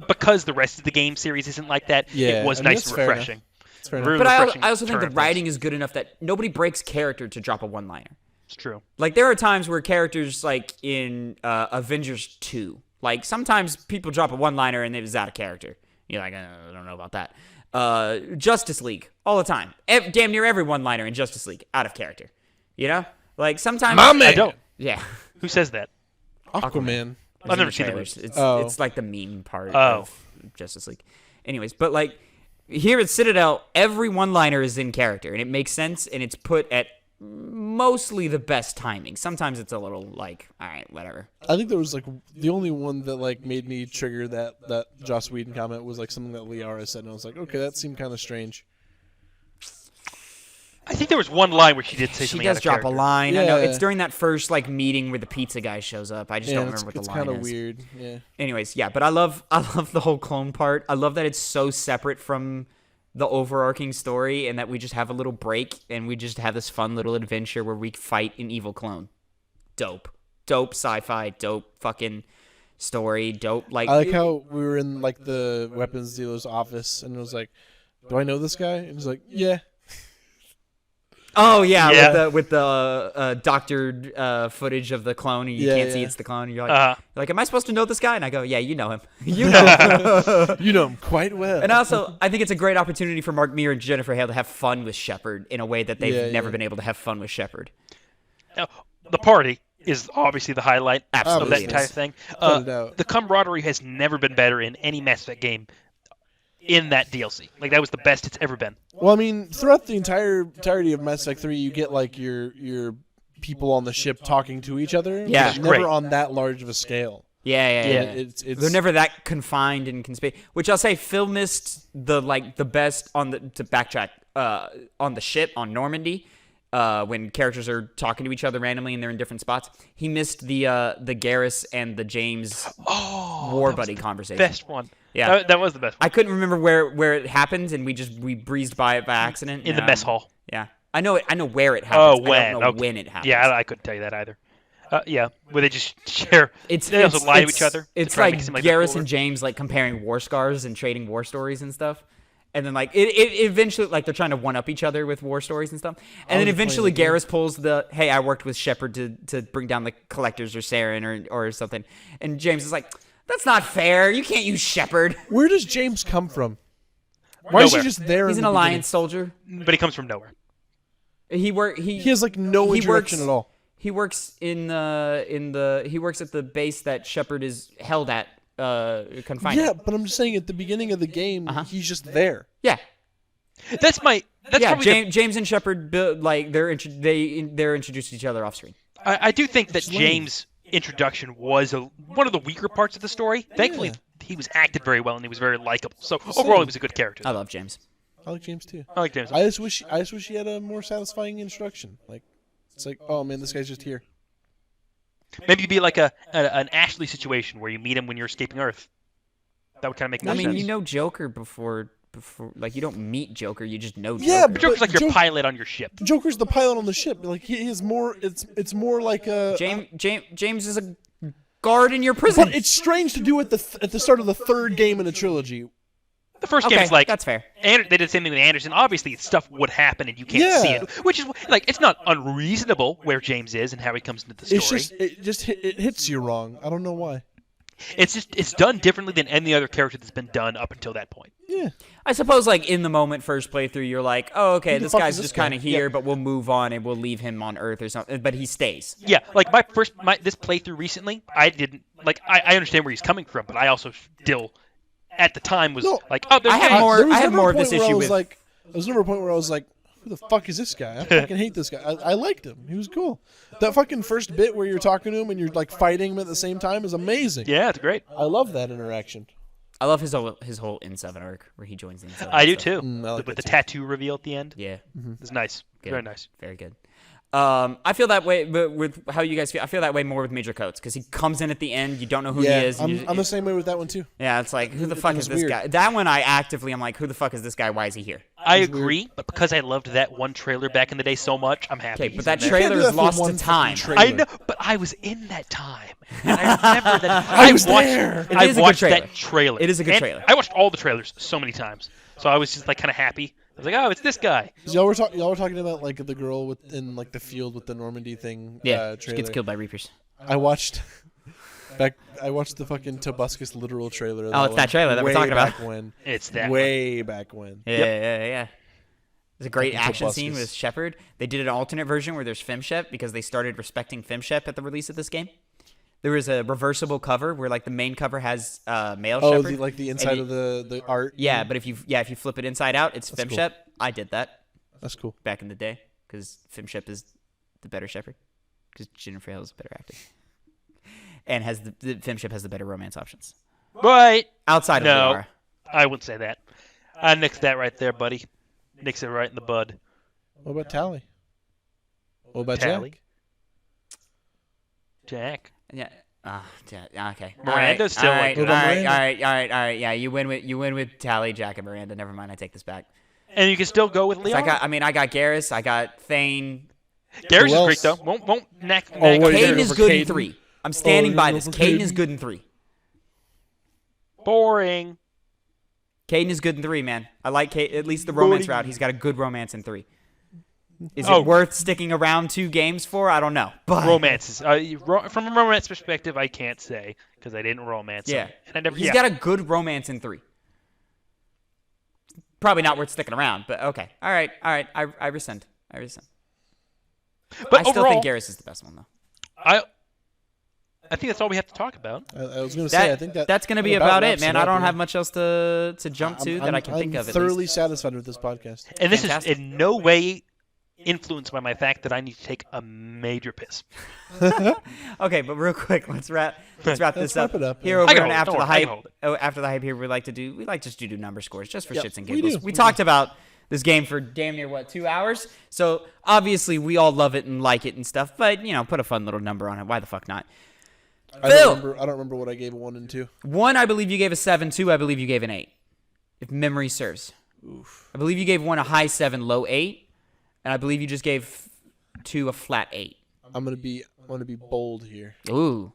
because the rest of the game series isn't like that, Yeah, it was I mean, nice that's and fair enough. refreshing. It's fair enough. Very But refreshing I also think the turn of writing things. is good enough that nobody breaks character to drop a one-liner. It's true. Like, there are times where characters, like in Avengers 2, like sometimes people drop a one-liner and it was out of character. You're like, I don't know about that. Justice League, all the time. Damn near every one-liner in Justice League, out of character. You know? Like, sometimes... My man! I don't. Yeah. Who says that? Aquaman. I've never in seen the trailers. movie. It's like the meme part Oh. of Justice League. Anyways, but like here at Citadel, every one-liner is in character, and it makes sense, and it's put at mostly the best timing. Sometimes it's a little like, all right, whatever. I think there was like the only one that like made me trigger that Joss Whedon comment was like something that Liara said, and I was like, okay, that seemed kind of strange. I think there was one line where she did say She something does out of drop character. a line. I know Yeah. it's during that first like meeting where the pizza guy shows up. I just don't remember what the it's line kind is. of weird. Yeah. Anyways, yeah, but I love the whole clone part. I love that it's so separate from the overarching story, and that we just have a little break and we just have this fun little adventure where we fight an evil clone. Dope sci-fi, dope fucking story, dope. Like I like how we were in like the weapons dealer's office, and it was like, "Do I know this guy?" And he's like, "Yeah." oh yeah, Yeah. with the doctored footage of the clone, and you Yeah, can't see yeah. it's the clone. And you're Uh-huh. like, am I supposed to know this guy? And I go, yeah, you know him. You know him. You know him quite well. And also, I think it's a great opportunity for Mark Meir and Jennifer Hale to have fun with Shepard in a way that they've Yeah, never yeah. been able to have fun with Shepard. Now, the party is obviously the highlight of Absolutely that it entire is. thing. Cut it out. The camaraderie has never been better in any Mass Effect game in that DLC. Like, that was the best it's ever been. Well, I mean, throughout the entirety of Mass Effect 3, you get like your people on the ship talking to each other. Yeah. but never Great. on that large of a scale. Yeah. It's They're never that confined and conspicuous. Which I'll say, Phil missed the best on the to backtrack on the ship on Normandy. When characters are talking to each other randomly and they're in different spots, he missed the Garrus and the James war buddy conversation. Best one. Yeah, that was the best one. I couldn't remember where it happened, and we breezed by it by accident. In the mess hall. Yeah, I know where it happens. Oh, when? I don't know Okay. when it happens. Yeah, I couldn't tell you that either. Yeah, where they just share. They also lie to each other. It's to try like and make it seem like they're Garrus cooler. and James comparing war scars and trading war stories and stuff. And then it eventually they're trying to one up each other with war stories and stuff. And then eventually Garrus pulls hey, I worked with Shepard to bring down the collectors or Saren or something. And James is like, that's not fair. You can't use Shepard. Where does James come from? Why is he Nowhere. just there? He's in an the Alliance soldier. But he comes from nowhere. He has no he introduction works- at all. He works he works at the base that Shepard is held at confined. Yeah, at. but I'm just saying at the beginning of the game, he's just there. Yeah. That's probably James and Shepard they're introduced to each other off screen. I do think that It's lame. James' introduction was one of the weaker parts of the story. Thankfully, he was acted very well and he was very likable. So overall, he was a good character. I love James. I like James too. I like James. I just wish he had a more satisfying introduction. It's like, oh man, this guy's just here. Maybe it'd be like an Ashley situation where you meet him when you're escaping Earth. That would kind of make more sense. you know Joker before you don't meet Joker, you just know Joker. Yeah, But Joker's like your pilot on your ship. Joker's the pilot on the ship. He is more. It's more like a. James is a guard in your prison. But it's strange to do at the start of the third game in a trilogy. The first game is like that's fair. They did the same thing with Anderson. Obviously, stuff would happen and you can't Yeah. see it, which is it's not unreasonable where James is and how he comes into the story. It hits you wrong. I don't know why. It's done differently than any other character that's been done up until that point. Yeah. I suppose in the moment first playthrough you're like, oh okay, Who the this fuck guy's is this just kind of guy? here, Yeah. but we'll move on and we'll leave him on Earth or something. But he stays. Yeah, this playthrough recently, I didn't I understand where he's coming from, but I also still at the time was No, oh, there's I have James. more- There was I have never more a of this point where issue I was with- there was never a point where I was like, who the fuck is this guy? I fucking hate this guy. I liked him. He was cool. That fucking first bit where you're talking to him and you're fighting him at the same time is amazing. Yeah, it's great. I love that interaction. I love his whole N7 arc where he joins the N7. I do stuff. too. I like With that the too. tattoo reveal at the end. Yeah, It's nice. good. Very nice. Very good. I feel that way, but with how you guys feel, I feel that way more with Major Coates because he comes in at the end, you don't know who Yeah, he is. and I'm the same way with that one too. yeah, it's like, who the fuck It is was this weird. guy? That one I'm like, who the fuck is this guy? Why is he here? I agree, but because I loved that one trailer back in the day so much, I'm happy. Okay, but he's that in there. You can't do trailer that is for lost one to fucking time. trailer. I know, but I was in that time. And I remember that I was watched, there. It I is a good watched trailer. that trailer. It is a good And trailer. I watched all the trailers so many times, so I was just kind of happy. I was like, oh, it's this guy. Y'all were talking about the girl in the field with the Normandy thing. Yeah, she trailer. gets killed by Reapers. I watched the fucking Tobuscus literal trailer. of Oh, it's that one trailer that we're way talking about. back When, It's that way back when. Yeah. There's a great Fucking action scene Tobuscus. with Shepard. They did an alternate version where there's FemShep because they started respecting FemShep at the release of this game. There was a reversible cover where the main cover has male Oh, Shepard. the inside of the art. Yeah, but if you flip it inside out, it's That's FemShep. I did that That's cool. back in the day because FemShep is the better Shepard because Jennifer Hale is a better actor and has the FemShep has the better romance options But outside of no, Liara. I wouldn't say that. I nixed that right there, buddy. Nix it right in the bud. What about Tally? What about Tally? Jack? Jack. Yeah. Yeah. Okay. Miranda's still all right. What about Miranda? All right. Yeah, you win with Tally, Jack, and Miranda. Never mind. I take this back. And you can still go with So Leon. I got Garrus. I got Thane. Garrus Who is great else? though. Won't knack. Oh, what are you Caden gonna is go for good in Caden? 3. I'm standing you're by gonna this. go for Caden is Caden? good in 3. Boring. Caden is good in 3, man. I like at least the romance route. He's got a good romance in 3. Is Oh. it worth sticking around 2 games for? I don't know. But Romances. From a romance perspective, I can't say because I didn't romance. yeah, him. And I never. he's yeah. got a good romance in 3. Probably not worth sticking around, but okay. All right. I rescind. But I still overall, think Garrus is the best one though. I think that's all we have to talk about. I was going to say, I think that's going to be about it, man. I don't have much else to jump to that I can think of. I'm thoroughly satisfied with this podcast. And this Fantastic. is in no way influenced by my fact that I need to take a major piss. Okay, but real quick, let's wrap this wrap up. it up, Here yeah. over I can on hold it, after don't the worry, I can hype. hold it. Oh, after the hype here, we like to just do number scores just for Yep, shits and we giggles. do, We we talked do. about this game for damn near 2 hours. So obviously we all love it and like it and stuff, but put a fun little number on it. Why the fuck not? I Phil! don't remember what I gave 1 and 2. 1, I believe you gave a 7. 2, I believe you gave an 8. If memory serves. Oof. I believe you gave 1 a high 7, low 8, and I believe you just gave 2 a flat 8. I'm gonna be bold here. Ooh.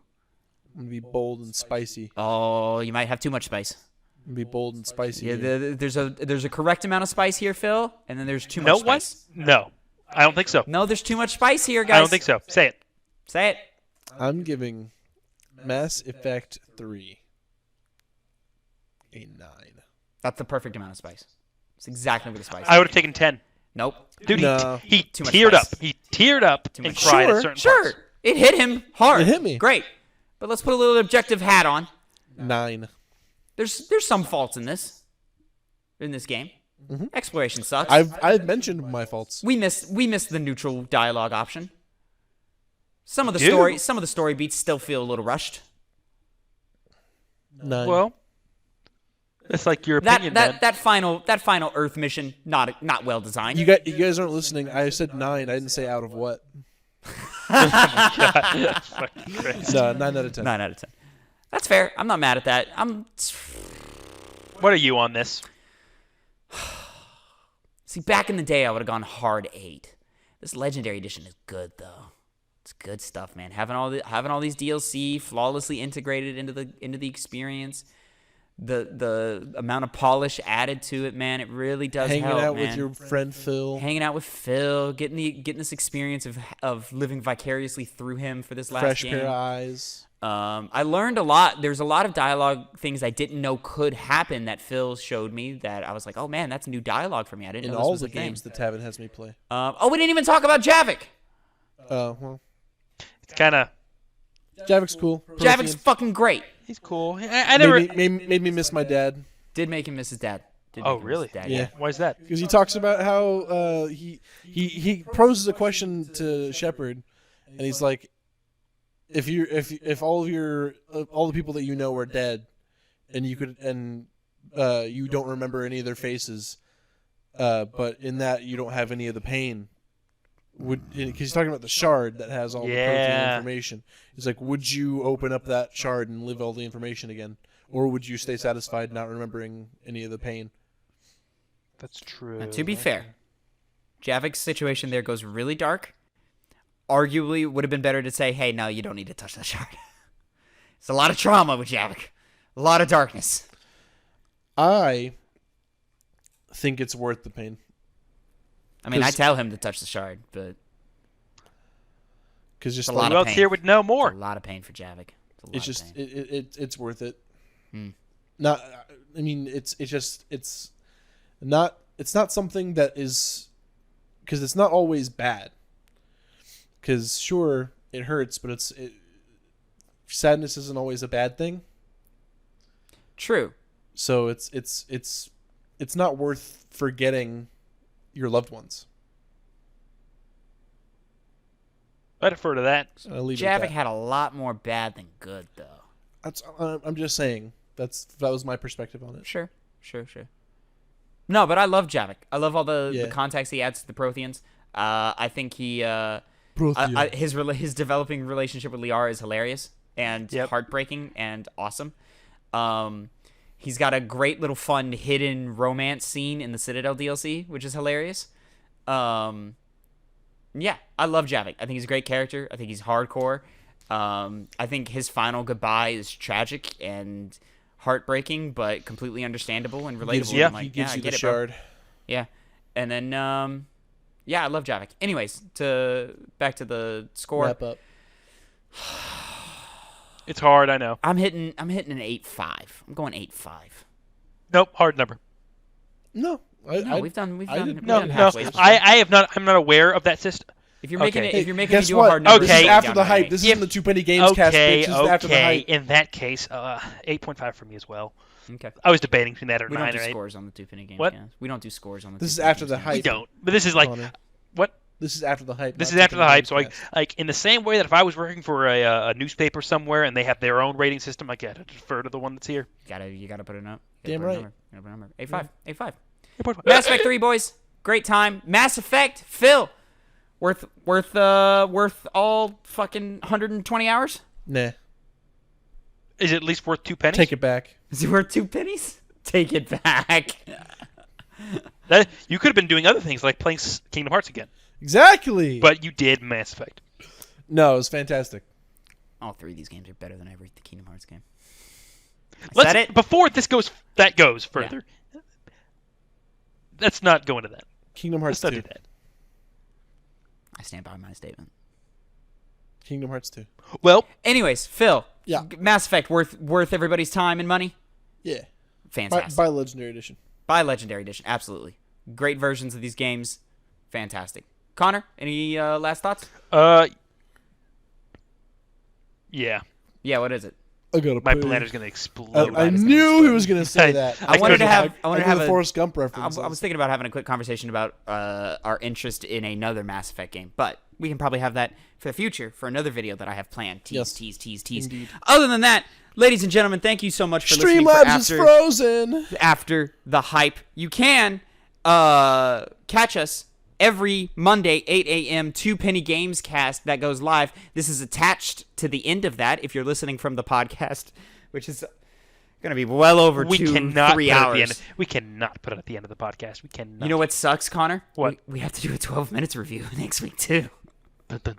I'm gonna be bold and spicy. Oh, you might have too much spice. I'm gonna be bold and spicy. Yeah, here. there's a correct amount of spice here, Phil, and then there's too much spice. No, I don't think so. No, there's too much spice here, guys. I don't think so. Say it. Say it. I'm giving Mass Effect 3 a 9. That's the perfect amount of spice. It's exactly what the spice. I would have taken 10. Nope. Dude, No. he Too much teared spice. up. He teared up and much. cried Sure, at certain Sure. parts. It hit him hard. It hit me. Great. But let's put a little objective hat on. 9. There's some faults in this game. Mhm. Exploration sucks. I've mentioned my faults. We missed the neutral dialogue option. Some of the Dude. story beats still feel a little rushed. 9. Well, that's like your opinion, man. That final Earth mission not well designed. you guys aren't listening. I said 9. I didn't say out of what. Fucking Christ. No, 9 out of 10. 9 out of 10. That's fair. I'm not mad at that. What are you on this? See, back in the day, I would have gone hard 8. This Legendary Edition is good though. It's good stuff, man. Having all these DLC flawlessly integrated into the experience, the amount of polish added to it, man, it really does Hanging help, out man. with your friend Phil. Hanging out with Phil, getting this experience of living vicariously through him for this last Fresh game. pair of eyes. I learned a lot. There's a lot of dialogue things I didn't know could happen that Phil showed me that I was like, oh man, that's new dialogue for me. I didn't In know this all was the a thing. games that Tavin has me play. We didn't even talk about Javik. Well, It's kind of. Javik's cool. Javik's fucking great. He's cool. I never. Made me miss my dad. Did make him miss his dad. Oh, really? Yeah. Why is that? Because he talks about how he poses a question to Shepard, and he's like, if all the people that you know are dead, and you don't remember any of their faces, but in that you don't have any of the pain, because he's talking about the shard that has all the protein information. He's like, would you open up that shard and live all the information again, or would you stay satisfied not remembering any of the pain? That's true. Now, to be fair, Javik's situation there goes really dark. Arguably, it would have been better to say, hey, no, you don't need to touch the shard. It's a lot of trauma with Javik. A lot of darkness. I think it's worth the pain. I mean, I 'Cause- tell him to touch the shard, but Because just a lot Who of else pain. here would know it's more? a lot of pain for Javik. it's just it's worth it. Hmm. Not, I mean, it's not something that is, because it's not always bad. Because sure, it hurts, but sadness isn't always a bad thing. True. So it's not worth forgetting your loved ones. I defer to that. So I'll leave it at Javik that. had a lot more bad than good, though. I'm just saying that was my perspective on it. Sure. No, but I love Javik. I love all the Yeah. context he adds to the Protheans. I think Prothean. his developing relationship with Liara is hilarious and Yep. heartbreaking and awesome. He's got a great little fun hidden romance scene in the Citadel DLC, which is hilarious. Yeah, I love Javik. I think he's a great character. I think he's hardcore. I think his final goodbye is tragic and heartbreaking, but completely understandable and relatable. Yeah, I'm like, he gives I you get the it, bro. shard. Yeah, and then yeah, I love Javik. Anyways, back to the score. Wrap up. It's hard, I know. I'm hitting an 8.5. I'm going 8.5. Nope, hard number. No, No, we've done No, halfway. I'm not aware of that system. If you're making Okay. it, if you're making me Guess do what? a hard number, This is Okay. after the hype. This isn't the Two Penny Games cast. Okay, Bitch. This is after the okay. hype. In that case, 8.5 for me as well. Okay. I was debating between that or We don't 9 do or 8. scores on the Two Penny Games. What? Cast. We don't do scores on the. This Two is Penny after Games the cast. hype. We don't. But this is like Connor. what? This is after the hype. This not is after the hype. So Gamescast. in the same way that if I was working for a newspaper somewhere and they have their own rating system, I gotta defer to the one that's here. You gotta put it up. Damn right. A5. A5. Mass Effect 3, boys. Great time. Mass Effect, Phil. Worth all fucking 120 hours? Nah. Is it at least worth 2 pennies? Take it back. Is it worth 2 pennies? Take it back. You could have been doing other things like playing Kingdom Hearts again. Exactly. But you did Mass Effect. No, it was fantastic. All 3 of these games are better than every Kingdom Hearts game. Let's, it? Before this goes further, let's not go into that. Kingdom Hearts Let's 2. not do that. I stand by my statement. Kingdom Hearts 2. Well, anyways, Phil. Yeah. Mass Effect worth everybody's time and money? Yeah. Fantastic. By Legendary Edition. By Legendary Edition, absolutely. Great versions of these games. Fantastic. Connor, any last thoughts? yeah. Yeah, what is it? I gotta My pay. bladder's gonna explode. I knew he was gonna say that. I wanted to have a Forrest Gump reference. I was thinking about having a quick conversation about our interest in another Mass Effect game, but we can probably have that for the future for another video that I have planned. Tease. Indeed. Other than that, ladies and gentlemen, thank you so much for listening. Streamlabs is frozen. After the hype, you can catch us every Monday, 8 a.m., 2 Penny Games cast that goes live. This is attached to the end of that if you're listening from the podcast, which is going to be well over 3 hours. We cannot put it at the end of the podcast. We cannot. You know what sucks, Connor? What? We have to do a 12 minutes review next week, too. Dun, dun.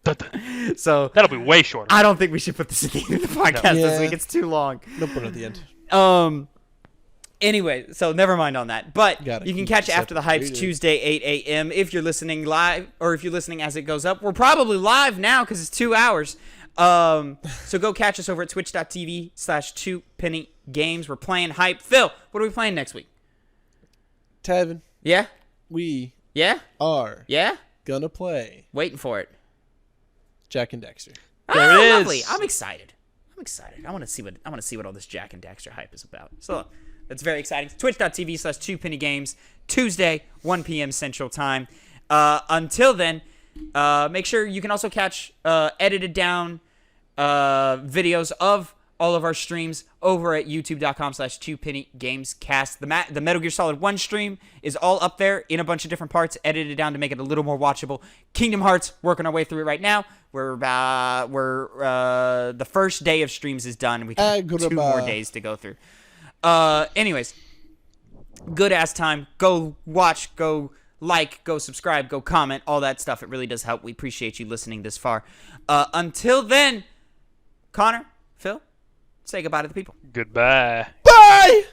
Dun, dun. So that'll be way shorter. I don't think we should put this at the end of the podcast this week. It's too long. Don't put it at the end. Anyway, so never mind on that. But you can catch After the Hypes Tuesday, 8 a.m. if you're listening live, or if you're listening as it goes up. We're probably live now because it's 2 hours. So go catch us over at twitch.tv/2pennygames. We're playing Hype. Phil, what are we playing next week? Tavin. Yeah? We are gonna play. Waiting for it. Jack and Dexter. There it is. Lovely. I'm excited. I want to see what all this Jack and Dexter hype is about. So that's very exciting. Twitch.tv/2pennygames. Tuesday, 1 p.m. Central Time. Until then, make sure you can also catch edited down videos of all of our streams over at youtube.com/2pennygamescast. The Metal Gear Solid 1 stream is all up there in a bunch of different parts, edited down to make it a little more watchable. Kingdom Hearts, working our way through it right now. We're the first day of streams is done. We got 2 more days to go through. Anyways, good ass time. Go watch, go like, go subscribe, go comment, all that stuff. It really does help. We appreciate you listening this far. Until then, Connor, Phil, say goodbye to the people. Goodbye. Bye!